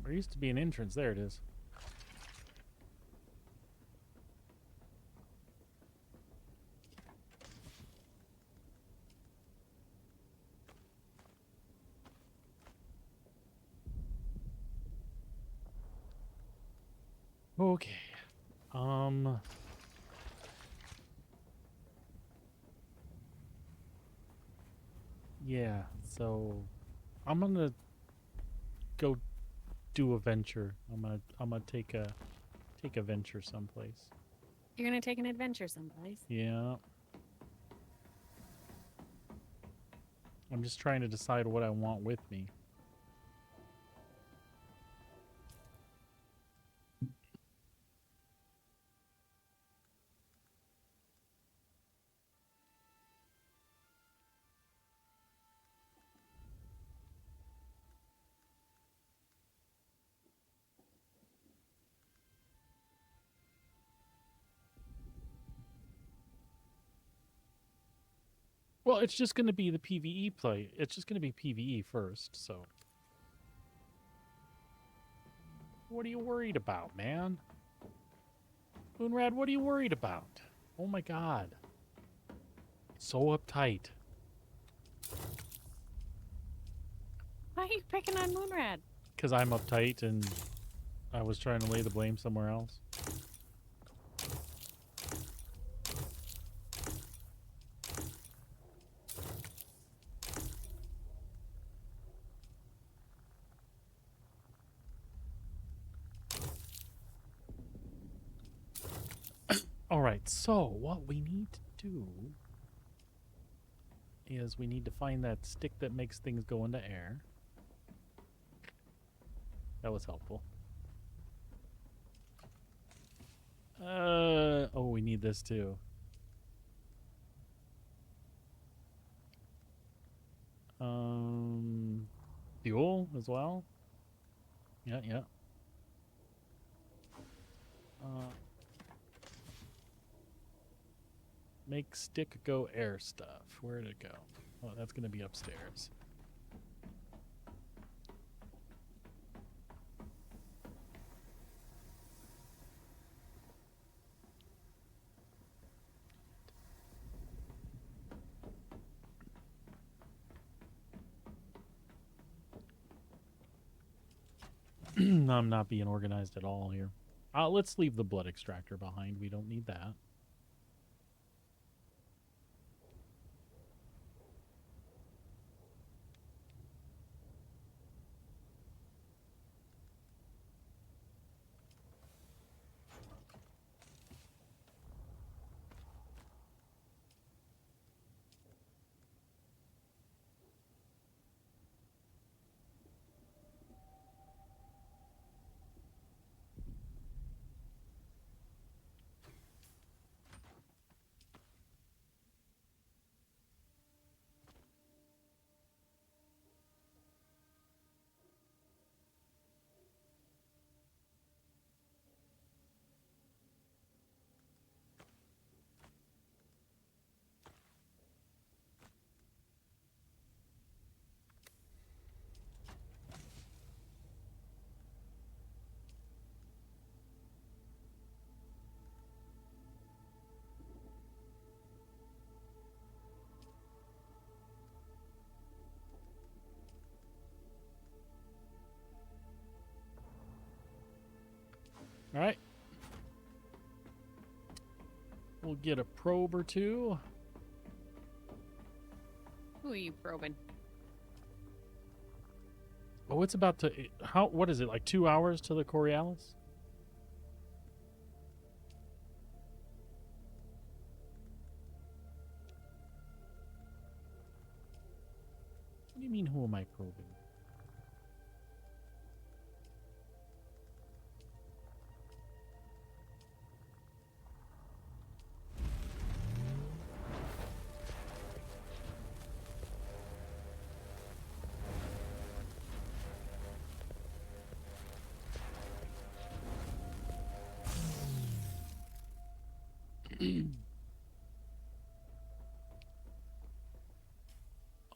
There used to be an entrance. There it is. Okay. Yeah, so I'm gonna go do a venture. I'm gonna take a venture someplace. You're gonna take an adventure someplace. Yeah. I'm just trying to decide what I want with me. Well, it's just going to be the PvE play. It's just going to be PvE first, so. What are you worried about, man? Moonrad, what are you worried about? Oh my god. So uptight. Why are you picking on Moonrad? Because I'm uptight and I was trying to lay the blame somewhere else. All right, so what we need to do is we need to find that stick that makes things go into air. That was helpful. Oh, we need this too. Fuel as well. Yeah, yeah. Make stick go air stuff. Where'd it go? Oh, that's gonna be upstairs. I'm not being organized at all here. Let's leave the blood extractor behind. We don't need that. All right. We'll get a probe or two. Who are you probing? Oh, it's about to. How? What is it? Like 2 hours to the Coriolis? What do you mean? Who am I probing?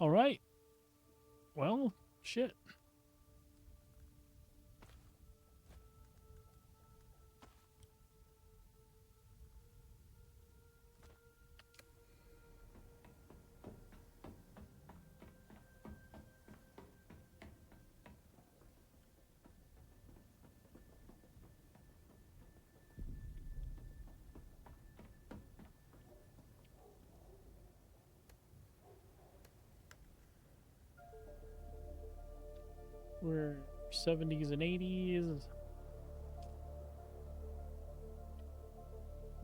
All right. Well, shit. We're 70s and 80s.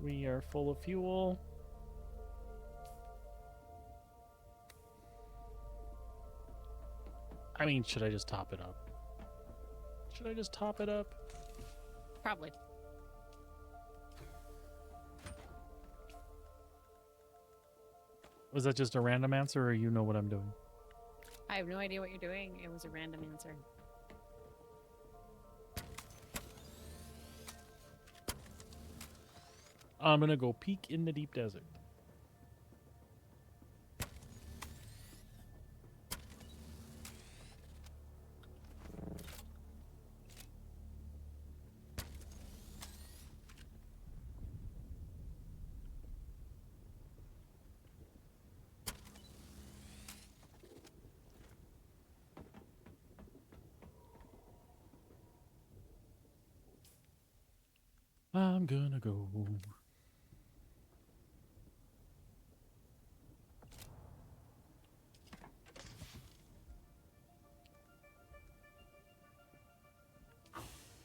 We are full of fuel. I mean, should I just top it up? Should I just top it up? Probably. Was that just a random answer, or you know what I'm doing? I have no idea what you're doing. It was a random answer. I'm gonna go peek in the deep desert. I'm gonna go.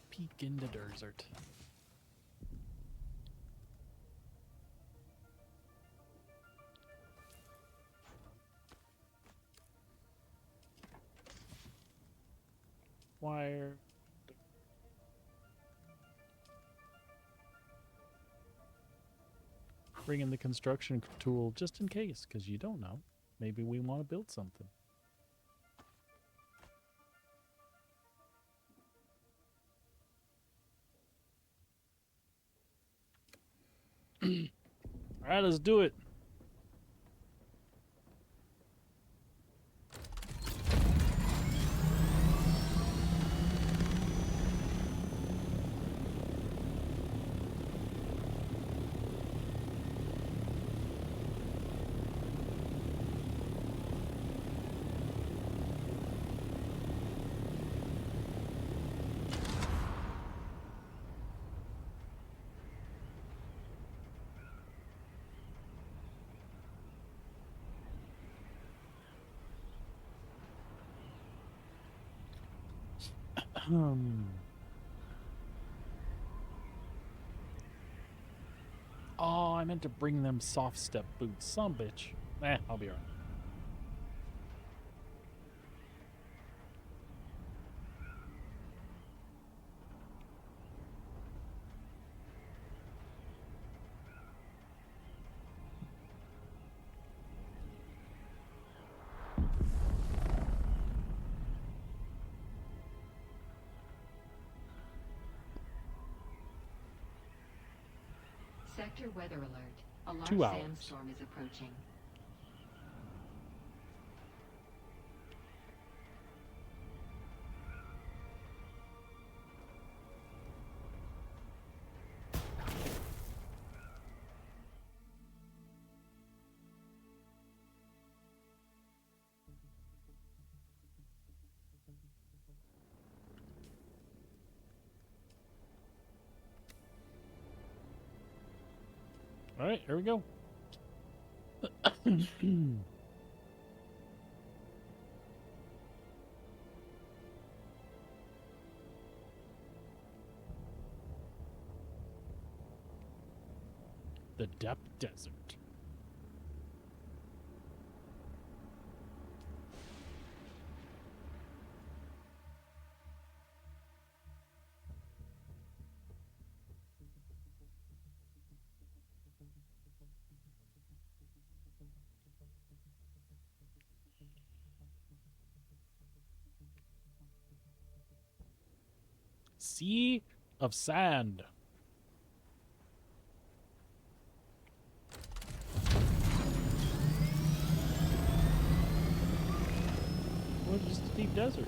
Peek in the desert. Bring in the construction tool just in case, because you don't know. Maybe we want to build something. All right, let's do it. Oh, I meant to bring them soft step boots. Some bitch. I'll be alright. Sector weather alert. A large 2 hours. sandstorm is approaching. All right, here we go. The Depth Desert. Sea of Sand. Well, just a deep desert.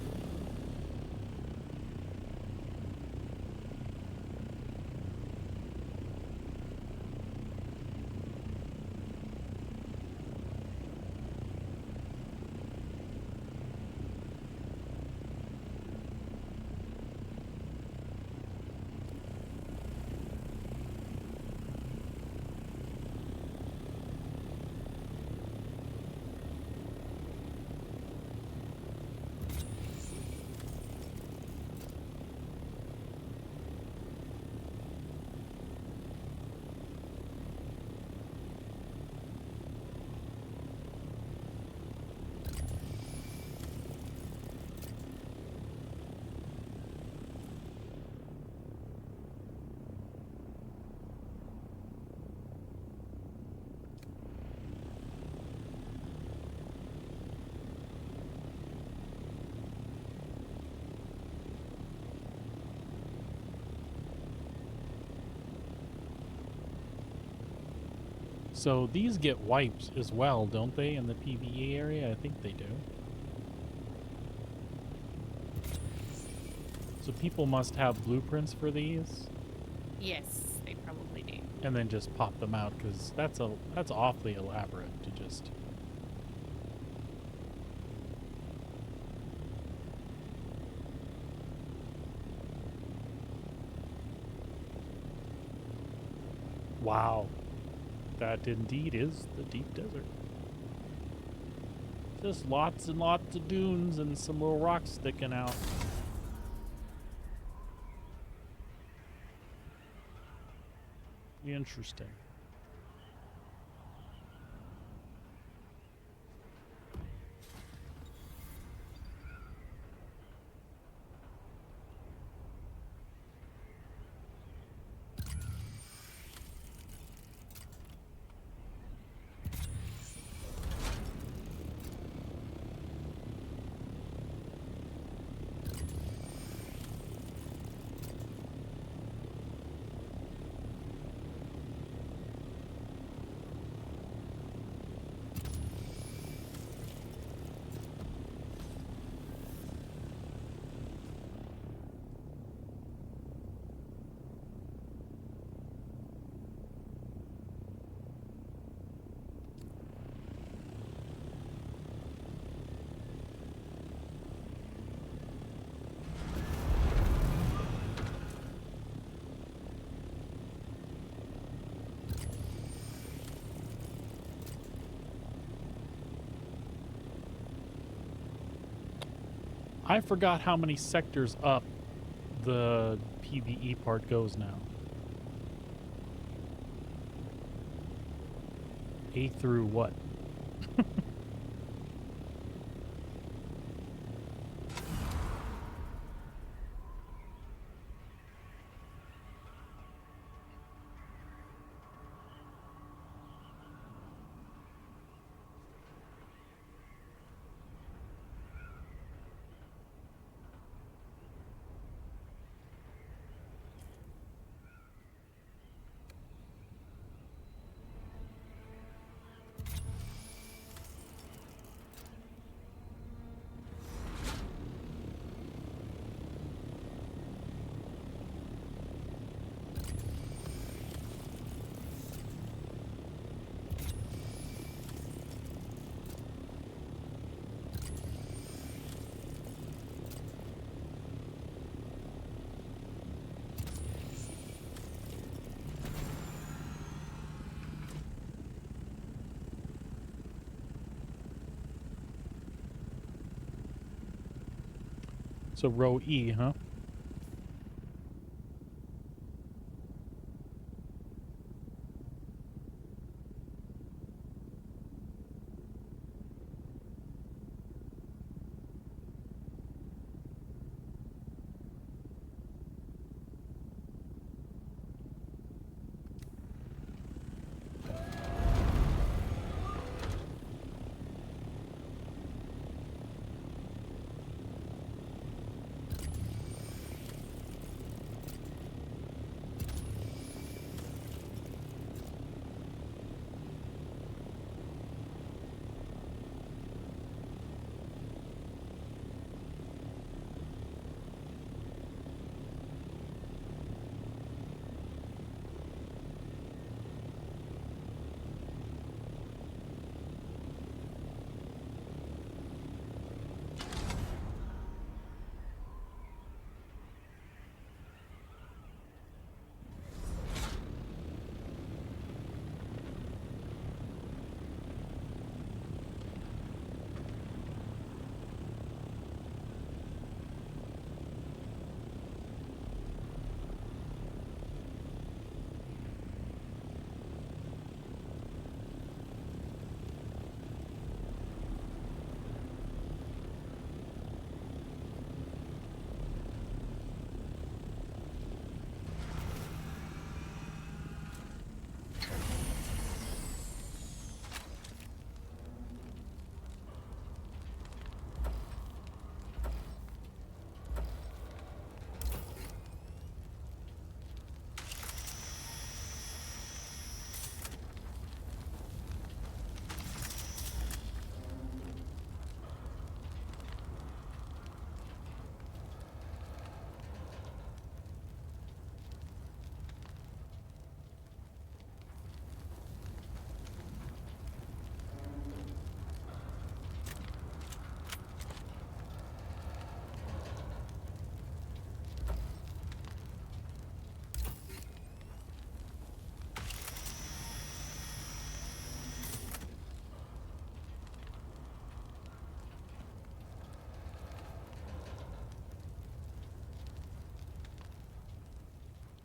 So these get wiped as well, don't they, in the PvE area? I think they do. So people must have blueprints for these, Yes, they probably do. and then just pop them out, because that's awfully elaborate to just. Wow. That indeed is the deep desert. Just lots and lots of dunes and some little rocks sticking out. Interesting. I forgot how many sectors up the PvE part goes now. A through what? So row E, huh?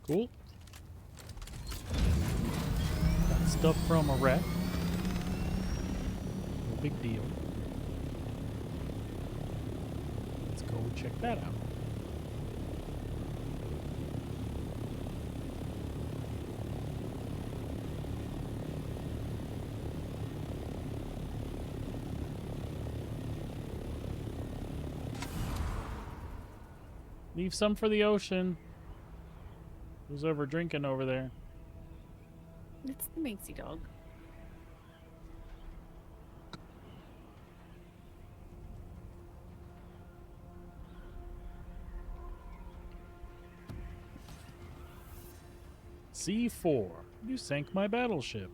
Cool. Got stuff from a wreck. No big deal. Let's go check that out. Leave some for the ocean. Who's over drinking over there? It's the Minxie dog. C4. You sank my battleship.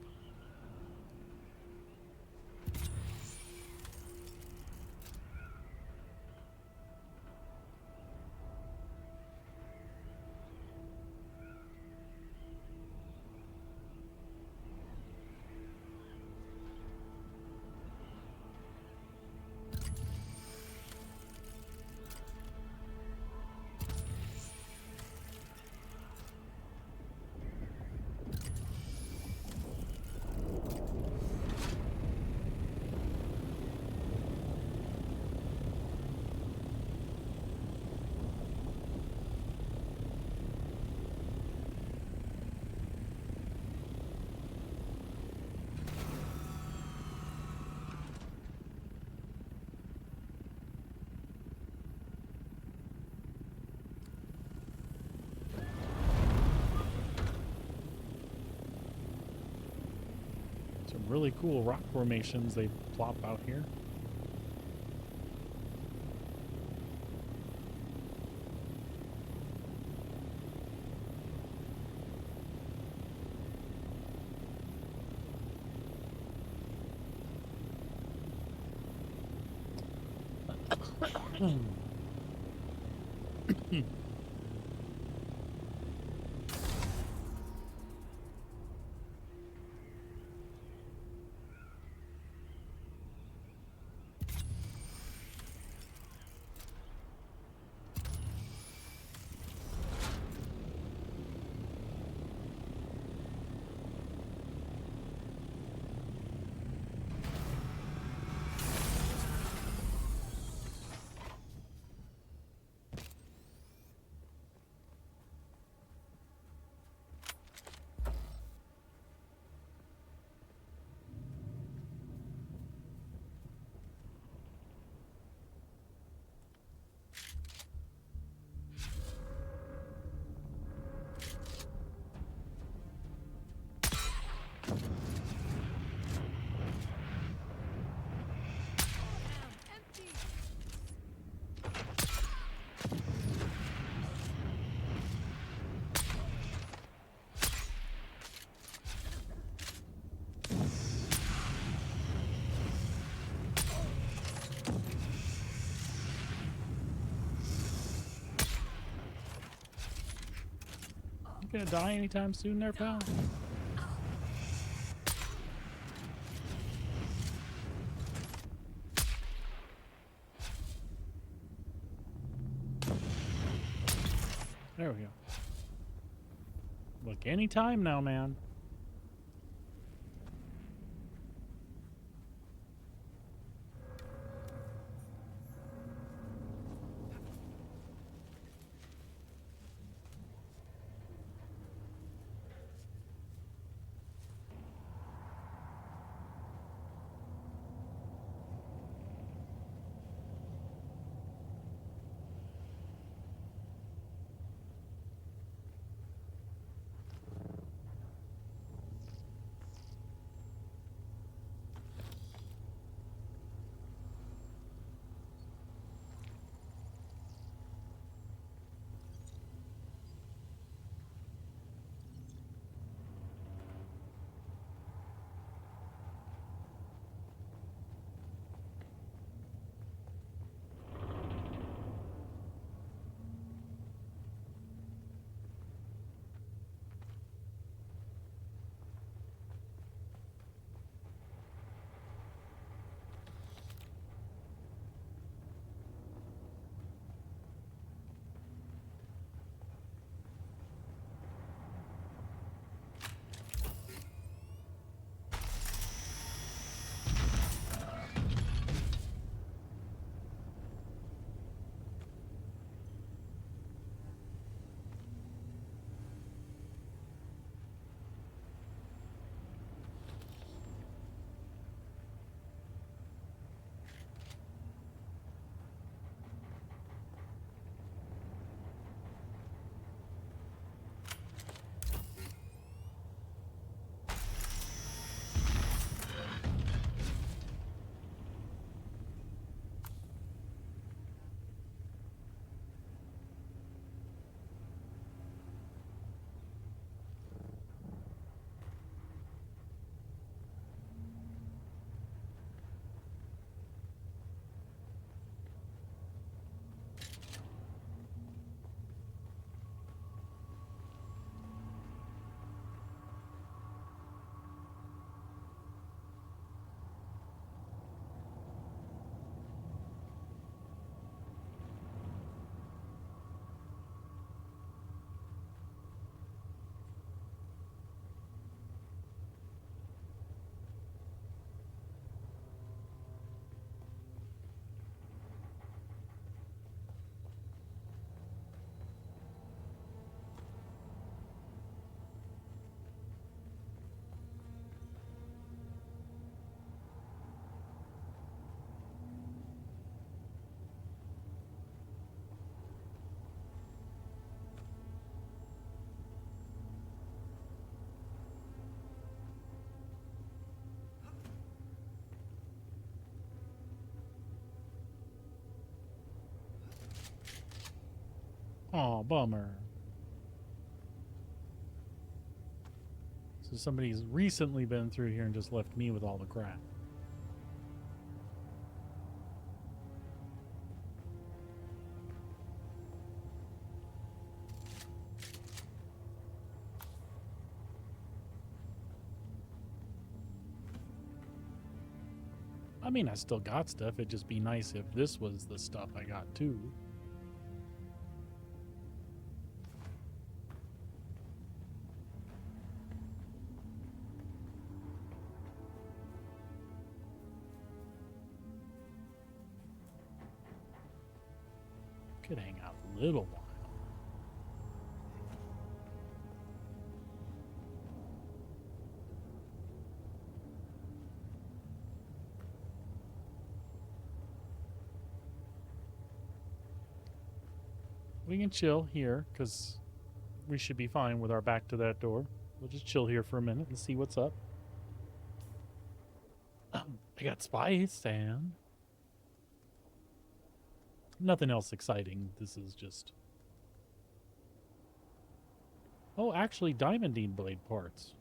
Some really cool rock formations they plop out here. You gonna die anytime soon there, pal? There we go. Look, anytime now, man. Aw, bummer. So somebody's recently been through here and just left me with all the crap. I mean, I still got stuff. It'd just be nice if this was the stuff I got too. Could hang out a little while. We can chill here, because we should be fine with our back to that door. We'll just chill here for a minute and see what's up. I got spice and nothing else exciting. This is just... Oh, actually, diamondine blade parts.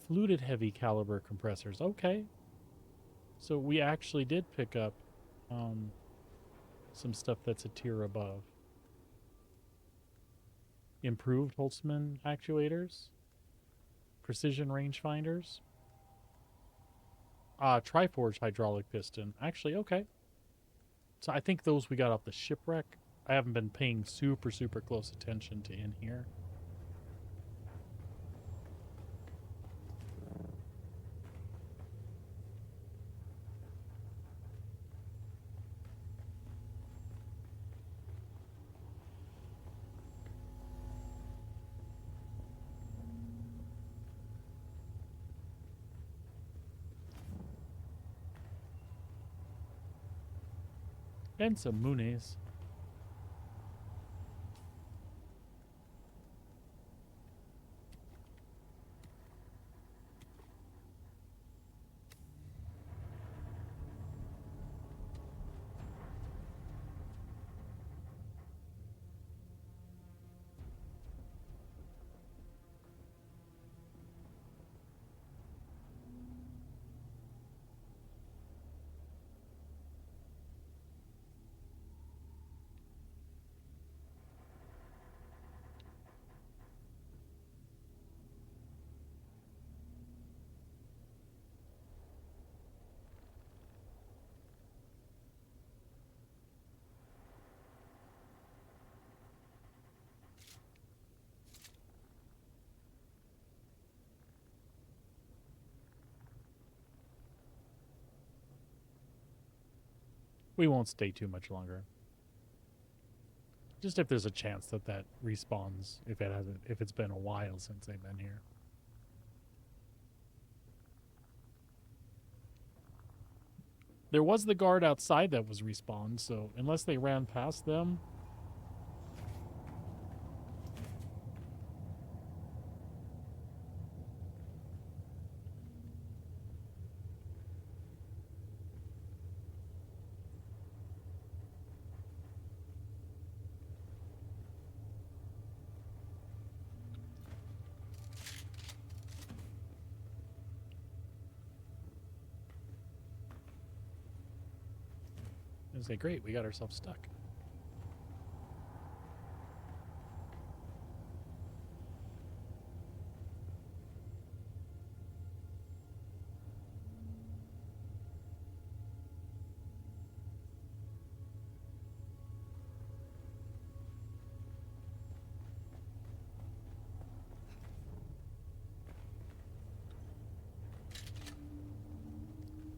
Fluted heavy caliber compressors. Okay. So we actually did pick up some stuff that's a tier above. Improved Holtzman actuators. Precision rangefinders. Triforge hydraulic piston. Actually, okay. So I think those we got off the shipwreck. I haven't been paying super close attention to in here. And some moonies. We won't stay too much longer. Just if there's a chance that that respawns, if it's been a while since they've been here. There was the guard outside that was respawned, so unless they ran past them. And say, great, we got ourselves stuck.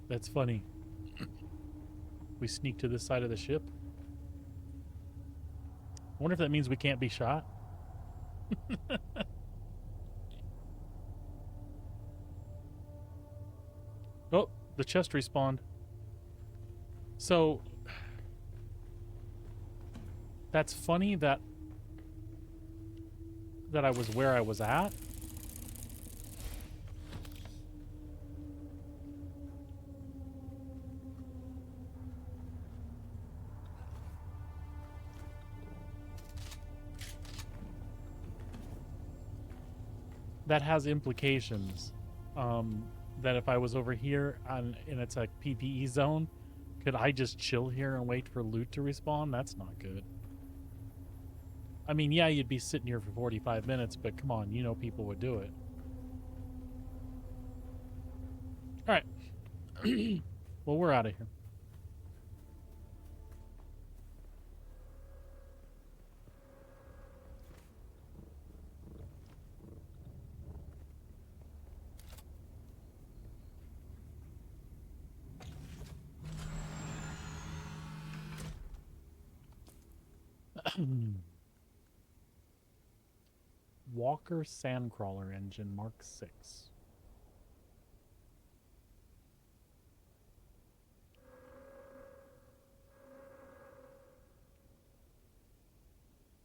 That's funny. We sneak to this side of the ship. I wonder if that means we can't be shot. Oh, the chest respawned. So that's funny that I was where I was at. that has implications. That if I was over here and it's a PPE zone, could I just chill here and wait for loot to respawn? That's not good. I mean, yeah, you'd be sitting here for 45 minutes, but come on, you know people would do it. All right. Well, we're out of here. Walker Sandcrawler engine Mark 6.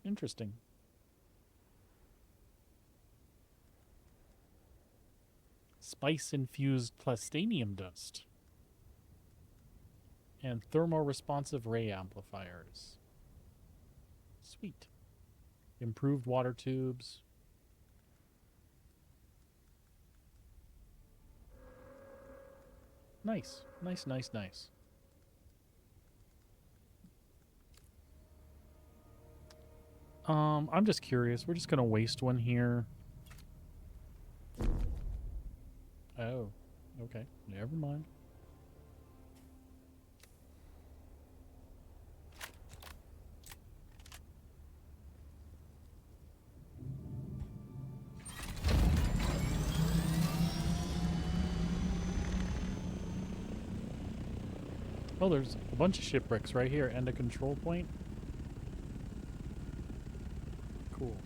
Interesting. Spice infused plastinium dust. And thermoresponsive ray amplifiers. Sweet. Improved water tubes. Nice. Nice, nice, nice. I'm just curious. We're just gonna waste one here. Oh, okay. Never mind. Oh, there's a bunch of shipwrecks right here and a control point. Cool.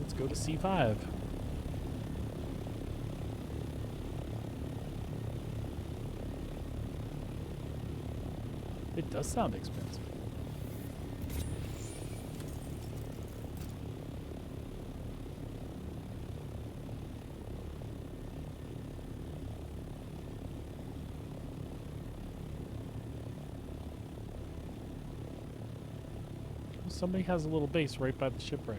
Let's go to C5. It does sound expensive. Somebody has a little base right by the shipwreck.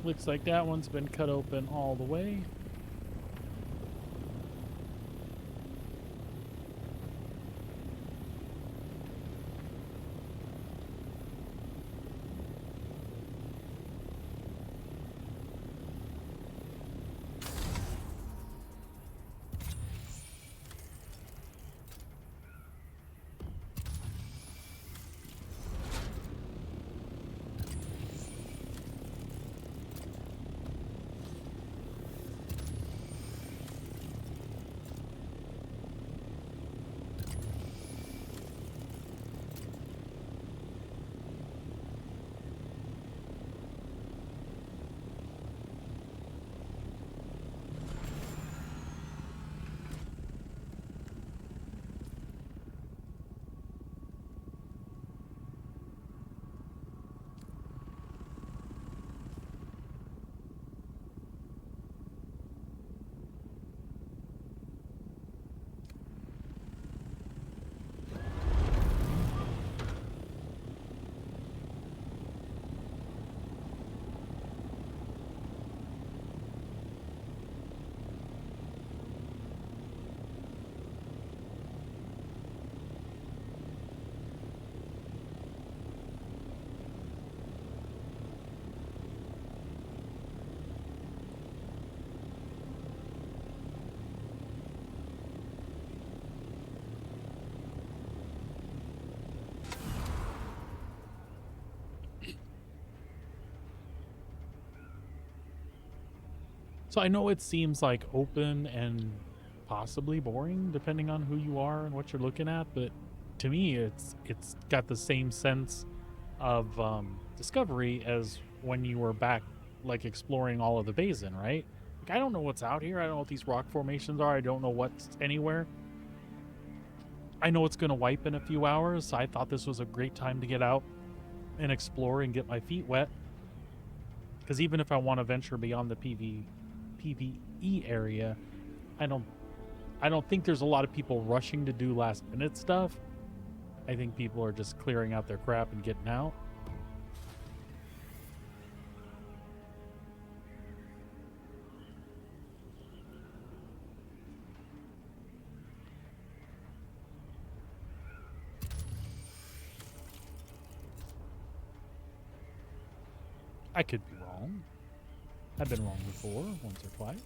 Looks like that one's been cut open all the way. So I know it seems like open and possibly boring depending on who you are and what you're looking at, but to me it's got the same sense of discovery as when you were back like exploring all of the basin, right? Like I don't know what's out here. I don't know what these rock formations are. I don't know what's anywhere. I know it's going to wipe in a few hours. So I thought this was a great time to get out and explore and get my feet wet. Because even if I want to venture beyond the PvE area, I don't think there's a lot of people rushing to do last minute stuff. I think people are just clearing out their crap and getting out. I could be wrong. I've been wrong before, once or twice.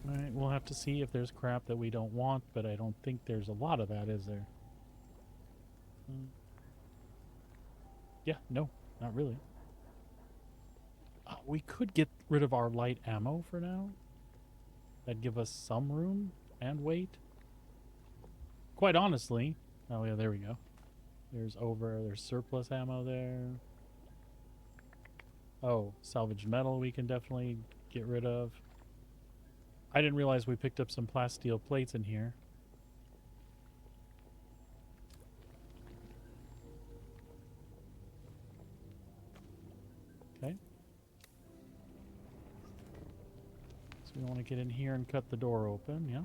Alright, we'll have to see if there's crap that we don't want, but I don't think there's a lot of that, is there? Yeah, no, not really. We could get rid of our light ammo for now. That'd give us some room and weight. Quite honestly. Oh yeah, there we go. There's surplus ammo there. Oh, salvaged metal we can definitely get rid of. I didn't realize we picked up some plasteel plates in here. Okay. So we want to get in here and cut the door open, yeah?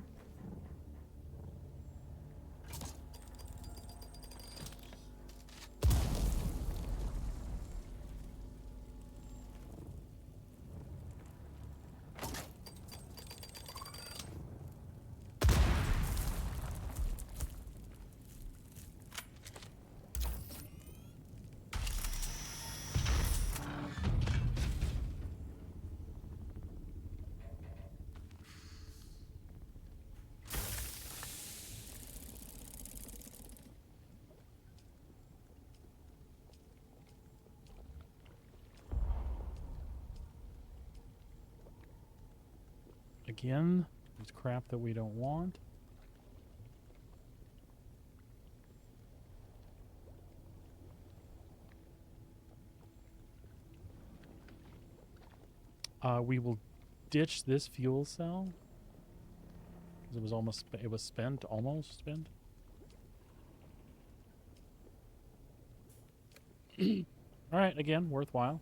Again, there's crap that we don't want. We will ditch this fuel cell because it was almost spent. All right, again, worthwhile.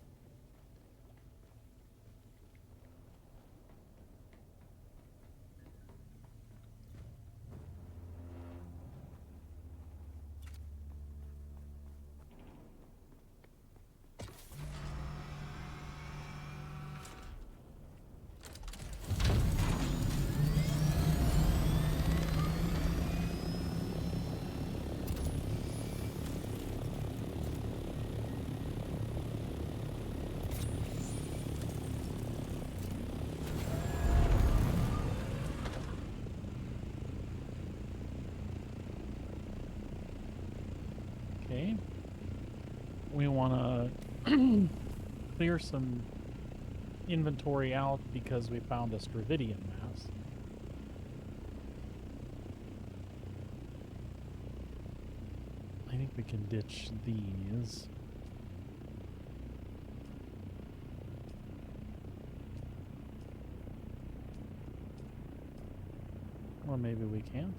Okay. We want to clear some inventory out because we found a Stravidian mass. I think we can ditch these. Or maybe we can't.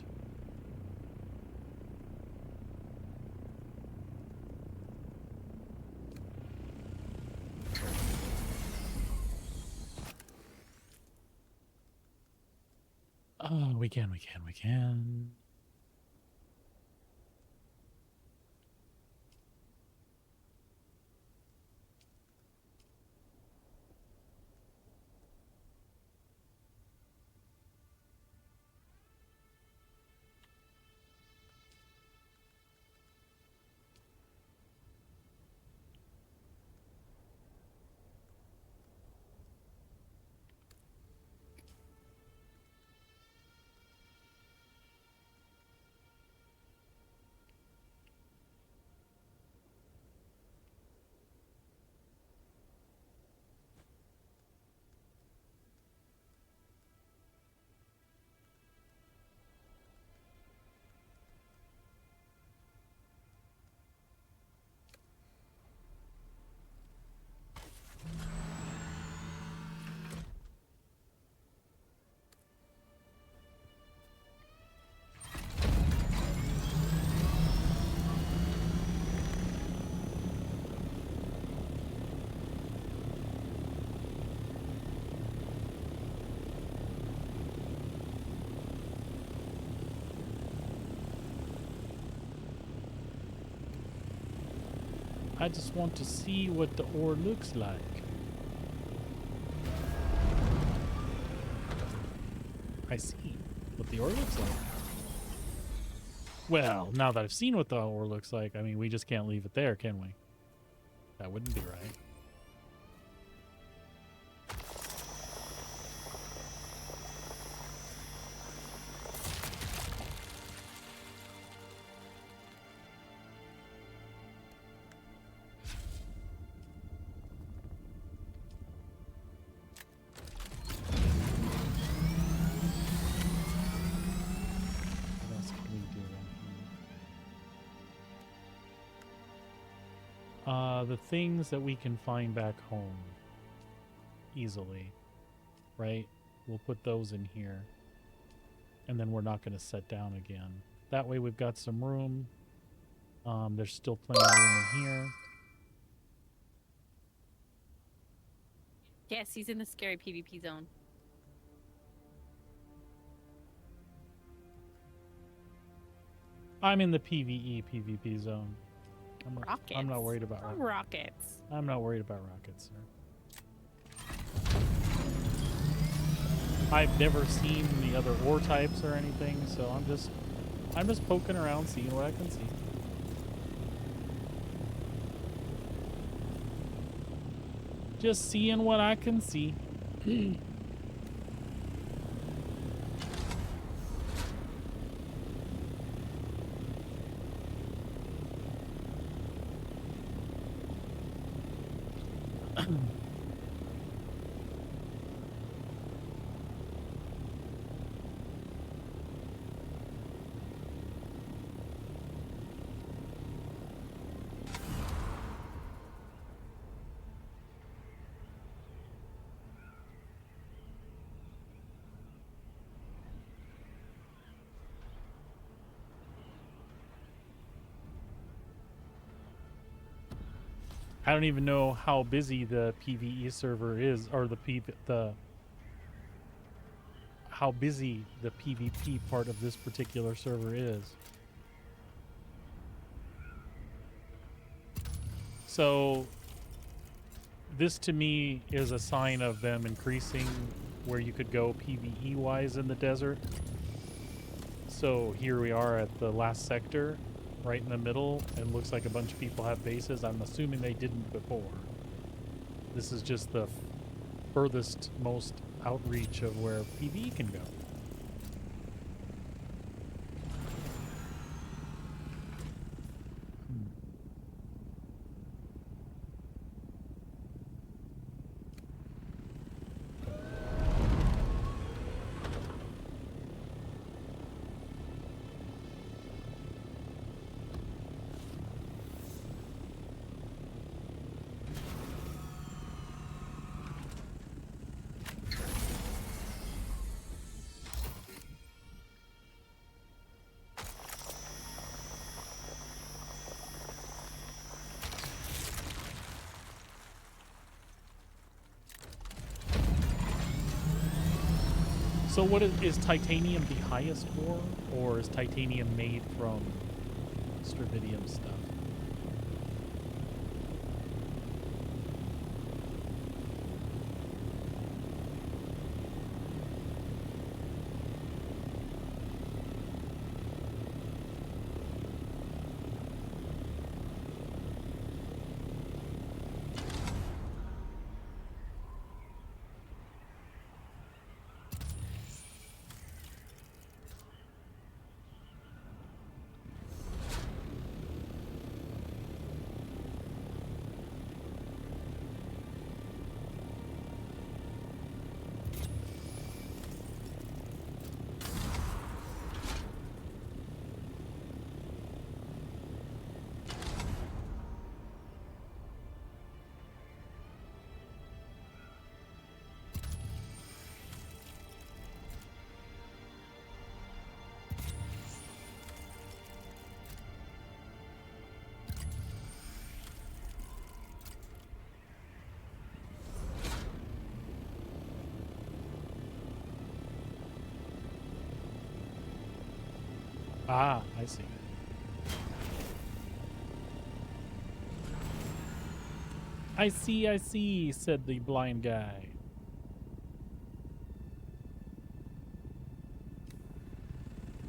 Oh, we can. I just want to see what the ore looks like. I see what the ore looks like. Well, now that I've seen what the ore looks like, I mean, we just can't leave it there, can we? That wouldn't be right. What else can we do in here? The things that we can find back home easily, right? We'll put those in here. And then we're not going to set down again. That way we've got some room. There's still plenty of room in here. Yes, he's in the scary PvP zone. I'm in the PvE PvP zone. Rockets. I'm not worried about rockets. Rockets. I'm not worried about rockets, sir. I've never seen the other ore types or anything, so I'm just poking around, seeing what I can see. Just seeing what I can see. I don't even know how busy the PvE server is, or how busy the PvP part of this particular server is. So this to me is a sign of them increasing where you could go PvE wise in the desert. So here we are at the last sector, right in the middle, and looks like a bunch of people have bases. I'm assuming they didn't before. This is just the furthest most outreach of where PvE can go. So what is titanium the highest ore, or is titanium made from strontium stuff? Ah, I see. I see, said the blind guy.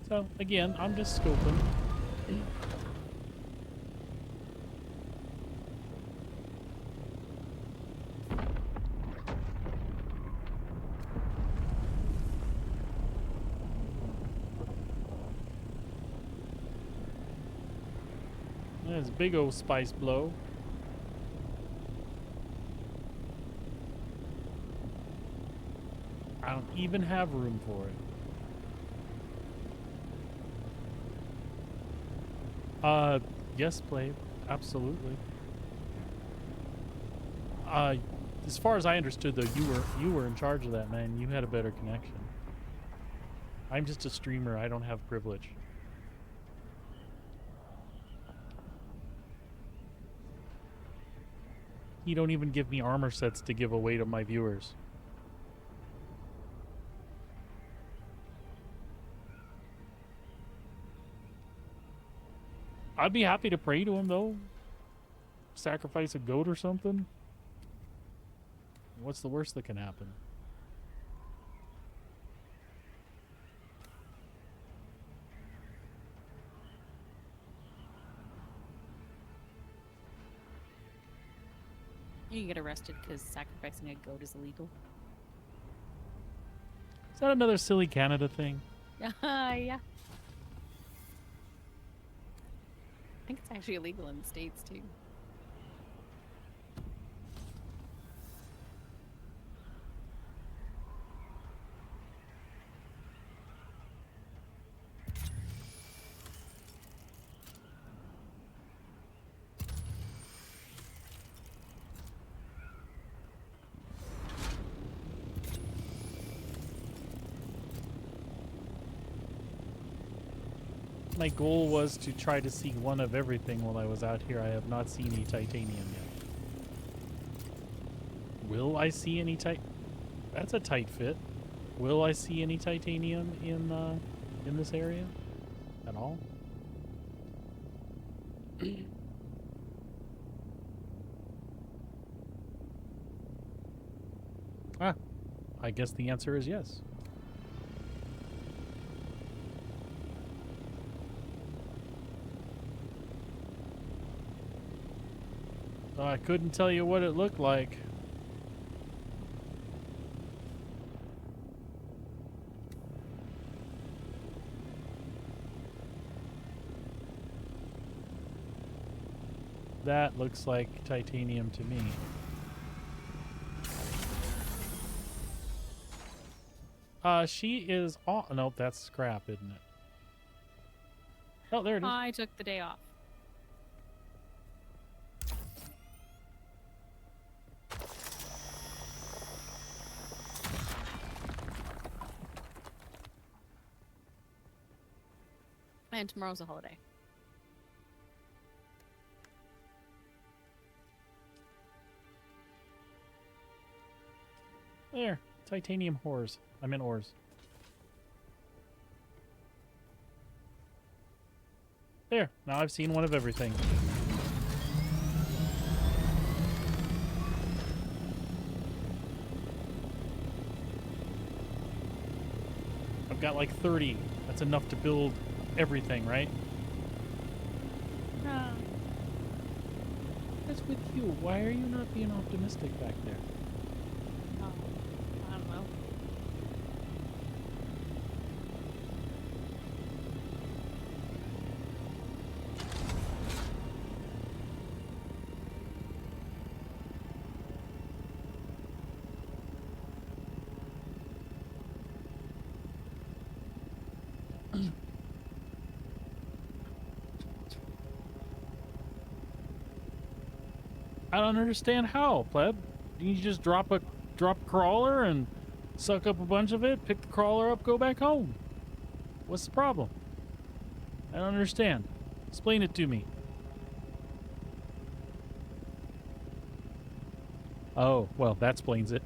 So, again, I'm just scoping. There's a big old spice blow. I don't even have room for it. Yes, Blade. Absolutely. As far as I understood, though, you were in charge of that, man. You had a better connection. I'm just a streamer. I don't have privilege. You don't even give me armor sets to give away to my viewers. I'd be happy to pray to him, though. Sacrifice a goat or something. What's the worst that can happen? You can get arrested because sacrificing a goat is illegal. Is that another silly Canada thing? Yeah. I think it's actually illegal in the States, too. My goal was to try to see one of everything while I was out here. I have not seen any titanium yet. Will I see any That's a tight fit. Will I see any titanium in this area at all? Ah, I guess the answer is yes. I couldn't tell you what it looked like. That looks like titanium to me. She is all. Nope, that's scrap, isn't it? Oh, there it is. I took the day off. And tomorrow's a holiday. There, titanium ores. I meant ores. there. Now I've seen one of everything. I've got like 30. That's enough to build everything, right? Ah. What's with you? Why are you not being optimistic back there? Oh, I don't know. I don't understand how, pleb. You just drop a crawler and suck up a bunch of it, pick the crawler up, go back home. What's the problem? I don't understand. Explain it to me. Oh, well, that explains it.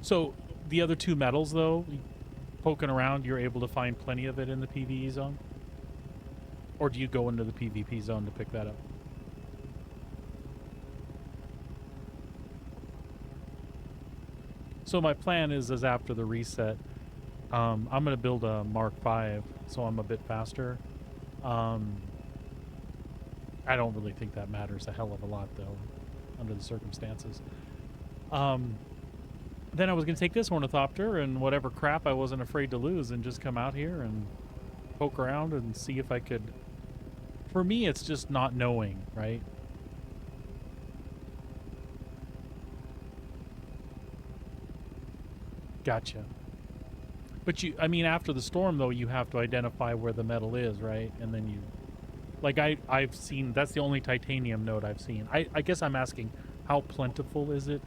So, the other two metals, though, poking around, you're able to find plenty of it in the PvE zone? Or do you go into the PvP zone to pick that up? So my plan is after the reset, I'm going to build a Mark V, so I'm a bit faster. I don't really think that matters a hell of a lot, though, under the circumstances. Then I was going to take this ornithopter and whatever crap I wasn't afraid to lose and just come out here and poke around and see if I could... For me, it's just not knowing, right? Gotcha. But I mean, after the storm, though, you have to identify where the metal is, right? And then you... Like, I've seen... That's the only titanium node I've seen. I guess I'm asking, how plentiful is it?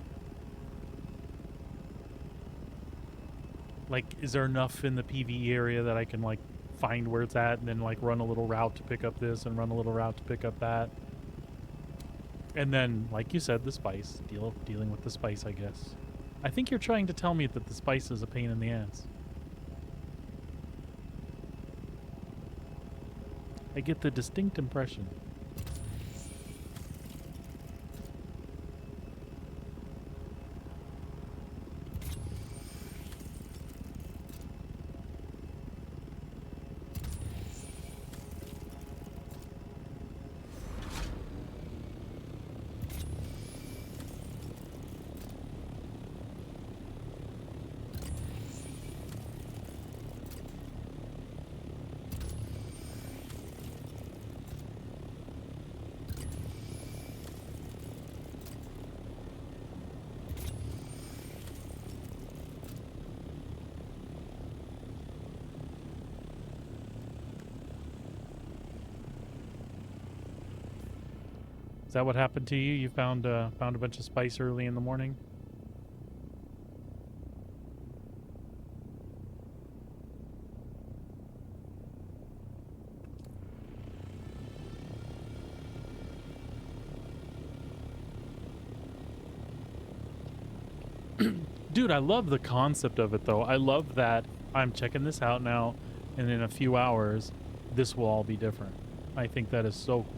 Like, is there enough in the PvE area that I can, like, find where it's at and then, like, run a little route to pick up this and run a little route to pick up that? And then, like you said, the spice. Dealing with the spice, I guess. I think you're trying to tell me that the spice is a pain in the ass. I get the distinct impression. Is that what happened to you? You found a bunch of spice early in the morning? Dude, I love the concept of it, though. I love that I'm checking this out now, and in a few hours, this will all be different. I think that is so cool.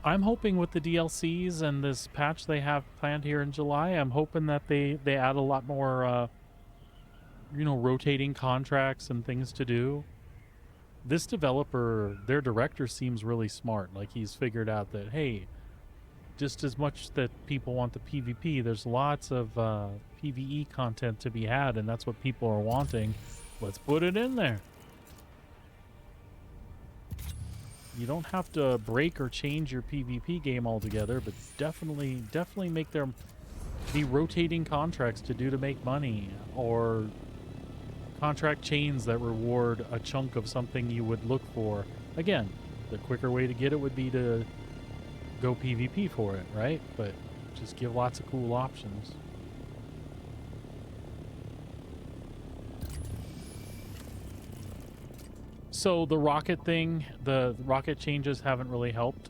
I'm hoping with the DLCs and this patch they have planned here in July, I'm hoping that they add a lot more, you know, rotating contracts and things to do. This developer, their director seems really smart. Like, he's figured out that, hey, just as much that people want the PvP, there's lots of PvE content to be had, and that's what people are wanting. Let's put it in there. You don't have to break or change your PvP game altogether, but definitely make there be rotating contracts to make money, or contract chains that reward a chunk of something you would look for. Again, the quicker way to get it would be to go PvP for it, right? But just give lots of cool options. So the rocket thing, the rocket changes haven't really helped.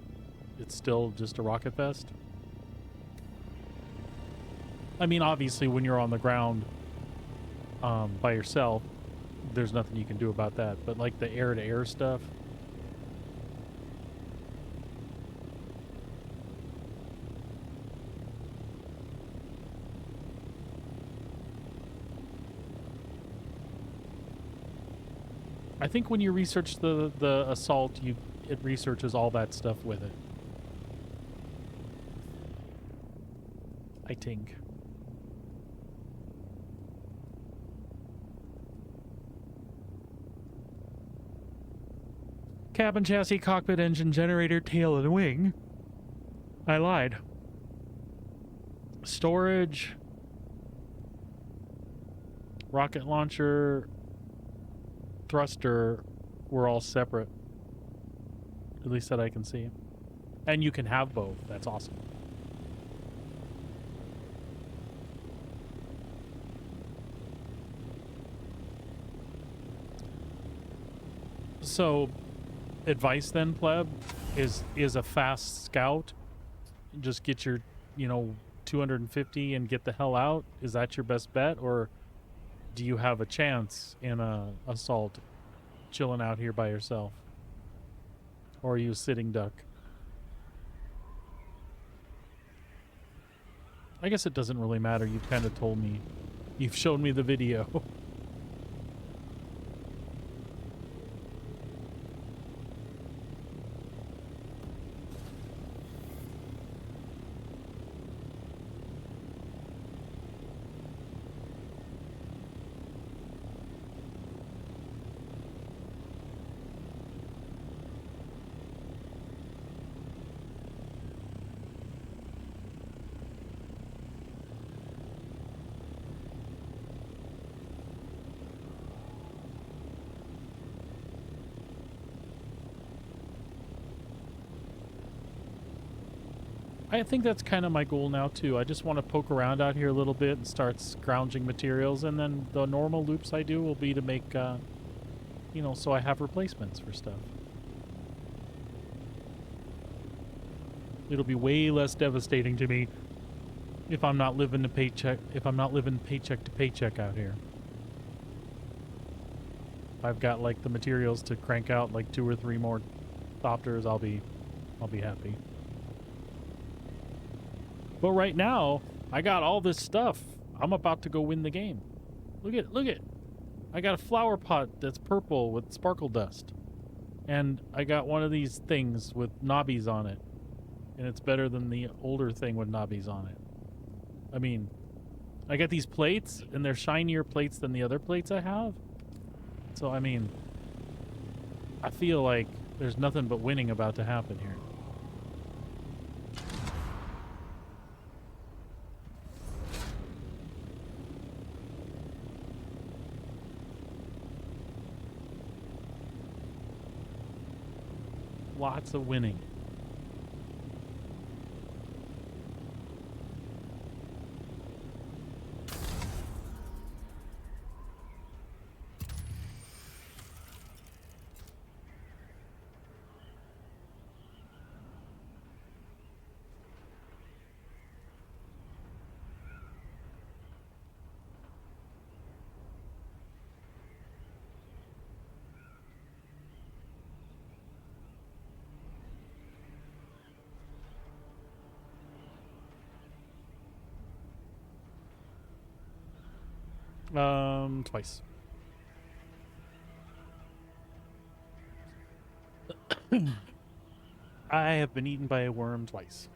It's still just a rocket fest. I mean, obviously, when you're on the ground by yourself, there's nothing you can do about that. But like the air-to-air stuff, I think when you research the assault, it researches all that stuff with it. I think. Cabin chassis, cockpit, engine, generator, tail, and wing. I lied. Storage, rocket launcher, thruster were all separate. At least that I can see. And you can have both. That's awesome. So, advice then, pleb, is a fast scout. Just get your, 250 and get the hell out. Is that your best bet, or do you have a chance in a assault, chilling out here by yourself, or are you a sitting duck? I guess it doesn't really matter. You've kind of told me. You've shown me the video. I think that's kind of my goal now too. I just want to poke around out here a little bit and start scrounging materials, and then the normal loops I do will be to make, so I have replacements for stuff. It'll be way less devastating to me if I'm not living paycheck to paycheck out here. If I've got like the materials to crank out like 2 or 3 more Thopters, I'll be happy. But right now, I got all this stuff. I'm about to go win the game. Look at. I got a flower pot that's purple with sparkle dust. And I got one of these things with knobbies on it. And it's better than the older thing with knobbies on it. I mean, I got these plates, and they're shinier plates than the other plates I have. So, I mean, I feel like there's nothing but winning about to happen here. Lots of winning. Twice. I have been eaten by a worm twice.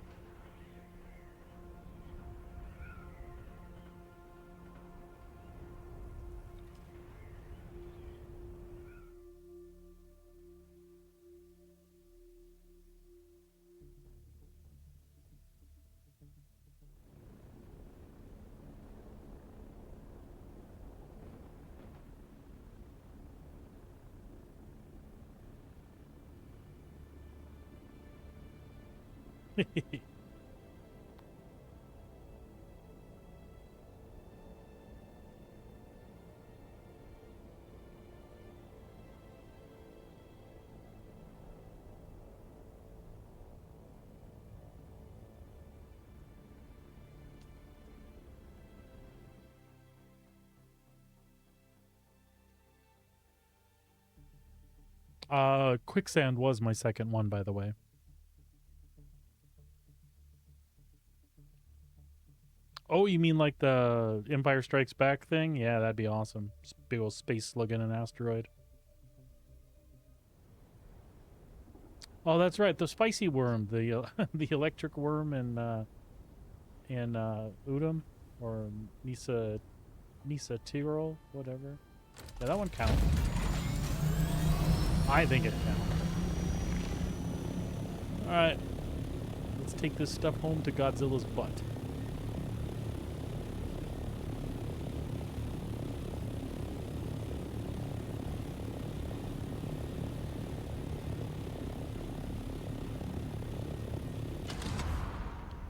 Quicksand was my second one, by the way. Oh, you mean like the Empire Strikes Back thing? Yeah, that'd be awesome. Just big old space slug in an asteroid. Oh, that's right. The spicy worm, the the electric worm in Udom or Nisa Tirol, whatever. Yeah, that one counts. I think it counts. All right, let's take this stuff home to Godzilla's butt.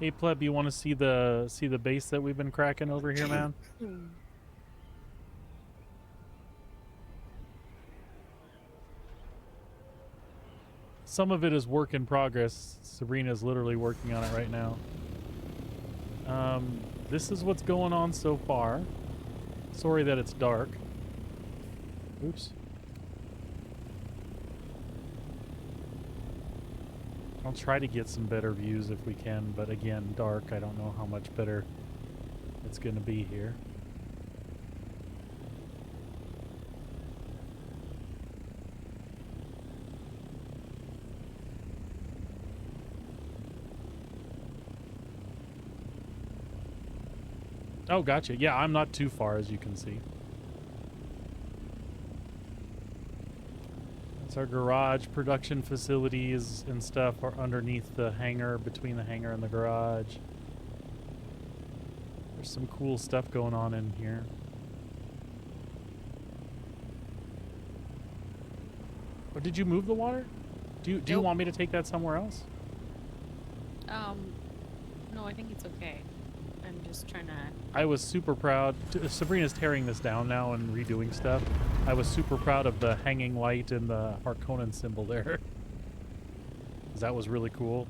Hey pleb, you want to see the base that we've been cracking over here, man? Some of it is work in progress. Sabrina's literally working on it right now. This is what's going on so far. Sorry that it's dark. Oops. I'll try to get some better views if we can, but again, dark. I don't know how much better it's going to be here. Oh, gotcha. Yeah, I'm not too far, as you can see. That's our garage. Production facilities and stuff are underneath the hangar, between the hangar and the garage. There's some cool stuff going on in here. Oh, did you move the water? Do you Nope. want me to take that somewhere else? No, I think it's okay. I'm just trying to. I was super proud. Sabrina's tearing this down now and redoing stuff. I was super proud of the hanging light and the Harkonnen symbol there. 'Cause that was really cool.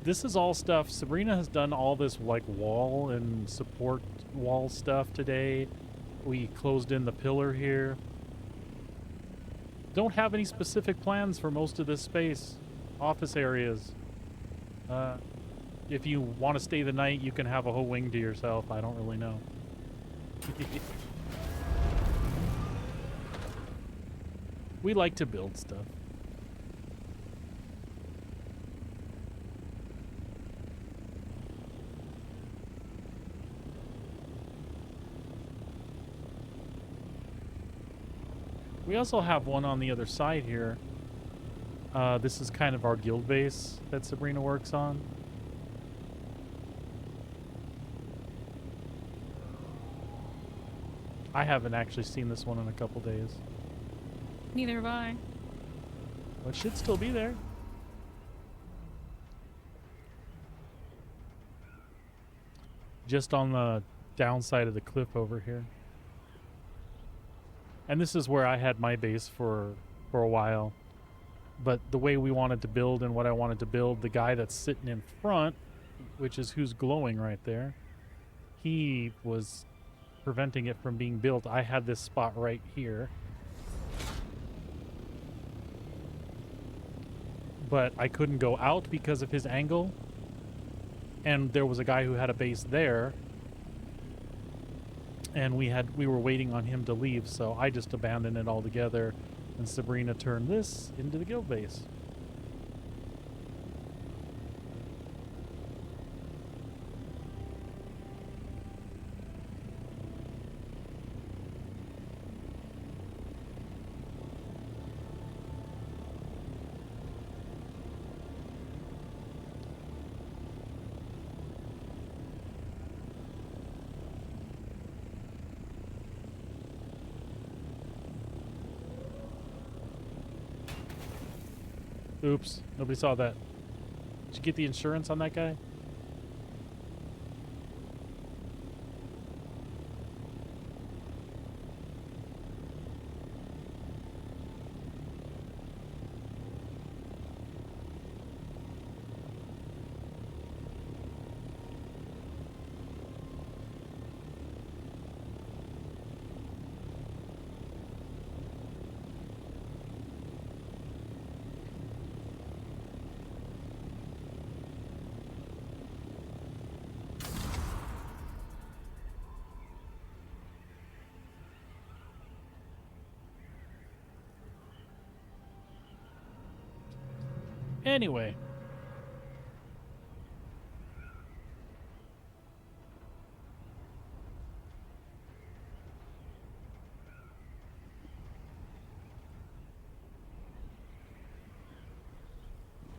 This is all stuff. Sabrina has done all this like wall and support wall stuff today. We closed in the pillar here. Don't have any specific plans for most of this space. Office areas. If you want to stay the night, you can have a whole wing to yourself. I don't really know. We like to build stuff. We also have one on the other side here. This is kind of our guild base that Sabrina works on. I haven't actually seen this one in a couple days. Neither have I. Well, it should still be there. Just on the downside of the cliff over here. And this is where I had my base for a while. But the way we wanted to build and what I wanted to build, the guy that's sitting in front, which is who's glowing right there, he was preventing it from being built. I had this spot right here. But I couldn't go out because of his angle. And there was a guy who had a base there. And we were waiting on him to leave, so I just abandoned it altogether. And Sabrina turned this into the guild base. Oops, nobody saw that. Did you get the insurance on that guy? Anyway.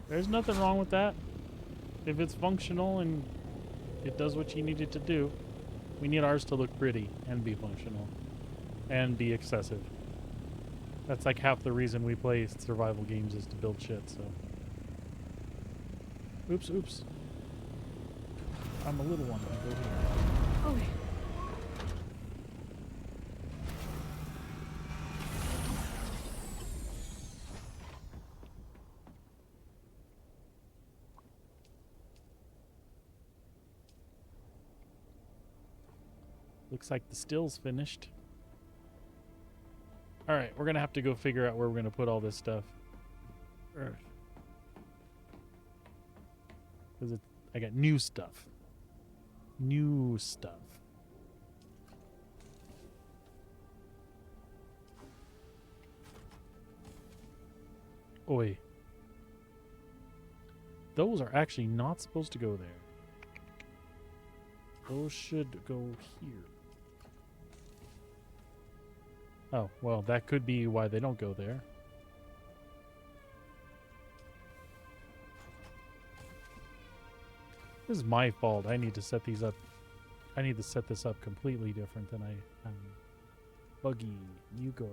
There's nothing wrong with that. If it's functional and it does what you need it to do. We need ours to look pretty and be functional and be excessive. That's like half the reason we play survival games is to build shit, so. Oops. I'm a little one. I go here. Okay. Looks like the still's finished. Alright, we're gonna have to go figure out where we're gonna put all this stuff. Because I got new stuff. New stuff. Oi. Those are actually not supposed to go there. Those should go here. Oh, well, that could be why they don't go there. This is my fault. I need to set these up. I need to set this up completely different than I am. Buggy, you go.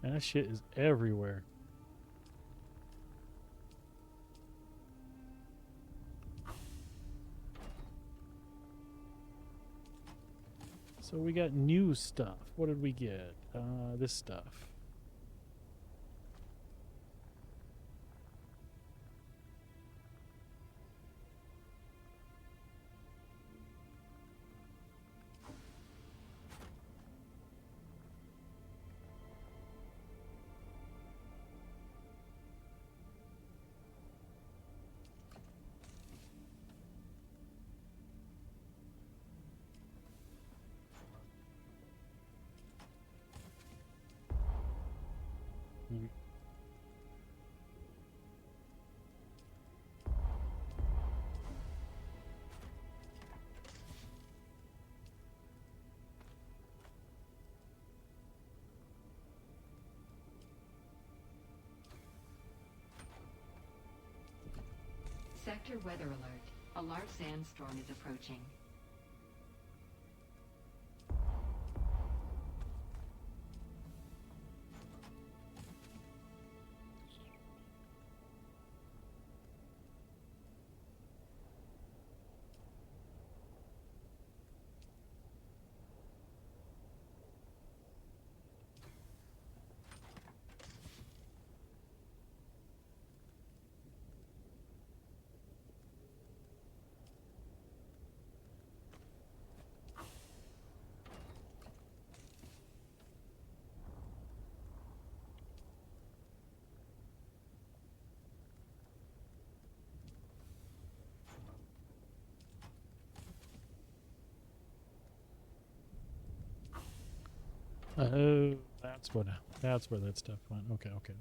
And that shit is everywhere. So we got new stuff. What did we get? This stuff. Sector weather alert. A large sandstorm is approaching. Oh, that's where that stuff went. Okay.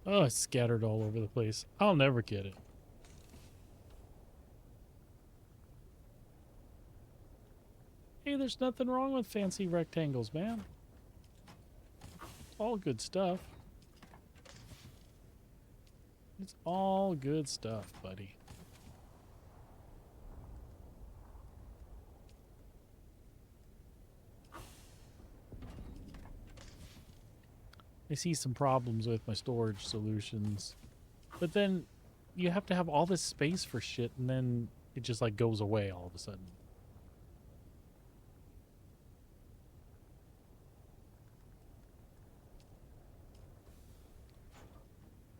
Oh, it's scattered all over the place. I'll never get it. Hey, there's nothing wrong with fancy rectangles, man. It's all good stuff. It's all good stuff, buddy. I see some problems with my storage solutions. But then you have to have all this space for shit and then it just like goes away all of a sudden.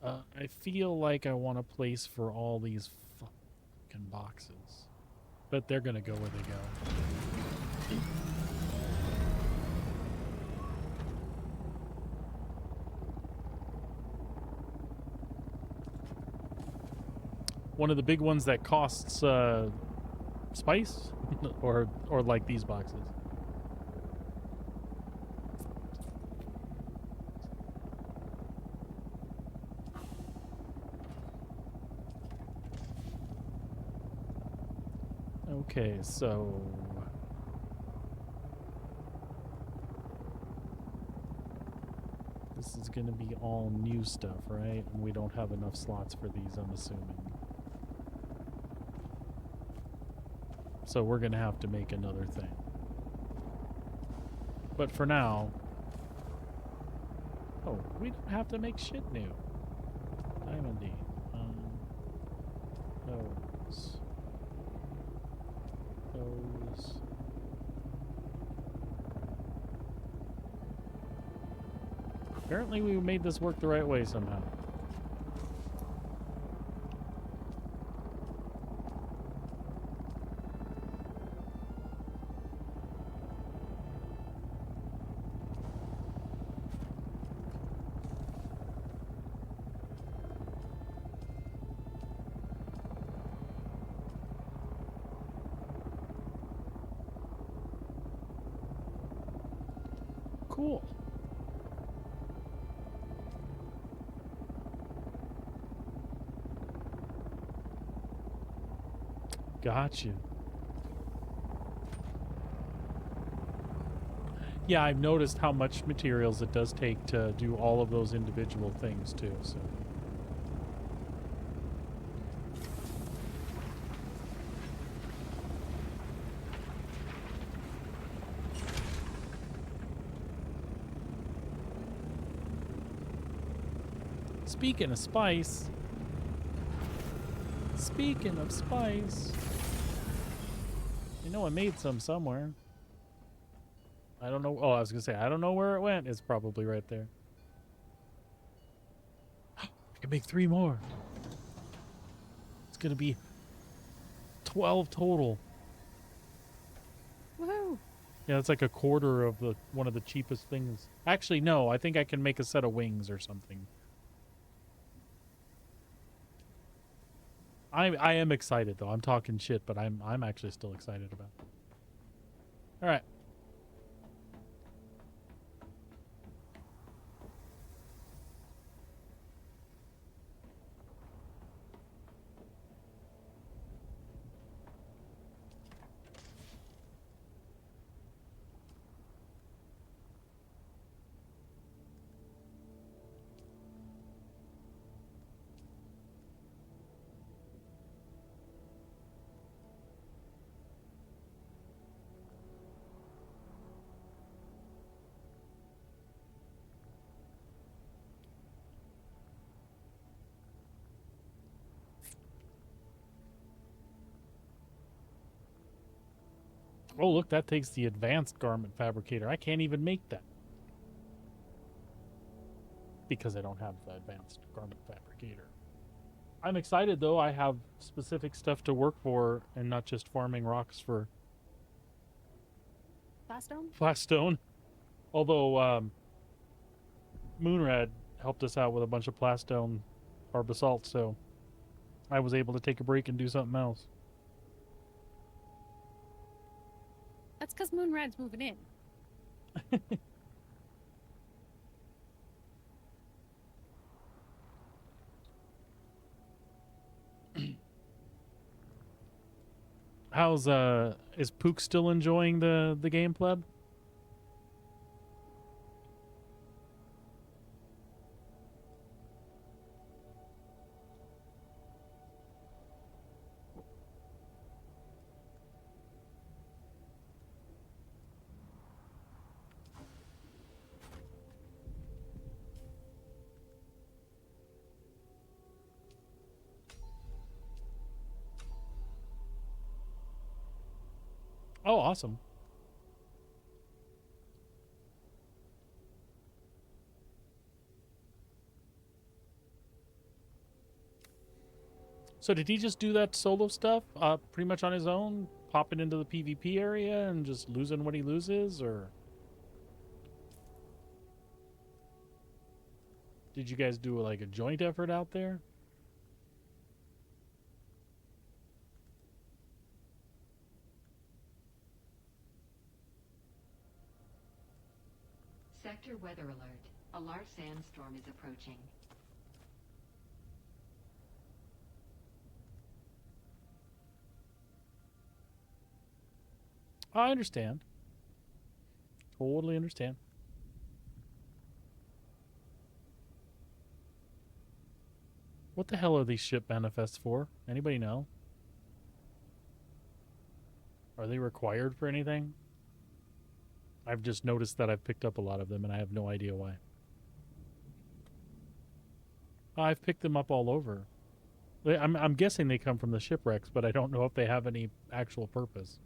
I feel like I want a place for all these fucking boxes. But they're gonna go where they go. One of the big ones that costs spice or like these boxes. Okay, so this is going to be all new stuff, right? And we don't have enough slots for these, I'm assuming. So we're going to have to make another thing. But for now... Oh, we don't have to make shit new. Diamondy. Those. Those. Apparently we made this work the right way somehow. Cool. Gotcha. Yeah, I've noticed how much materials it does take to do all of those individual things too, so. Speaking of spice. Speaking of spice. You know I made some somewhere. I don't know. Oh, I was going to say, I don't know where it went. It's probably right there. I can make 3 more. It's going to be 12 total. Woohoo! Yeah, it's like a quarter of the one of the cheapest things. Actually, no. I think I can make a set of wings or something. I am excited though. I'm talking shit, but I'm actually still excited about it. All right. Oh, look, that takes the advanced garment fabricator. I can't even make that. Because I don't have the advanced garment fabricator. I'm excited, though. I have specific stuff to work for and not just farming rocks for Flaststone. Although, Moonrad helped us out with a bunch of Plaststone or basalt, so I was able to take a break and do something else. That's because Moonrad's moving in. How's is Pook still enjoying the game, pleb? Oh, awesome. So did he just do that solo stuff pretty much on his own, popping into the PvP area and just losing what he loses, or did you guys do like a joint effort out there? Sector weather alert. A large sandstorm is approaching. I understand. Totally understand. What the hell are these ship manifests for? Anybody know? Are they required for anything? I've just noticed that I've picked up a lot of them and I have no idea why. I've picked them up all over. I'm guessing they come from the shipwrecks, but I don't know if they have any actual purpose.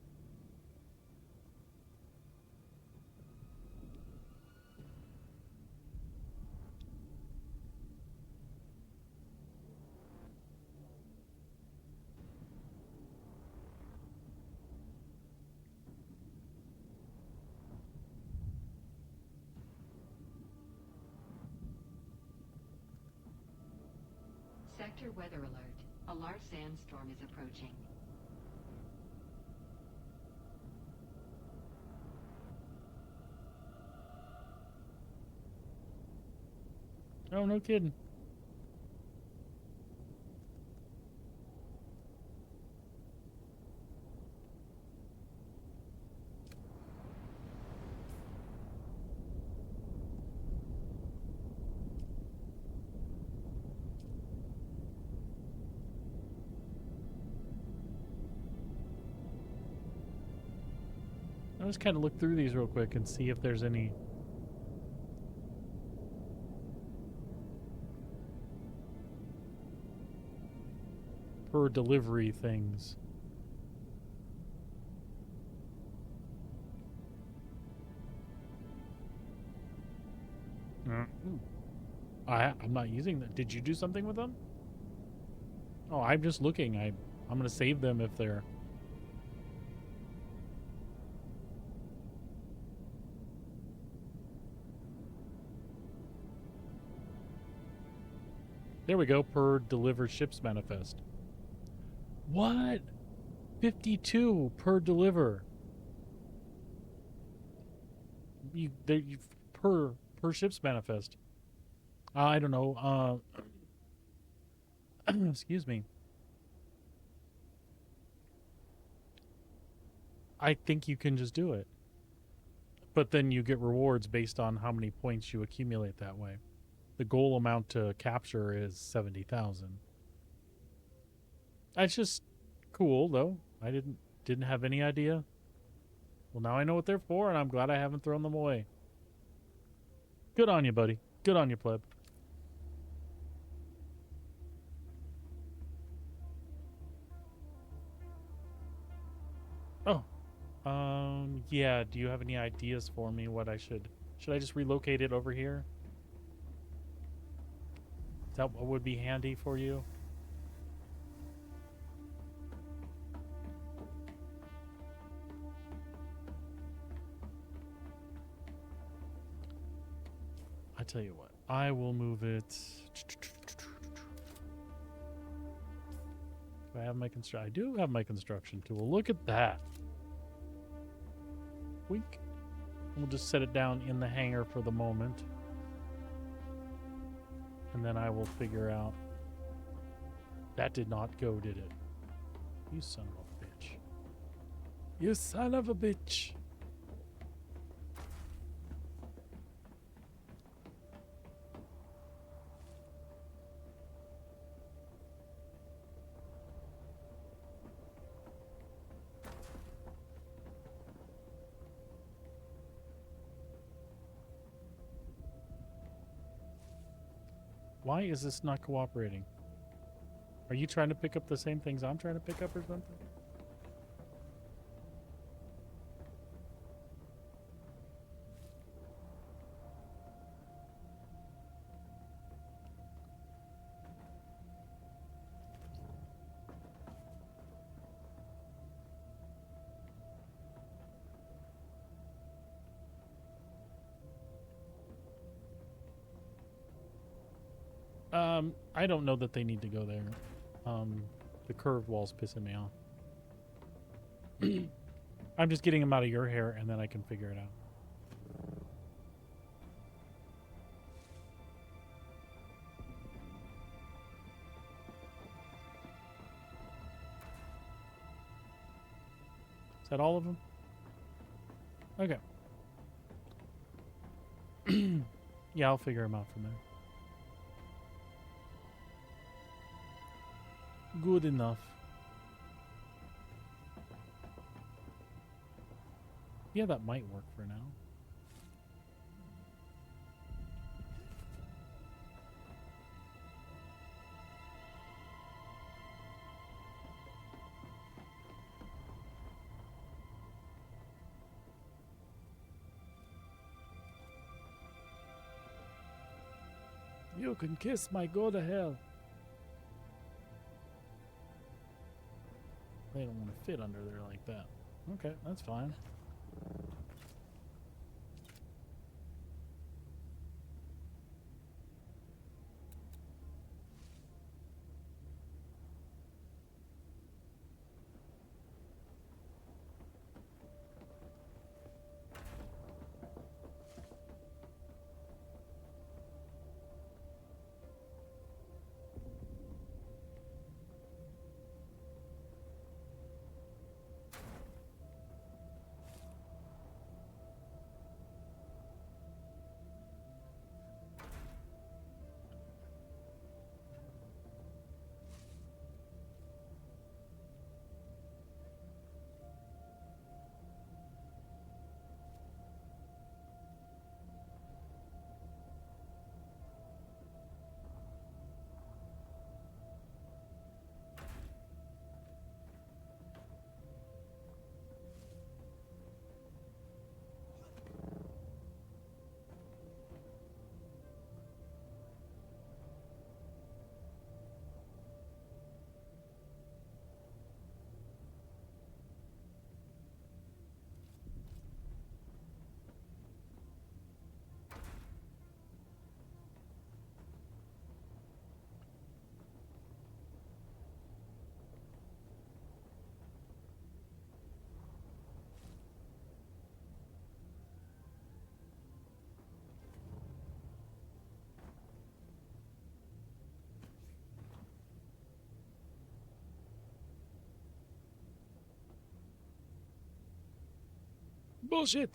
Sector weather alert. A large sandstorm is approaching. Oh, no kidding. I'll just kind of look through these real quick and see if there's any per delivery things. I'm not using them. Did you do something with them? Oh, I'm just looking. I'm gonna save them if they're. There we go. Per delivered ships manifest. What? 52 per deliver. You per ships manifest. I don't know. Excuse me. I think you can just do it. But then you get rewards based on how many points you accumulate that way. The goal amount to capture is 70,000. That's just cool, though. I didn't have any idea. Well, now I know what they're for, and I'm glad I haven't thrown them away. Good on you, buddy. Good on you, pleb. Oh. Yeah, do you have any ideas for me what I should I just relocate it over here? Is that what would be handy for you? I tell you what, I will move it. Do I have my construction? I do have my construction tool. Look at that. Wink. We'll just set it down in the hangar for the moment. And then I will figure out. That did not go, did it? You son of a bitch. You son of a bitch. Why is this not cooperating? Are you trying to pick up the same things I'm trying to pick up or something? I don't know that they need to go there. The curved wall's pissing me off. I'm just getting them out of your hair, and then I can figure it out. Is that all of them? Okay. Yeah, I'll figure them out from there. Good enough. Yeah, that might work for now. You can kiss my go to hell. They don't want to fit under there like that. Okay, that's fine. Bullshit.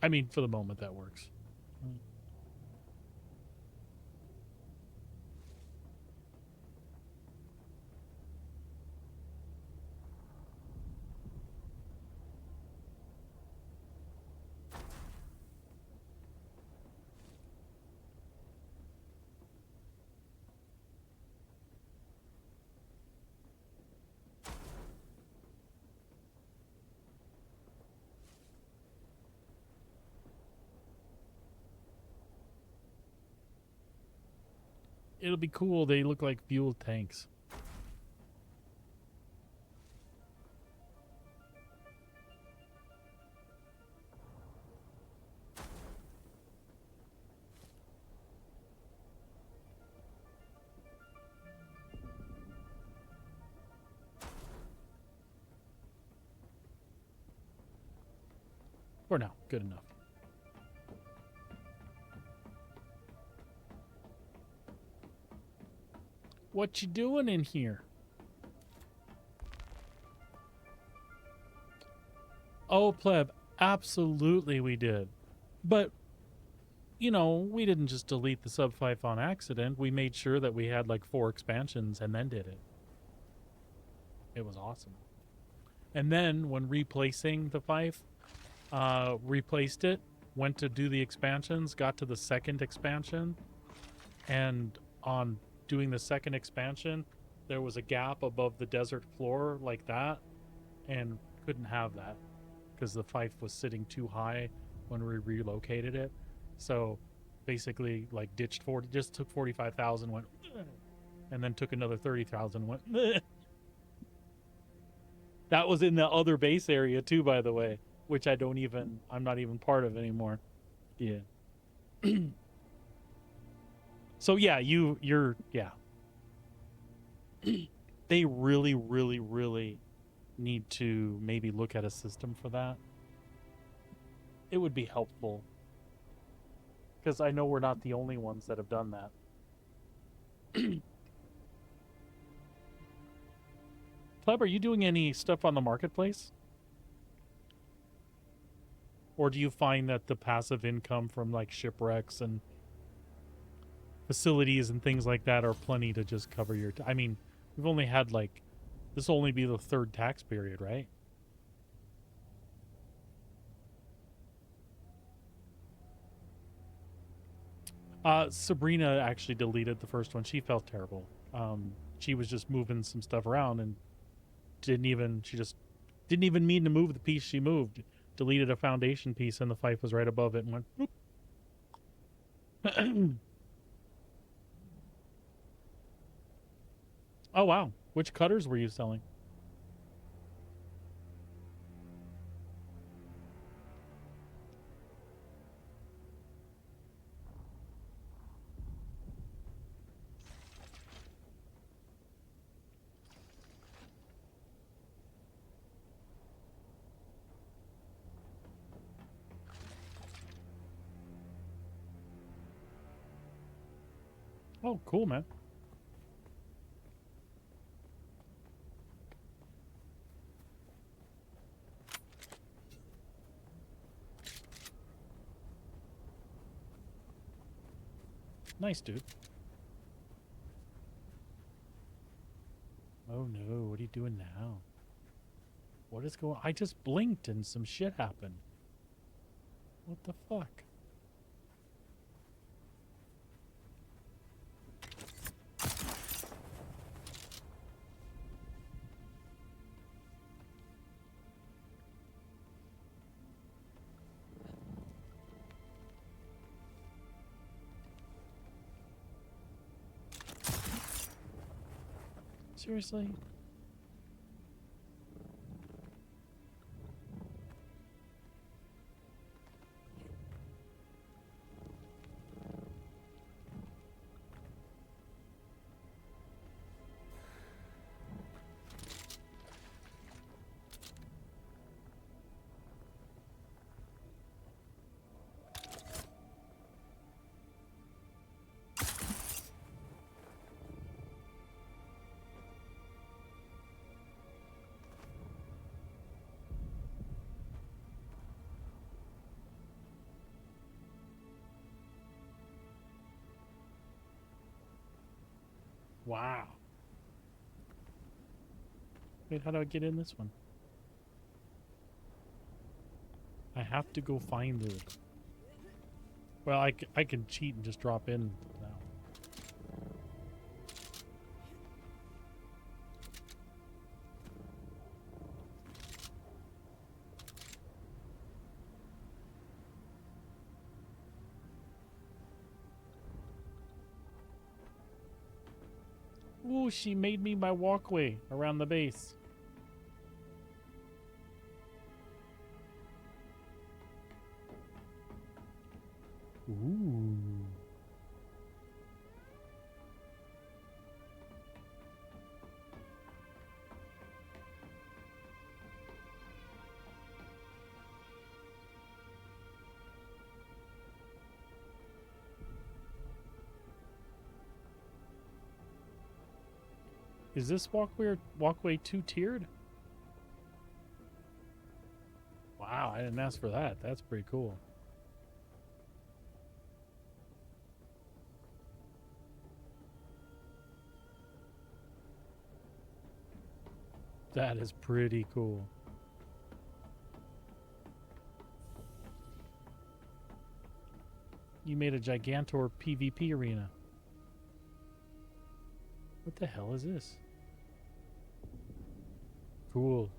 I mean, for the moment, that works. It'll be cool. They look like fuel tanks. For now, good enough. What you doing in here? Oh, pleb, absolutely we did. But, you know, we didn't just delete the sub 5 on accident. We made sure that we had like 4 expansions and then did it. It was awesome. And then when replacing the 5, replaced it, went to do the expansions, got to the second expansion, and on doing the second expansion, there was a gap above the desert floor like that, and couldn't have that because the fife was sitting too high when we relocated it. So basically, like, ditched 40, just took 45,000, went, and then took another 30,000, went. That was in the other base area too, by the way, which I'm not even part of anymore. Yeah. So yeah, you're they really, really, really need to maybe look at a system for that. It would be helpful. Because I know we're not the only ones that have done that. Pleb, are you doing any stuff on the marketplace? Or do you find that the passive income from like shipwrecks and facilities and things like that are plenty to just cover your... I mean, we've only had like... This will only be the 3rd tax period, right? Sabrina actually deleted the first one. She felt terrible. She was just moving some stuff around and she just didn't even mean to move the piece she moved. Deleted a foundation piece and the fife was right above it and went, boop. Oh, wow. Which cutters were you selling? Oh, cool, man. Nice, dude. Oh no, what are you doing now? What is going... I just blinked and some shit happened. What the fuck? Seriously? Wow. Wait, how do I get in this one? I have to go find the... Well, I can cheat and just drop in now. Ooh, she made me my walkway around the base. Ooh. Is this walkway two-tiered? Wow, I didn't ask for that. That's pretty cool. That is pretty cool. You made a Gigantor PvP arena. What the hell is this? Cool.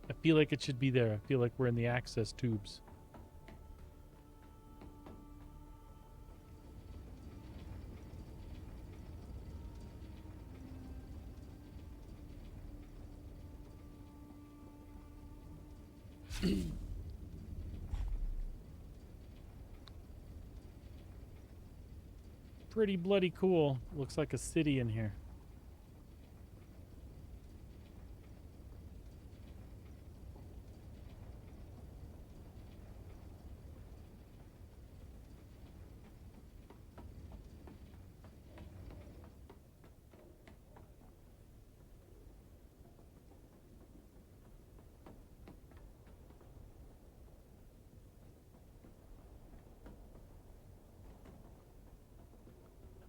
I feel like it should be there. I feel like we're in the access tubes. Pretty bloody cool. Looks like a city in here.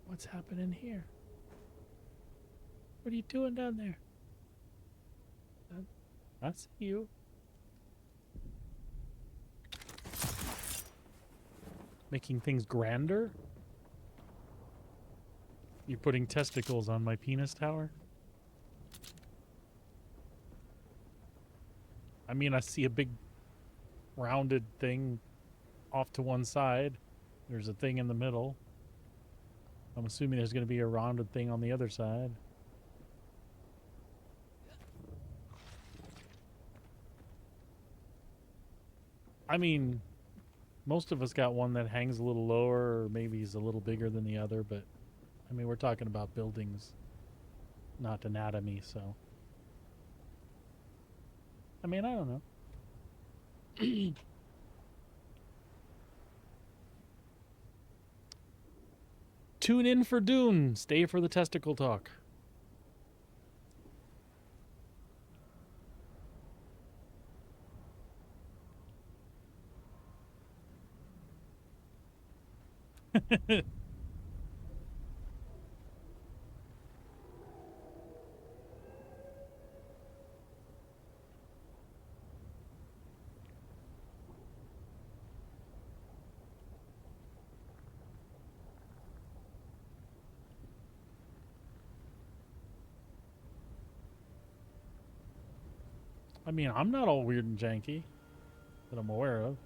What's happening here? What are you doing down there? I see you. Making things grander? You're putting testicles on my penis tower? I mean, I see a big rounded thing off to one side. There's a thing in the middle. I'm assuming there's going to be a rounded thing on the other side. I mean, most of us got one that hangs a little lower, or maybe is a little bigger than the other, but I mean, we're talking about buildings, not anatomy, so. I mean, I don't know. Tune in for Dune. Stay for the testicle talk. I mean, I'm not all weird and janky that I'm aware of.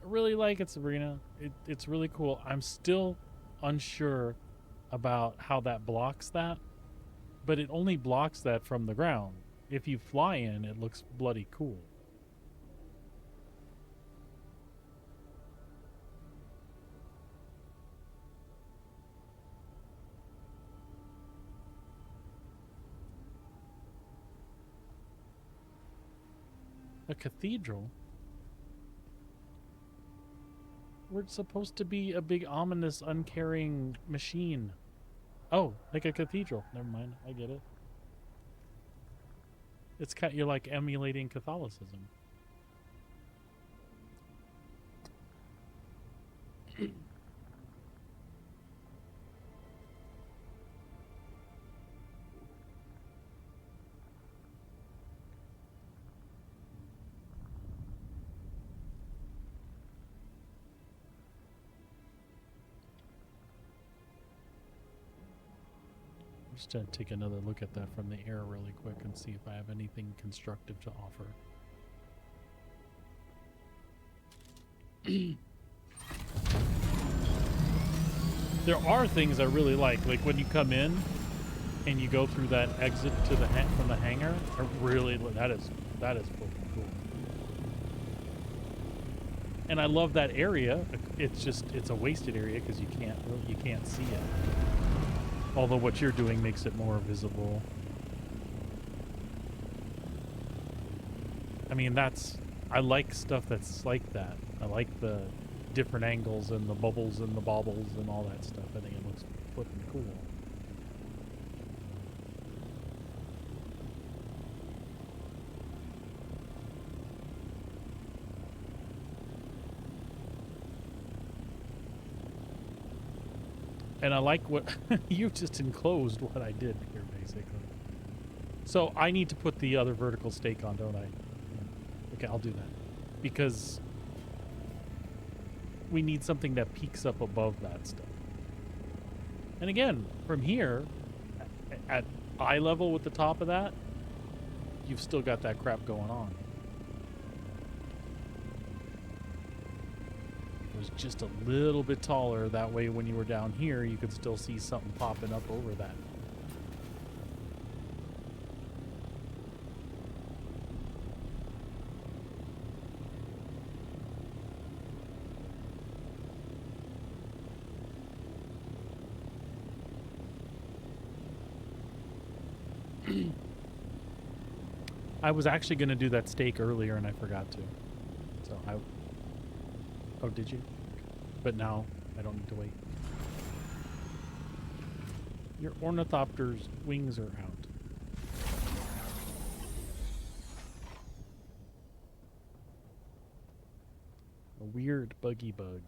I really like it, Sabrina. It's really cool. I'm still unsure about how that blocks that, but it only blocks that from the ground. If you fly in, it looks bloody cool. A cathedral? We're supposed to be a big, ominous, uncaring machine. Oh, like a cathedral. Never mind. I get it. It's kind. You're like emulating Catholicism. I'm just going to take another look at that from the air really quick and see if I have anything constructive to offer. There are things I really like when you come in and you go through that exit to the from the hangar. I really that is fucking cool. And I love that area. It's a wasted area because you can't see it. Although what you're doing makes it more visible. I mean, I like stuff that's like that. I like the different angles and the bubbles and the bobbles and all that stuff. I think it looks flipping cool. And I like what you just enclosed what I did here, basically. So I need to put the other vertical stake on, don't I? Okay, I'll do that. Because we need something that peaks up above that stuff. And again, from here, at eye level with the top of that, you've still got that crap going on. It was just a little bit taller. That way when you were down here, you could still see something popping up over that. I was actually going to do that steak earlier and I forgot to. So I... Oh, did you? But now I don't need to wait. Your ornithopter's wings are out. A weird buggy bug.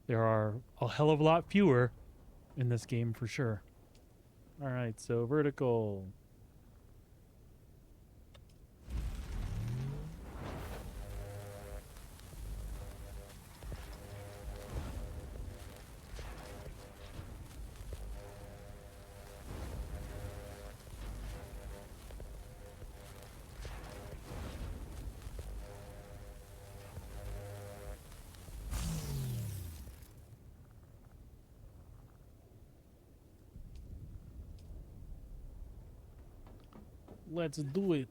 There are a hell of a lot fewer in this game for sure. All right, so vertical. Let's do it.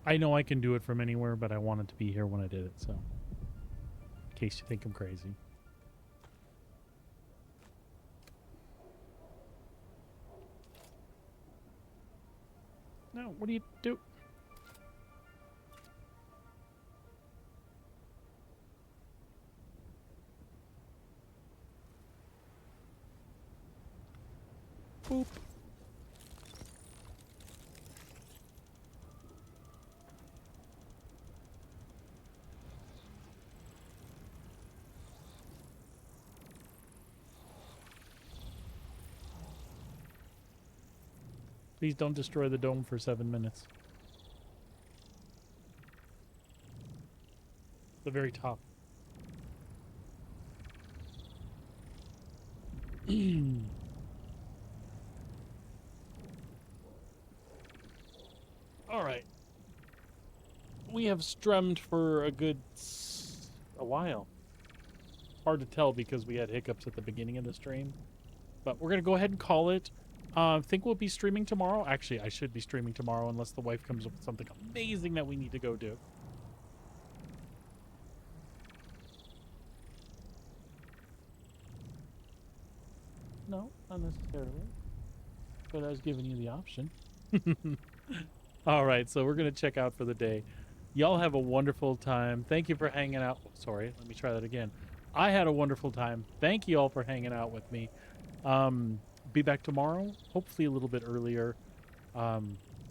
I know I can do it from anywhere, but I wanted to be here when I did it, so. In case you think I'm crazy. No, what do you do? Boop. Please don't destroy the dome for 7 minutes. The very top. All right. We have strummed for a good a while. Hard to tell because we had hiccups at the beginning of the stream. But we're going to go ahead and call it. I think we'll be streaming tomorrow. Actually, I should be streaming tomorrow unless the wife comes up with something amazing that we need to go do. No, not necessarily. But I was giving you the option. All right, so we're going to check out for the day. Y'all have a wonderful time. Thank you for hanging out. Sorry, let me try that again. I had a wonderful time. Thank you all for hanging out with me. Be back tomorrow, hopefully a little bit earlier. I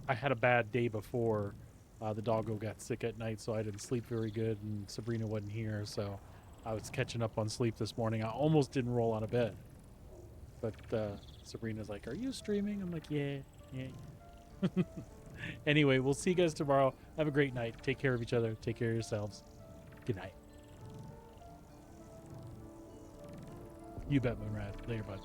had a bad day before. The doggo got sick at night, so I didn't sleep very good, and Sabrina wasn't here, so I was catching up on sleep this morning. I almost didn't roll out of bed. But Sabrina's like, "Are you streaming?" I'm like, yeah. Anyway, we'll see you guys tomorrow. Have a great night. Take care of each other. Take care of yourselves. Good night. You bet, Moonrat. Later, bud.